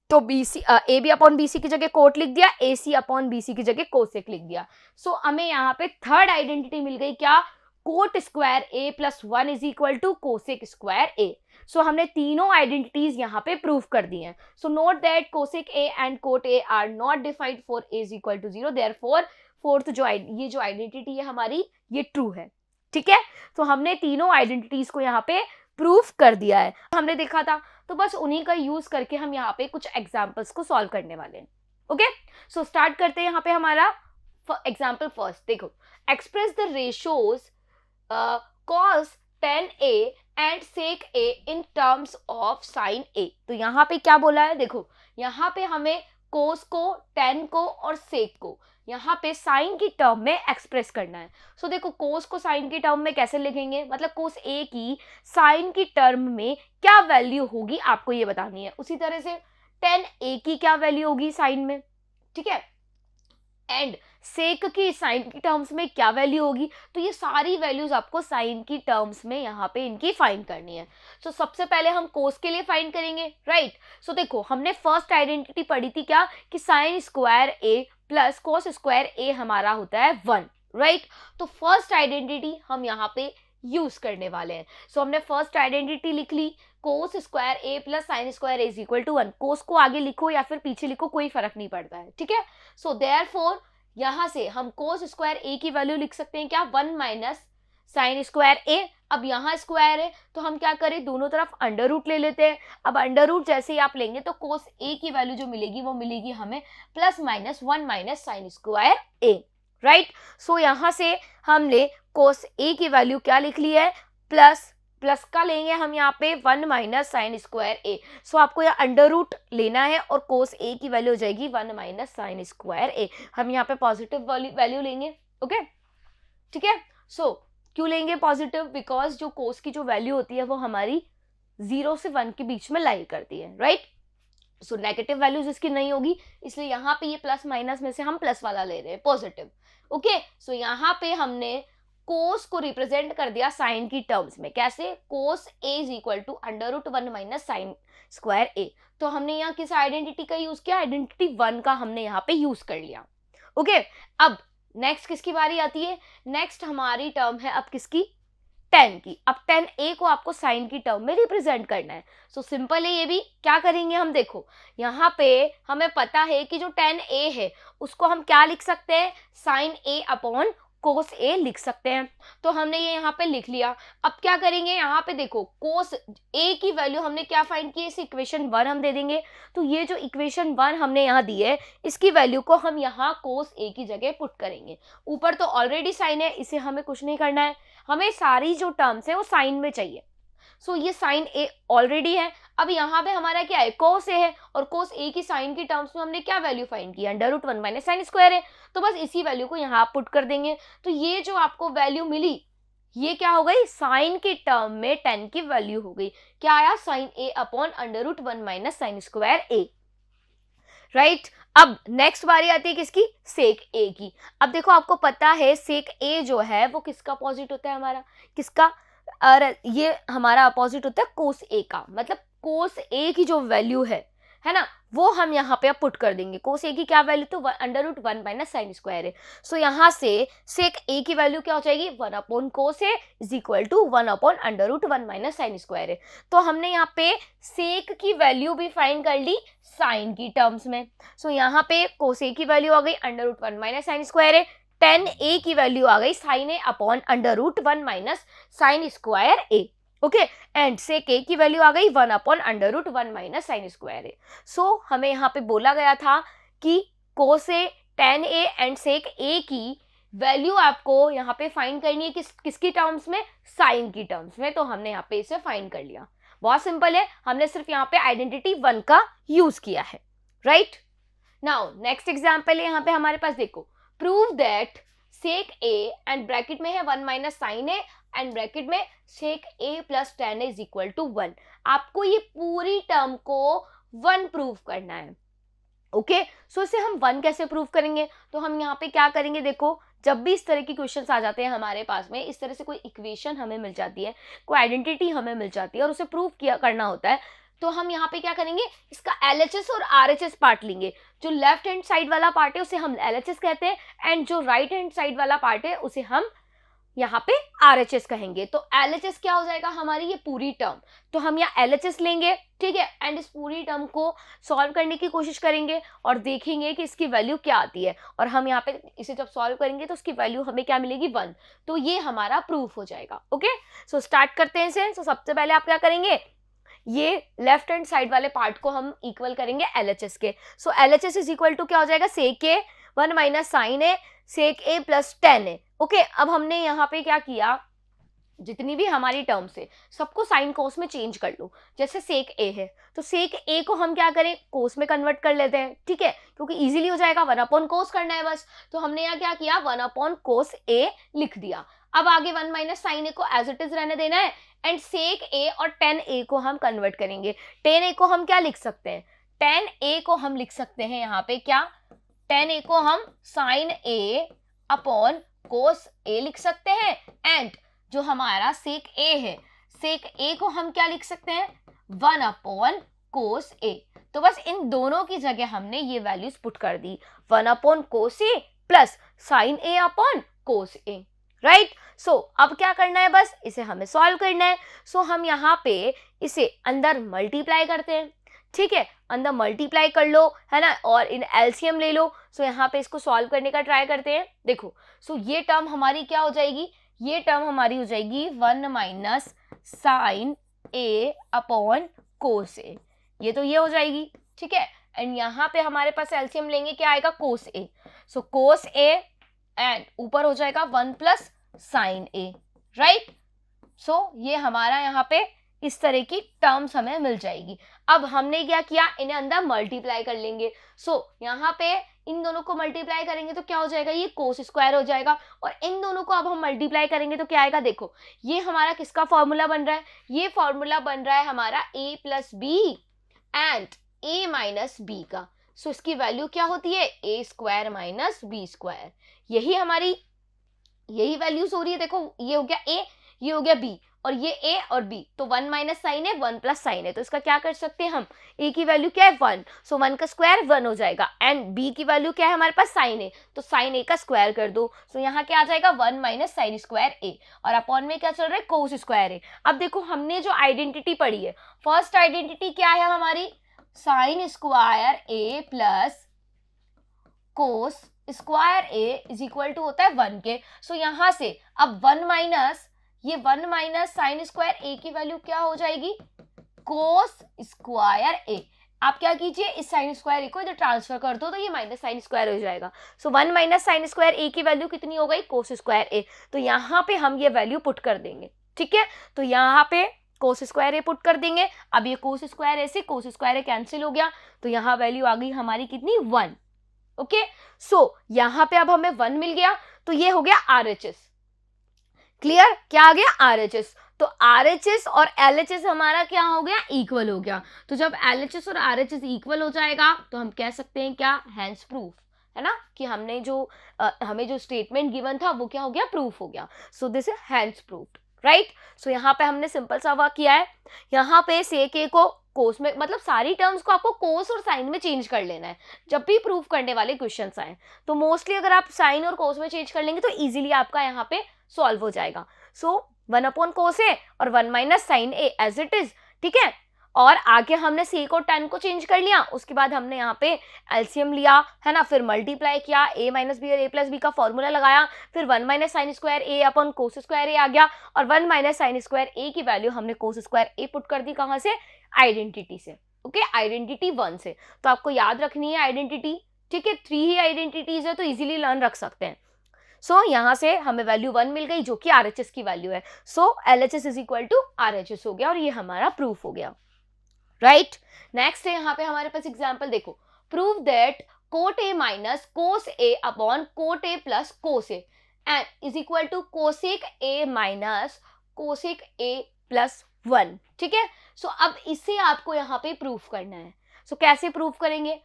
तो AB अपॉन BC की जगह कोट लिख दिया, AC अपॉन BC की जगह कोसेक लिख दिया। सो हमें यहाँ पे थर्ड आइडेंटिटी मिल गई, क्या, cot square A + 1 is equal to cosec square A। So हमने तीनों आइडेंटिटीज यहाँ पे प्रूव कर दी हैं। So note that cosec A and cot A are not defined for A is equal to 0, therefore fourth ये जो आइडेंटिटी है हमारी ये ट्रू है, ठीक है। तो हमने तीनों आइडेंटिटीज को यहाँ पे प्रूफ कर दिया है, हमने देखा था, तो बस उन्हीं का यूज करके हम यहाँ पे कुछ एग्जांपल्स को सॉल्व करने वाले हैं। ओके, सो स्टार्ट करते हैं यहाँ पे हमारा एग्जांपल फर्स्ट। देखो, express the ratios cos tan A and sec A in terms of sin A। तो यहाँ पे क्या बोला है, देखो यहाँ पे हमें cos को, tan को और sec को यहाँ पे साइन की टर्म में एक्सप्रेस करना है। सो देखो कोस को साइन की टर्म में कैसे लिखेंगे, मतलब कोस ए की साइन की टर्म में क्या वैल्यू होगी आपको ये बतानी है। उसी तरह से tan A की क्या वैल्यू होगी साइन में, ठीक है, एंड सेक की साइन की टर्म्स में क्या वैल्यू होगी। तो ये सारी वैल्यूज आपको साइन की टर्म्स में यहाँ पे इनकी फाइंड करनी है। सो सबसे पहले हम कोस के लिए फाइंड करेंगे, राइट। सो देखो हमने फर्स्ट आइडेंटिटी पढ़ी थी क्या, कि sine square A plus cos square A हमारा होता है 1, राइट। तो फर्स्ट आइडेंटिटी हम यहाँ पे यूज करने वाले हैं। सो हमने फर्स्ट आइडेंटिटी लिख ली, cos square A plus sine square A is equal to 1। Cos को आगे लिखो या फिर पीछे लिखो, कोई फर्क नहीं पड़ता है, ठीक है। सो देयरफॉर यहां से हम कोस स्क्वायर ए की वैल्यू लिख सकते हैं क्या, 1 माइनस साइन स्क्वायर ए। अब यहाँ स्क्वायर है तो हम क्या करें, दोनों तरफ अंडर रूट ले लेते हैं। अब अंडर रूट जैसे ही आप लेंगे तो कोस ए की वैल्यू जो मिलेगी वो मिलेगी हमें plus minus 1 minus sine square A, right. So यहाँ से हमने कोस ए की वैल्यू क्या लिख ली है, प्लस का लेंगे हम यहाँ पे 1 माइनस साइन स्क्वायर ए। सो आपको यहाँ अंडर रूट लेना है और कोस ए की वैल्यू हो जाएगी 1 माइनस साइन स्क्वायर ए। हम यहाँ पे पॉजिटिव वैल्यू लेंगे, ओके, ठीक है। सो क्यों लेंगे पॉजिटिव, बिकॉज जो कोस की जो वैल्यू होती है वो हमारी 0 से 1 के बीच में लाई करती है, राइट। सो नेगेटिव वैल्यूज इसकी नहीं होगी, इसलिए यहाँ पे ये प्लस माइनस में से हम प्लस वाला ले रहे हैं, पॉजिटिव, ओके। सो यहाँ पे हमने कोस को रिप्रेजेंट कर दिया साइन की टर्म्स में, कैसे, cos A is equal to under root 1 minus sine square A. तो हमने यहाँ किस आइडेंटिटी का यूज किया, आइडेंटिटी 1 का हमने यहाँ पे यूज कर लिया, ओके। अब नेक्स्ट किसकी बारी आती है, नेक्स्ट हमारी टर्म है अब किसकी, 10 की। अब 10a को आपको साइन की टर्म में रिप्रेजेंट करना है। सो सिंपल है, ये भी क्या करेंगे हम, देखो यहाँ पे हमें पता है कि जो 10a है उसको हम क्या लिख सकते हैं, साइन a अपॉन कोस ए लिख सकते हैं। तो हमने ये यहाँ पे लिख लिया। अब क्या करेंगे, यहाँ पे देखो कोस ए की वैल्यू हमने क्या फाइंड की, इस इक्वेशन 1 हम दे देंगे। तो ये जो इक्वेशन 1 हमने यहाँ दी है इसकी वैल्यू को हम यहाँ कोस ए की जगह पुट करेंगे। ऊपर तो ऑलरेडी साइन है, इसे हमें कुछ नहीं करना है, हमें सारी जो टर्म्स है वो साइन में चाहिए। सो ये साइन ए ऑलरेडी है। अब यहाँ पे हमारा क्या है, कोस ए है, और कोस ए की साइन की टर्म्स में हमने क्या वैल्यू फाइंड की, under root 1 minus sine square है। तो बस इसी वैल्यू को यहाँ पुट कर देंगे। तो ये जो आपको वैल्यू मिली ये क्या हो गई, साइन की टर्म में 10 की वैल्यू हो गई। क्या आया, sine A upon under root 1 minus sine square A, right. अब नेक्स्ट बारी आती है किसकी, सेक ए की। अब देखो आपको पता है सेक ए जो है वो किसका अपोजिट होता है, हमारा किसका, और ये हमारा अपोजिट होता है कोस ए का। मतलब कोस ए की जो वैल्यू है ना, वो हम यहाँ पे अब पुट कर देंगे। कोस ए की क्या वैल्यू, तो under root 1 minus sine square है। सो यहाँ से सेक ए की वैल्यू क्या हो जाएगी, 1 upon cos A is equal to 1 upon under root 1 minus sine square है। तो हमने यहाँ पे सेक की वैल्यू भी फाइंड कर ली साइन की टर्म्स में। सो यहाँ पे कोस ए की वैल्यू आ गई under root 1 minus sine square है, 10a की वैल्यू आ गई sine A upon under root 1 minus sine square A, okay. And sec A की वैल्यू आ गई 1 upon under root 1 minus sine square A. So हमें यहाँ पे बोला गया था कि कोस ए, 10a एंड सेक ए की वैल्यू आपको यहाँ पे फाइंड करनी है किसकी टर्म्स में, साइन की टर्म्स में। तो हमने यहाँ पे इसे फाइंड कर लिया, बहुत सिंपल है, हमने सिर्फ यहाँ पे आइडेंटिटी 1 का यूज किया है, राइट। नाउ नेक्स्ट एग्जाम्पल है यहाँ पे हमारे पास, देखो, prove that sec A and bracket में है 1 minus sine A and bracket में sec A plus 10 is equal to 1। आपको ये पूरी टर्म को 1 प्रूव करना है, ओके। सो इसे हम 1 कैसे प्रूव करेंगे, तो हम यहाँ पे क्या करेंगे, देखो जब भी इस तरह की क्वेश्चंस आ जाते हैं हमारे पास में, इस तरह से कोई इक्वेशन हमें मिल जाती है, कोई आइडेंटिटी हमें मिल जाती है और उसे प्रूव करना होता है, तो हम यहाँ पे क्या करेंगे, इसका LHS और RHS पार्ट लेंगे। जो लेफ्ट हैंड साइड वाला पार्ट है उसे हम LHS कहते हैं एंड जो राइट हैंड साइड वाला पार्ट है उसे हम यहाँ पे RHS कहेंगे। तो LHS क्या हो जाएगा, हमारी ये पूरी टर्म। तो हम यहाँ LHS लेंगे, ठीक है, एंड इस पूरी टर्म को सॉल्व करने की कोशिश करेंगे और देखेंगे कि इसकी वैल्यू क्या आती है। और हम यहाँ पे इसे जब सॉल्व करेंगे तो उसकी वैल्यू हमें क्या मिलेगी, 1। तो ये हमारा प्रूफ हो जाएगा, ओके। सो स्टार्ट करते हैं इसे। सो सबसे पहले आप क्या करेंगे, ये लेफ्ट हैंड साइड वाले पार्ट को हम इक्वल करेंगे LHS के। सो LHS इज इक्वल टू क्या हो जाएगा, सेक ए 1 minus sine A sec A plus 10 है, ओके। अब हमने यहाँ पे क्या किया, जितनी भी हमारी टर्म्स है सबको साइन कोस में चेंज कर लो। जैसे सेक ए है तो सेक ए को हम क्या करें, कोस में कन्वर्ट कर लेते हैं, ठीक है, क्योंकि इजीली हो जाएगा, 1 अपॉन कोस करना है बस। तो हमने यहाँ क्या किया, 1 अपॉन कोस ए लिख दिया। अब आगे 1 माइनस साइन ए को एज इट इज रहने देना है एंड सेक ए और 10a को हम कन्वर्ट करेंगे। 10a को हम क्या लिख सकते हैं, 10a को हम लिख सकते हैं यहाँ पे क्या, 10a को हम साइन ए अपॉन कोस ए लिख सकते हैं एंड जो हमारा सेक ए है, सेक ए को हम क्या लिख सकते हैं, 1 अपॉन कोस ए। तो बस इन दोनों की जगह हमने ये वैल्यूज पुट कर दी, 1 upon cos A plus sign A upon cos A, right. सो अब क्या करना है, बस इसे हमें सॉल्व करना है। सो हम यहाँ पे इसे अंदर मल्टीप्लाई करते हैं, ठीक है, अंदर मल्टीप्लाई कर लो, है ना, और इन एलसीएम ले लो। सो यहाँ पे इसको सॉल्व करने का ट्राई करते हैं। देखो, सो ये टर्म हमारी क्या हो जाएगी, ये टर्म हमारी हो जाएगी 1 minus sine A upon cos ए, ये तो ये हो जाएगी, ठीक है। एंड यहाँ पे हमारे पास एलसीएम लेंगे, क्या आएगा, कोस ए। सो कोस ए एंड ऊपर हो जाएगा 1 प्लस साइन ए, राइट। सो ये हमारा यहाँ पे इस तरह की टर्म्स हमें मिल जाएगी। अब हमने क्या किया, इन्हें अंदर मल्टीप्लाई कर लेंगे। सो यहाँ पे इन दोनों को मल्टीप्लाई करेंगे तो क्या हो जाएगा, ये कोस स्क्वायर हो जाएगा, और इन दोनों को अब हम मल्टीप्लाई करेंगे तो क्या आएगा, देखो ये हमारा किसका फॉर्मूला बन रहा है, ये फॉर्मूला बन रहा है हमारा a plus B and a minus B का। सो इसकी वैल्यू क्या होती है, a square minus B square, यही वैल्यूज हो रही है। देखो ये हो गया a, ये हो गया b, और ये a और b, तो 1 माइनस साइन है 1 प्लस साइन है, तो इसका क्या कर सकते हैं हम, a की वैल्यू क्या है 1, सो 1 का स्क्वायर 1 हो जाएगा, एंड b की वैल्यू क्या है हमारे पास साइन है, तो साइन a का स्क्वायर कर दो। सो यहाँ क्या आ जाएगा 1 माइनस साइन स्क्वायर a, और अपॉन में क्या चल रहा है, कोस स्क्वायर a। अब देखो हमने जो आइडेंटिटी पढ़ी है, फर्स्ट आइडेंटिटी क्या है हमारी, sine square a plus cos square A is equal to होता है 1 के। सो यहाँ से अब 1 माइनस, ये 1 माइनस साइन स्क्वायर ए की वैल्यू क्या हो जाएगी, कोस स्क्वायर ए। आप क्या कीजिए, इस साइन स्क्वायर ए को इधर ट्रांसफर कर दो तो ये माइनस साइन स्क्वायर हो जाएगा। सो 1 माइनस साइन स्क्वायर ए की वैल्यू कितनी हो गई, कोस स्क्वायर ए। तो यहाँ पे हम ये वैल्यू पुट कर देंगे, ठीक है। तो यहाँ पे कोस स्क्वायर ए पुट कर देंगे। अब ये कोस स्क्वायर ए से कोस स्क्वायर ए कैंसिल हो गया, तो यहाँ वैल्यू आ गई हमारी कितनी, 1। ओके, सो यहाँ पे अब हमें 1 मिल गया, तो ये हो गया RHS। क्लियर, क्या आ गया, RHS। तो RHS और LHS हमारा क्या हो गया, इक्वल हो गया। तो जब LHS और RHS इक्वल हो जाएगा तो हम कह सकते हैं क्या, हैंस प्रूफ, है ना, कि हमने जो हमें जो स्टेटमेंट गिवन था वो क्या हो गया, प्रूफ हो गया। So this is hence proved, right. So यहाँ पे हमने सिंपल सा वर्क किया है। यहाँ पे सेक ए को कोस में, मतलब सारी टर्म्स को आपको कोस और साइन में चेंज कर लेना है जब भी प्रूफ करने वाले क्वेश्चंस आए। तो मोस्टली अगर आप साइन और कोस में चेंज कर लेंगे तो इजीली आपका यहाँ पे सॉल्व हो जाएगा। सो 1 अपॉन कोस ए और 1 minus sine A as it is, ठीक है। और आगे हमने सेक और टेन को चेंज कर लिया, उसके बाद हमने यहाँ पे एलसीएम लिया, है ना, फिर मल्टीप्लाई किया, a माइनस बी और a प्लस बी का फॉर्मूला लगाया, फिर 1 माइनस साइन स्क्वायर ए अपॉन कोस स्क्वायर ए आ गया, और 1 माइनस साइन स्क्वायर ए की वैल्यू हमने कोस स्क्वायर ए पुट कर दी, कहाँ से, आइडेंटिटी से। ओके, आइडेंटिटी 1 से। तो आपको याद रखनी है आइडेंटिटी, ठीक है, 3 ही आइडेंटिटीज है तो इजीली लर्न रख सकते हैं। सो यहाँ से हमें वैल्यू 1 मिल गई जो कि RHS की वैल्यू है। So LHS is equal to RHS हो गया, और ये हमारा प्रूफ हो गया, राइट। नेक्स्ट है यहाँ पे हमारे पास एग्जाम्पल, देखो, prove that cot A minus cos A upon cot A plus cos A and is equal to cosec A minus cosec A plus 1, ठीक है। सो अब इसे आपको यहाँ पे प्रूफ करना है। सो कैसे प्रूफ करेंगे,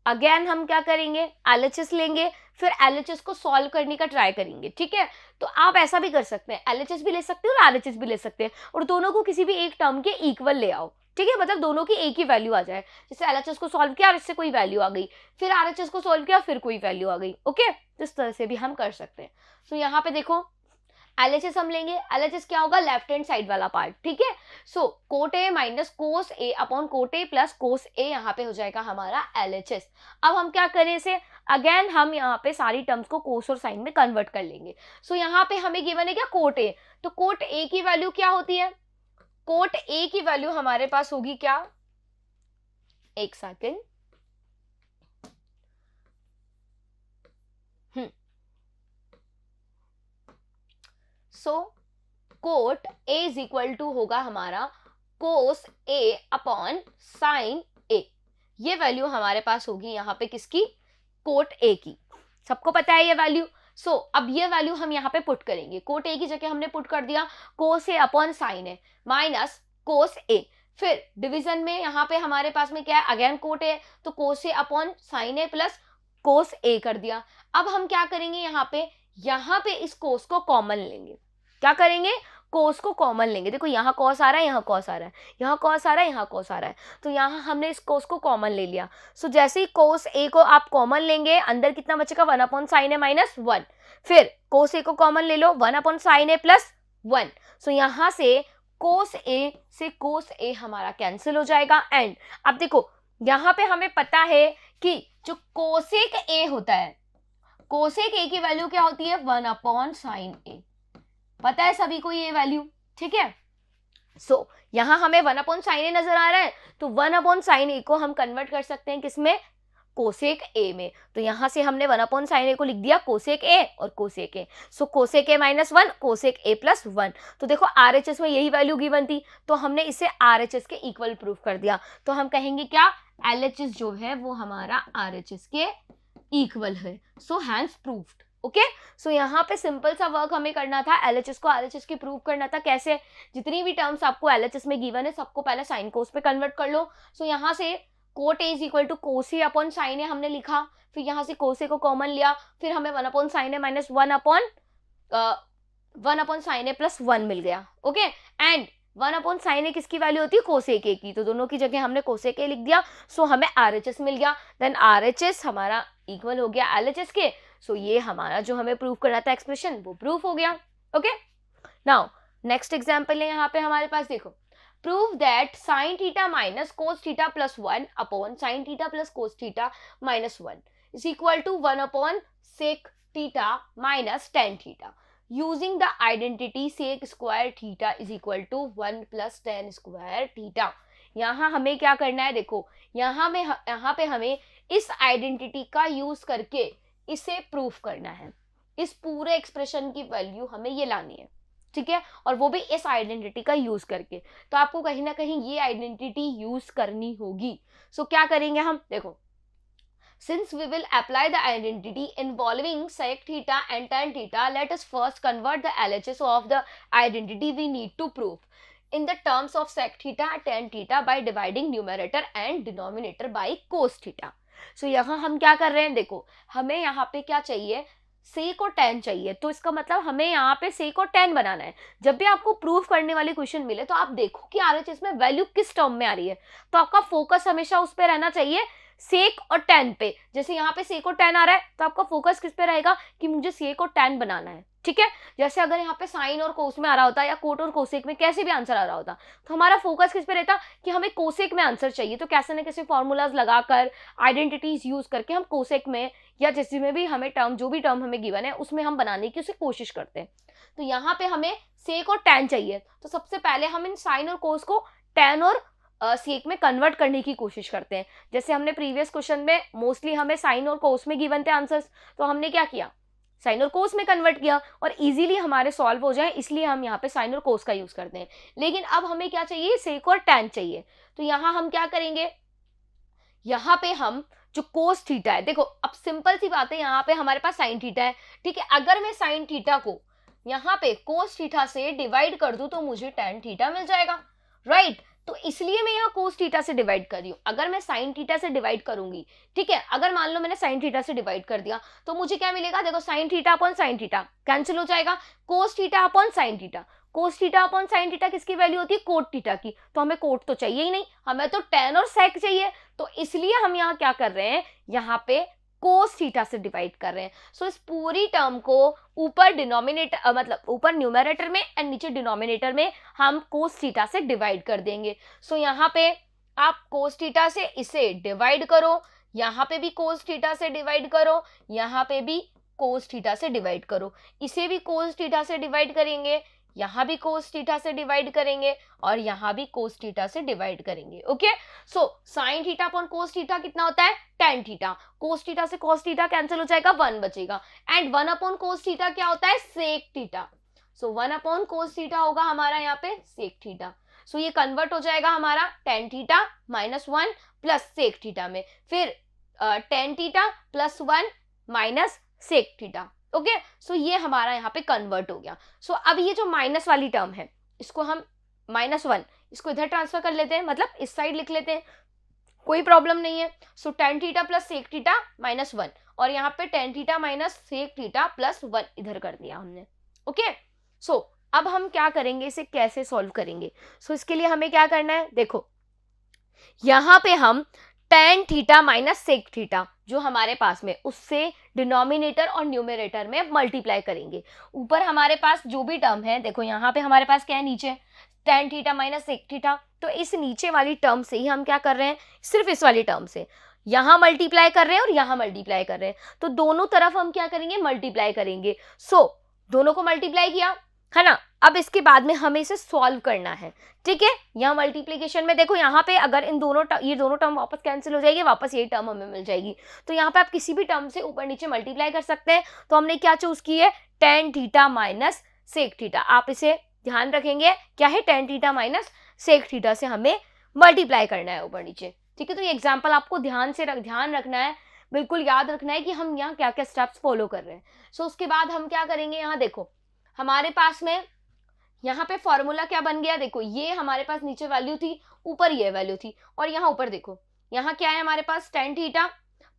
अगेन हम क्या करेंगे, LHS लेंगे, फिर LHS को सॉल्व करने का ट्राई करेंगे, ठीक है। तो आप ऐसा भी कर सकते हैं, LHS भी ले सकते हैं और RHS भी ले सकते हैं, और दोनों को किसी भी एक टर्म के इक्वल ले आओ, ठीक है, मतलब दोनों की एक ही वैल्यू आ जाए। जैसे LHS को सॉल्व किया और इससे कोई वैल्यू आ गई, फिर RHS को सॉल्व किया फिर कोई वैल्यू आ गई, ओके, इस तरह से भी हम कर सकते हैं। सो यहाँ पे देखो LHS हम लेंगे, LHS क्या होगा, लेफ्ट हैंड साइड वाला पार्ट, ठीक है। So cot A minus cos A upon cot A plus cos A यहाँ पे हो जाएगा हमारा LHS। अब हम क्या करें इसे, अगेन हम यहाँ पे सारी टर्म्स को कोस और साइन में कन्वर्ट कर लेंगे। सो यहाँ पे हमें गिवन है क्या, कोट ए, तो कोट ए की वैल्यू क्या होती है, कोट ए की वैल्यू हमारे पास होगी क्या, एक second, so cot A is equal to होगा हमारा कोस ए अपॉन साइन ए, ये वैल्यू हमारे पास होगी यहाँ पे किसकी, कोट ए की, सबको पता है ये वैल्यू। सो अब ये वैल्यू हम यहाँ पे पुट करेंगे, कोट ए की जगह हमने पुट कर दिया कोस A upon sine A minus cos ए, फिर डिवीजन में यहाँ पे हमारे पास में क्या है, अगेन कोट ए, तो कोस A upon sine A plus cos ए कर दिया। अब हम क्या करेंगे, यहाँ पे इस कोस को कॉमन लेंगे, क्या करेंगे, कोस को कॉमन लेंगे। देखो यहाँ कॉस आ रहा है, यहाँ कॉस आ रहा है, यहाँ कॉस आ रहा है, यहाँ कॉस आ रहा है, तो यहाँ हमने इस कोस को कॉमन ले लिया। सो जैसे ही कोस ए को आप कॉमन लेंगे, अंदर कितना बचेगा, 1/sin a माइनस 1। फिर कोस ए को कॉमन ले लो, 1/sin a प्लस 1। सो यहाँ से कोस ए से कोस ए हमारा कैंसिल हो जाएगा। एंड अब देखो यहाँ पे हमें पता है कि जो कोसेक ए होता है, कोसेक ए की वैल्यू क्या होती है, 1/sin a। पता है सभी को ये वैल्यू, ठीक है। सो यहाँ हमें 1/sin a नजर आ रहा है, तो 1/sin a को हम कन्वर्ट कर सकते हैं किसमें, कोसेक ए में। तो यहाँ से हमने 1/sin a को लिख दिया कोसेक ए और cosec A. So cosec A minus 1, cosec A plus 1। तो देखो RHS में यही वैल्यू गिवन थी, तो हमने इसे RHS के इक्वल प्रूफ कर दिया। तो हम कहेंगे क्या, LHS जो है वो हमारा RHS के इक्वल है। So hence proofed. Okay, so यहाँ पे सिंपल सा वर्क हमें करना था, LHS को RHS की प्रूव करना था। कैसे, जितनी भी टर्म्स आपको LHS में गिवन है सबको पहले साइन कोस पे कन्वर्ट कर लो। सो यहाँ से cot A is equal to cos A upon sine A हमने लिखा, फिर यहाँ से कोस ए को कॉमन लिया, फिर हमें 1/sin a minus 1/sin a plus 1 मिल गया। ओके, एंड 1/sin a किसकी वैल्यू होती है, कोसेक ए की, तो दोनों की जगह हमने कोसेक ए लिख दिया। सो हमें RHS मिल गया। देन RHS हमारा इक्वल हो गया LHS के। सो ये हमारा जो हमें प्रूफ करना था एक्सप्रेशन, वो प्रूफ हो गया। ओके, नाउ नेक्स्ट एग्जांपल है यहाँ पे हमारे पास, देखो, prove that sin theta minus cos theta plus 1 अपॉन sin theta plus cos theta minus 1 is equal to 1/sec theta minus tan theta using the identity sec square theta is equal to 1 plus tan square theta। यहाँ हमें क्या करना है, देखो यहाँ पे हमें इस आइडेंटिटी का यूज करके इसे प्रूफ करना है। इस पूरे एक्सप्रेशन की वैल्यू हमें ये लानी है, ठीक है, और वो भी इस आइडेंटिटी का यूज करके। तो आपको कहीं ना कहीं ये आइडेंटिटी यूज करनी होगी। सो क्या करेंगे हम, देखो, since we will apply the identity involving sec theta and tan theta, let us first convert the LHS of the identity we need to prove in the terms of sec theta tan theta by dividing numerator and denominator by cos theta। So यहाँ हम क्या कर रहे हैं, देखो हमें यहाँ पे क्या चाहिए, सेक और tan चाहिए। तो इसका मतलब हमें यहाँ पे सेक और tan बनाना है। जब भी आपको प्रूफ करने वाली क्वेश्चन मिले तो आप देखो कि RHS में वैल्यू किस टर्म में आ रही है, तो आपका फोकस हमेशा उस पर रहना चाहिए, सेक और tan पे। जैसे यहाँ पे सेक और tan आ रहा है तो आपका फोकस किस पे रहेगा कि मुझे सेक और tan बनाना है, ठीक है। जैसे अगर यहाँ पे साइन और कोस में आ रहा होता या कोट और कोसेक में कैसे भी आंसर आ रहा होता, तो हमारा फोकस किस पे रहता कि हमें कोसेक में आंसर चाहिए। तो कैसे ना कैसे फॉर्मूलाज लगाकर, आइडेंटिटीज यूज करके हम कोसेक में या जैसे में भी हमें टर्म, जो भी टर्म हमें गिवन है उसमें हम बनाने की उसे कोशिश करते हैं। तो यहाँ पे हमें सेक और tan चाहिए, तो सबसे पहले हम इन साइन और कोस को tan और सेक में कन्वर्ट करने की कोशिश करते हैं। जैसे हमने प्रीवियस क्वेश्चन में मोस्टली हमें साइन और कोस में गिवन थे आंसर्स, तो हमने क्या किया, साइन और कोस में कन्वर्ट किया और इजीली हमारे सॉल्व हो जाए, इसलिए हम यहाँ पे साइन और कोस का यूज करते हैं। लेकिन अब हमें क्या चाहिए, सेक और tan चाहिए। तो यहाँ हम क्या करेंगे, यहाँ पे हम जो कोस थीटा है, देखो अब सिंपल सी बात है, यहाँ पे हमारे पास साइन थीटा है, ठीक है। अगर मैं साइन थीटा को यहाँ पे कोस थीटा से डिवाइड कर दूं तो मुझे tan थीटा मिल जाएगा, राइट। तो इसलिए मैं यहाँ कोस थीटा से डिवाइड कर रही हूँ। अगर मैं साइन थीटा से डिवाइड करूंगी, ठीक है, अगर मान लो मैंने साइन थीटा से डिवाइड कर दिया तो मुझे क्या मिलेगा, देखो sine theta upon sine theta cancel हो जाएगा, cos theta upon sine theta, cos theta upon sine theta किसकी वैल्यू होती है, कोट थीटा की। तो हमें कोट तो चाहिए ही नहीं, हमें तो tan और sec चाहिए। तो इसलिए हम यहाँ क्या कर रहे हैं, यहाँ पे कोस थीटा से डिवाइड कर रहे हैं। सो इस पूरी टर्म को ऊपर डिनोमिनेटर मतलब ऊपर न्यूमरेटर में एंड नीचे डिनोमिनेटर में हम कोस थीटा से डिवाइड कर देंगे। सो यहाँ पे आप कोस थीटा से इसे डिवाइड करो, यहाँ पे भी कोस थीटा से डिवाइड करो, यहाँ पे भी कोस थीटा से डिवाइड करो, इसे भी कोस थीटा से डिवाइड करेंगे, यहाँ भी कोस थीटा से डिवाइड करेंगे और यहाँ भी कोस थीटा से डिवाइड करेंगे। Okay, so sine theta upon cos theta कितना होता है, tan थीटा। कोस थीटा से कोस थीटा कैंसिल हो जाएगा, 1 बचेगा। एंड 1 अपॉन कोस थीटा क्या होता है, सेक थीटा। सो 1 अपॉन कोस थीटा होगा हमारा यहाँ पे सेक थीटा। सो ये कन्वर्ट हो जाएगा हमारा tan theta minus 1 plus sec theta में, फिर tan theta plus 1 minus sec theta. Okay, so ये हमारा यहाँ पे कन्वर्ट हो गया। सो अब ये जो माइनस वाली टर्म है, इसको हम -1 इसको इधर ट्रांसफर कर लेते हैं, मतलब इस साइड लिख लेते हैं, कोई प्रॉब्लम नहीं है। So tan theta plus sec theta -1 और यहाँ पे tan theta minus sec theta plus 1 इधर कर दिया हमने। ओके, सो अब हम क्या करेंगे, इसे कैसे सॉल्व करेंगे? सो इसके लिए हमें क्या करना है, देखो यहाँ पे हम tan theta minus sec theta जो हमारे पास में, उससे डिनोमिनेटर और न्यूमरेटर में मल्टीप्लाई करेंगे। ऊपर हमारे पास जो भी टर्म है, देखो यहाँ पे हमारे पास क्या है, नीचे tan theta minus sec theta, तो इस नीचे वाली टर्म से ही हम क्या कर रहे हैं, सिर्फ इस वाली टर्म से यहाँ मल्टीप्लाई कर रहे हैं और यहाँ मल्टीप्लाई कर रहे हैं, तो दोनों तरफ हम क्या करेंगे, मल्टीप्लाई करेंगे। सो दोनों को मल्टीप्लाई किया है ना। अब इसके बाद में हमें इसे सॉल्व करना है, ठीक है। यहाँ मल्टीप्लिकेशन में देखो, यहाँ पे अगर इन दोनों ये दोनों टर्म वापस कैंसिल हो जाएगी, वापस ये टर्म हमें मिल जाएगी, तो यहाँ पे आप किसी भी टर्म से ऊपर नीचे मल्टीप्लाई कर सकते हैं। तो हमने क्या चूज की है, tan theta minus sec theta. आप इसे ध्यान रखेंगे, क्या है, tan theta minus sec theta से हमें मल्टीप्लाई करना है ऊपर नीचे, ठीक है। तो ये एग्जाम्पल आपको ध्यान रखना है, बिल्कुल याद रखना है कि हम यहाँ क्या क्या स्टेप्स फॉलो कर रहे हैं। सो उसके बाद हम क्या करेंगे, यहाँ देखो हमारे पास में यहाँ पे फॉर्मूला क्या बन गया, देखो ये हमारे पास नीचे वैल्यू थी, ऊपर ये वैल्यू थी, और यहाँ ऊपर देखो यहाँ क्या है हमारे पास, tan theta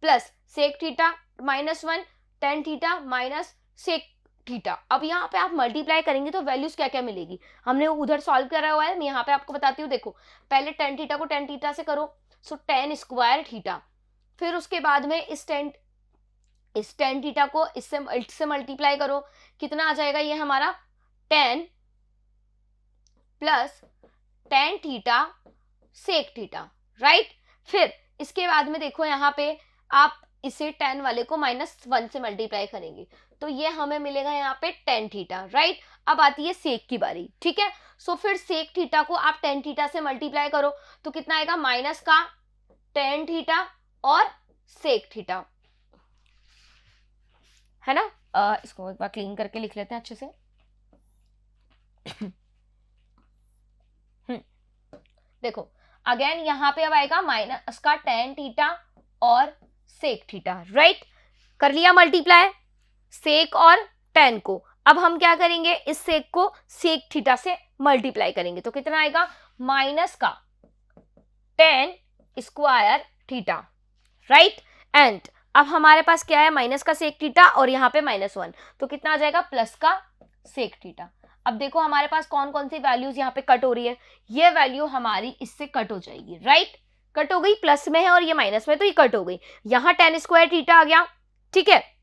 plus sec theta minus 1 tan theta minus sec theta. अब यहाँ पे आप मल्टीप्लाई करेंगे तो वैल्यूज क्या क्या मिलेगी, हमने उधर सॉल्व करा हुआ है, मैं यहाँ पे आपको बताती हूँ। देखो पहले tan थीटा को tan थीटा से करो, सो tan स्क्वायर थीटा, फिर उसके बाद में इस tan थीटा को इससे मल्टीप्लाई करो, कितना आ जाएगा, ये हमारा tan plus tan theta sec theta, right. फिर इसके बाद में देखो यहाँ पे आप इसे tan वाले को -1 से मल्टीप्लाई करेंगे, तो ये हमें मिलेगा यहाँ पे tan थीटा, राइट। अब आती है सेक की बारी, ठीक है। सो फिर सेक थीटा को आप tan थीटा से मल्टीप्लाई करो, तो कितना आएगा, माइनस का tan थीटा और सेक थीटा, है ना। इसको एक बार क्लीन करके लिख लेते हैं अच्छे से। देखो अगेन यहाँ पे अब आएगा माइनस का tan थीटा और सेक थीटा, राइट। कर लिया मल्टीप्लाई सेक और tan को। अब हम क्या करेंगे, इस सेक को सेक थीटा से मल्टीप्लाई करेंगे, तो कितना आएगा, माइनस का tan square theta, right. And अब हमारे पास क्या है, माइनस का सेक थीटा और यहाँ पे -1, तो कितना आ जाएगा, प्लस का सेक थीटा। अब देखो हमारे पास कौन कौन सी वैल्यूज यहाँ पे कट हो रही है, ये वैल्यू हमारी इससे कट हो जाएगी, राइट। कट हो गई, प्लस में है और ये माइनस में, तो ये कट हो गई। यहाँ tan स्क्वायर थीटा आ गया, ठीक है।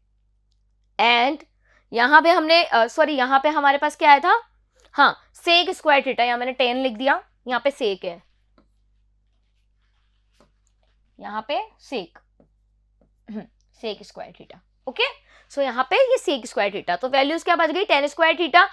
एंड यहाँ पे हमने सॉरी यहाँ पे हमारे पास क्या आया था, हाँ सेक स्क्वायर थीटा, यहाँ मैंने tan लिख दिया, यहाँ पे सेक है, यहाँ पे सेक स्क्वायर थीटा, ओके। सो यहाँ पे ये सेक स्क्वायर थीटा, तो वैल्यूज क्या बच गई, tan स्क्वायर थीटा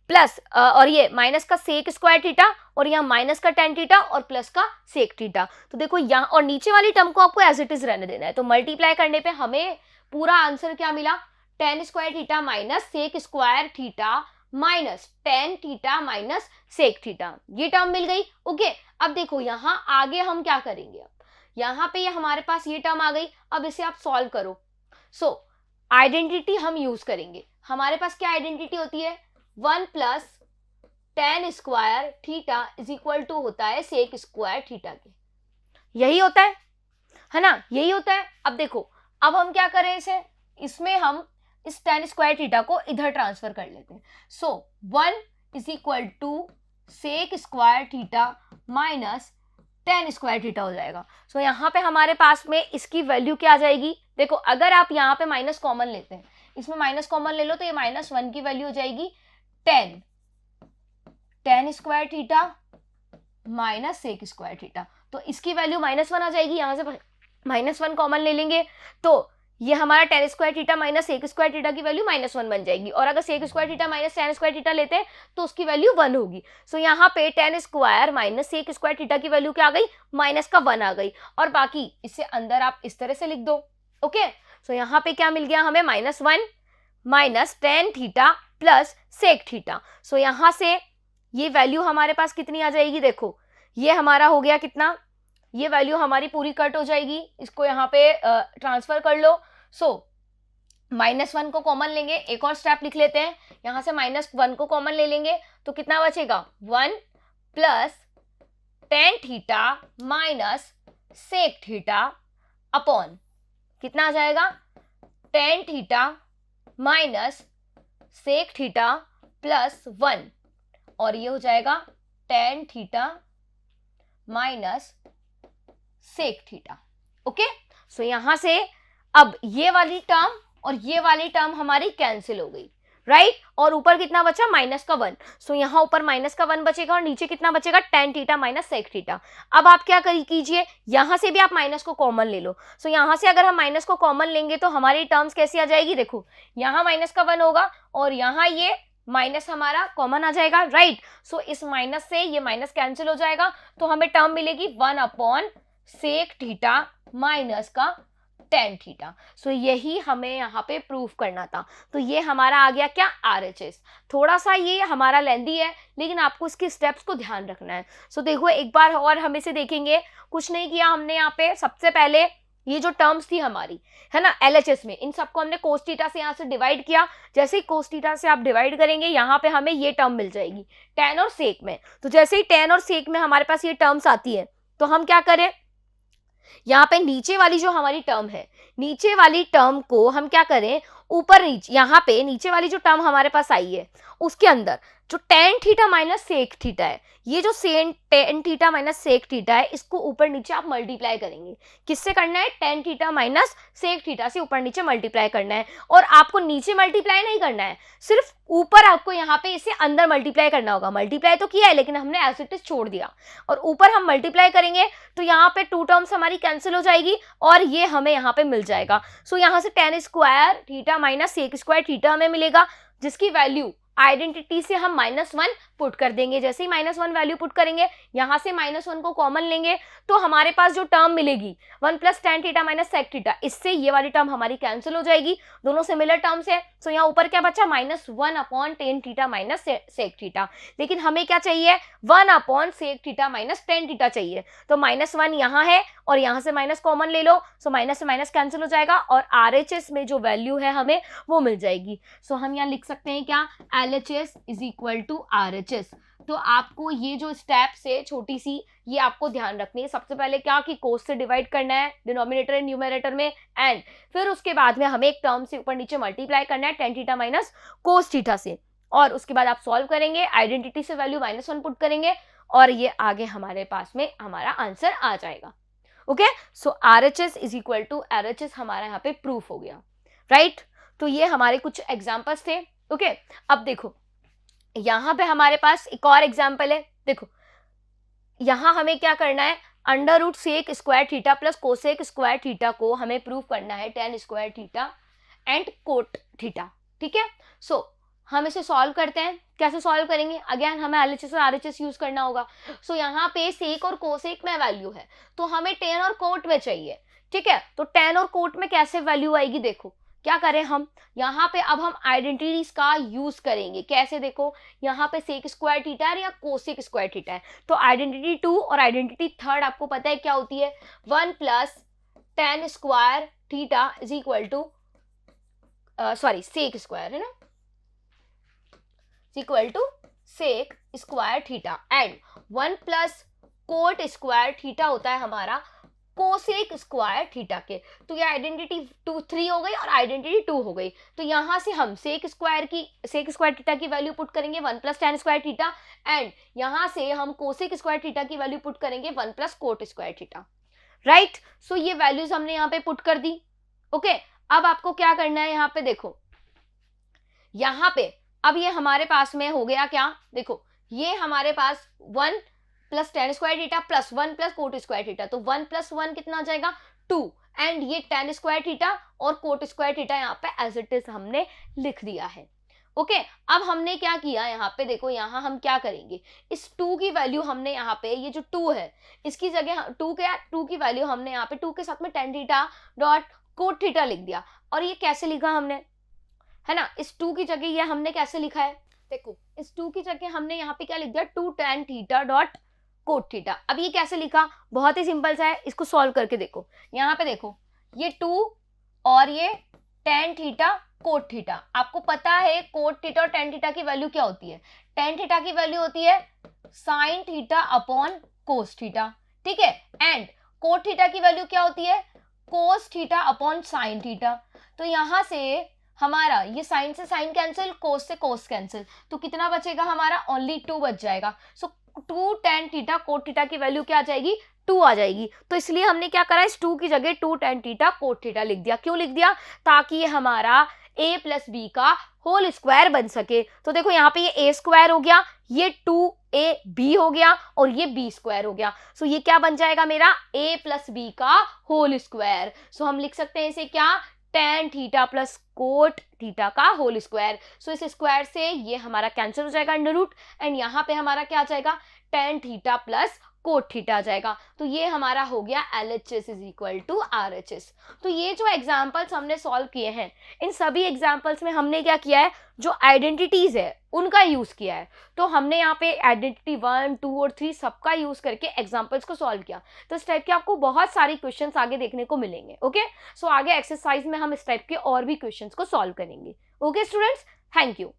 प्लस और ये माइनस का सेक स्क्वायर थीटा, और यहाँ माइनस का tan थीटा और प्लस का सेक थीटा। तो देखो यहाँ और नीचे वाली टर्म को आपको एज इट इज रहने देना है, तो मल्टीप्लाई करने पे हमें पूरा आंसर क्या मिला, tan square theta minus sec square theta minus tan theta minus sec theta, ये टर्म मिल गई, ओके। अब देखो यहाँ आगे हम क्या करेंगे, अब यहाँ पे ये हमारे पास ये टर्म आ गई, अब इसे आप सॉल्व करो। सो आइडेंटिटी हम यूज करेंगे, हमारे पास क्या आइडेंटिटी होती है, 1 plus tan square theta is equal to होता है सेक स्क्वायर थीटा के, यही होता है ना, यही होता है। अब देखो अब हम क्या करें, इसमें हम इस tan स्क्वायर थीटा को इधर ट्रांसफर कर लेते हैं। So 1 is equal to sec square theta minus tan square theta हो जाएगा। सो यहाँ पे हमारे पास में इसकी वैल्यू क्या आ जाएगी, देखो अगर आप यहाँ पे माइनस कॉमन लेते हैं, इसमें माइनस कॉमन ले लो, तो ये -1 की वैल्यू हो जाएगी tan square theta minus sec square theta, तो इसकी वैल्यू -1 आ जाएगी, यहाँ से -1 कॉमन ले लेंगे, तो ये हमारा tan square theta minus sec square theta की वैल्यू -1 बन जाएगी, और अगर sec square theta minus tan square theta लेते हैं तो उसकी वैल्यू 1 होगी। सो यहाँ पे tan square minus sec square theta की वैल्यू क्या आ गई, -1 आ गई, और बाकी इससे अंदर आप इस तरह से लिख दो, ओके। सो यहाँ पे क्या मिल गया हमें, -1 minus tan theta plus sec theta. So यहाँ से ये वैल्यू हमारे पास कितनी आ जाएगी, देखो ये हमारा हो गया कितना, ये वैल्यू हमारी पूरी कट हो जाएगी, इसको यहाँ पे ट्रांसफर कर लो। सो -1 को कॉमन लेंगे, एक और स्टेप लिख लेते हैं, यहाँ से -1 को कॉमन ले लेंगे, तो कितना बचेगा, 1 plus tan theta minus sec theta upon कितना आ जाएगा, tan theta minus sec theta plus 1, और ये हो जाएगा tan theta minus sec theta. Okay, so यहां से अब ये वाली टर्म और ये वाली टर्म हमारी कैंसिल हो गई, राइट और ऊपर कितना बचा -1। सो यहाँ ऊपर -1 बचेगा और नीचे कितना बचेगा tan theta minus sec theta. अब आप क्या कीजिए, यहां से भी आप माइनस को कॉमन ले लो। सो यहां से अगर हम माइनस को कॉमन लेंगे तो हमारी टर्म्स कैसी आ जाएगी, देखो यहाँ -1 होगा और यहाँ ये माइनस हमारा कॉमन आ जाएगा, राइट। सो इस माइनस से ये माइनस कैंसिल हो जाएगा तो हमें टर्म मिलेगी 1/सेक थीटा माइनस का tan थीटा। सो यही हमें यहाँ पे प्रूफ करना था। तो ये हमारा आ गया क्या, RHS। थोड़ा सा ये हमारा लेंदी है लेकिन आपको इसके स्टेप्स को ध्यान रखना है। सो देखो एक बार और हम इसे देखेंगे। कुछ नहीं किया हमने यहाँ पे, सबसे पहले ये जो टर्म्स थी हमारी है ना LHS में, इन सबको हमने cos थीटा से यहाँ से डिवाइड किया। जैसे ही cos थीटा से आप डिवाइड करेंगे यहाँ पे हमें ये टर्म मिल जाएगी tan और sec में। तो जैसे ही tan और sec में हमारे पास ये टर्म्स आती है तो हम क्या करें, यहाँ पे नीचे वाली जो हमारी टर्म है, नीचे वाली टर्म को हम क्या करें, ऊपर नीचे, यहाँ पे नीचे वाली जो टर्म हमारे पास आई है उसके अंदर जो tan theta minus sec theta है, ये जो tan theta minus sec theta है, इसको ऊपर नीचे आप मल्टीप्लाई करेंगे। किससे करना है, tan theta minus sec theta से ऊपर नीचे मल्टीप्लाई करना है। और आपको नीचे मल्टीप्लाई नहीं करना है, सिर्फ ऊपर आपको यहाँ पे इसे अंदर मल्टीप्लाई करना होगा। मल्टीप्लाई तो किया है लेकिन हमने एज इट इज छोड़ दिया, और ऊपर हम मल्टीप्लाई करेंगे तो यहाँ पे 2 टर्म्स हमारी कैंसिल हो जाएगी और ये हमें यहाँ पे मिल जाएगा। सो यहाँ से tan square theta minus sec square theta हमें मिलेगा, जिसकी वैल्यू आइडेंटिटी से हम -1 पुट कर देंगे। जैसे ही -1 वैल्यू पुट करेंगे, यहाँ से -1 को कॉमन लेंगे तो हमारे पास जो टर्म मिलेगी 1 + tan theta minus sec theta, इससे ये वाली टर्म हमारी कैंसिल हो जाएगी। दोनों सिमिलर टर्म्स है। सो यहाँ ऊपर क्या बचा, -1 tan theta minus sec theta. लेकिन हमें क्या चाहिए, 1 sec theta minus tan theta चाहिए। तो -1 यहाँ है और यहाँ से माइनस कॉमन ले लो। सो माइनस से माइनस कैंसिल हो जाएगा और RHS में जो वैल्यू है हमें वो मिल जाएगी। सो हम यहाँ लिख सकते हैं क्या, LHS is equal to RHS। तो आपको ये जो स्टेप्स है छोटी सी, ये आपको ध्यान रखनी है। सबसे पहले क्या कि कोस से डिवाइड करना है डिनोमिनेटर एंड न्यूमरेटर में, एंड फिर उसके बाद में हमें एक टर्म से ऊपर नीचे मल्टीप्लाई करना है tan theta minus cos theta से, और उसके बाद आप सॉल्व करेंगे, आइडेंटिटी से वैल्यू -1 पुट करेंगे और ये आगे हमारे पास में हमारा आंसर आ जाएगा। Okay, so RHS is equal to RHS हमारा यहाँ पे प्रूफ हो गया, राइट। तो ये हमारे कुछ एग्जाम्पल्स थे। ओके, अब देखो यहाँ पे हमारे पास एक और एग्जाम्पल है। देखो यहाँ हमें क्या करना है, √ sec square theta plus cosec square theta को हमें प्रूव करना है tan square theta and cot theta. ठीक है, सो हम इसे सॉल्व करते हैं। कैसे सॉल्व करेंगे, अगेन हमें LHS और RHS यूज करना होगा। सो यहाँ पे सेक और कोसेक में वैल्यू है तो हमें tan और कोट में चाहिए। ठीक है, तो tan और कोट में कैसे वैल्यू आएगी, देखो क्या करें हम, यहाँ पे अब हम आइडेंटिटीज का यूज करेंगे। कैसे, देखो यहाँ पे सेक स्क्वायर थीटा है या कोसेक स्क्वायर थीटा है, तो आइडेंटिटी 2 और आइडेंटिटी 3 आपको पता है क्या होती है, 1 + tan square theta is equal to sec square है ना, equal to sec square theta, and 1 + cot square theta होता है हमारा कोसेक स्क्वायर थीटा के। तो ये आइडेंटिटी 3 हो गई और आइडेंटिटी 2 हो गई। तो यहाँ से हम सेक स्क्वायर थीटा की वैल्यू पुट करेंगे 1 + tan स्क्वायर थीटा, एंड यहाँ से हम कोसेक स्क्वायर थीटा की वैल्यू पुट करेंगे 1 + कोट स्क्वायर थीटा, राइट। सो ये वैल्यूज हमने यहाँ पे पुट कर दी। ओके, अब आपको क्या करना है, यहाँ पे देखो, यहाँ पे अब ये हमारे पास में हो गया क्या, देखो ये हमारे पास 1 + tan square theta plus 1 + cot square theta, तो 1 + 1 कितना आ जाएगा 2, एंड ये tan स्क्वायर थीटा और कोट स्क्वायर थीटा यहाँ पे एज इट इज हमने लिख दिया है। ओके, अब हमने क्या किया, यहाँ पे देखो, यहाँ हम क्या करेंगे, इस 2 की वैल्यू हमने यहाँ पे, ये जो 2 है इसकी जगह 2 की वैल्यू हमने यहाँ पे 2 के साथ में tan theta dot cot theta लिख दिया। और ये कैसे लिखा हमने, है ना, इस 2 की जगह ये हमने कैसे लिखा है, देखो इस 2 की जगह हमने यहाँ पे क्या लिख दिया, 2 tan theta dot cot theta. अब ये कैसे लिखा, बहुत ही सिंपल सा है, इसको सॉल्व करके देखो। यहाँ पे देखो ये 2 और ये tan थीटा कोट थीटा, आपको पता है कोट थीटा और tan थीटा की वैल्यू क्या होती है, tan थीटा की वैल्यू होती है sin theta upon cos theta. ठीक है, एंड कोट थीटा की वैल्यू क्या होती है, cos theta upon sine theta. तो यहाँ से हमारा ये साइन से साइन कैंसिल, कोस से कोस कैंसिल, तो कितना बचेगा हमारा, ओनली 2 बच जाएगा। सो 2 tan थीटा कोट थीटा की वैल्यू क्या आ जाएगी, 2 आ जाएगी। तो इसलिए हमने क्या करा, इस 2 की जगह 2 tan थीटा कोट थीटा लिख दिया। क्यों लिख दिया, ताकि ये हमारा a प्लस बी का होल स्क्वायर बन सके। तो देखो यहाँ पे ये a स्क्वायर हो गया, ये 2ab हो गया और ये b स्क्वायर हो गया। सो ये क्या बन जाएगा मेरा, a प्लस बी का होल स्क्वायर। सो हम लिख सकते हैं इसे क्या, tan theta plus cot theta का होल स्क्वायर। सो इस स्क्वायर से ये हमारा कैंसिल हो जाएगा अंडर रूट, एंड यहाँ पे हमारा क्या आ जाएगा, tan theta plus cot theta आ जाएगा। तो ये हमारा हो गया LHS is equal to RHS। तो ये जो एग्जाम्पल्स हमने सॉल्व किए हैं, इन सभी एग्जाम्पल्स में हमने क्या किया है, जो आइडेंटिटीज है उनका यूज किया है। तो हमने यहाँ पे आइडेंटिटी 1, 2 और 3 सबका यूज करके एग्जाम्पल्स को सॉल्व किया। तो इस टाइप के आपको बहुत सारी क्वेश्चंस आगे देखने को मिलेंगे। ओके, सो आगे एक्सरसाइज में हम इस टाइप के और भी क्वेश्चंस को सॉल्व करेंगे। Okay students, thank you.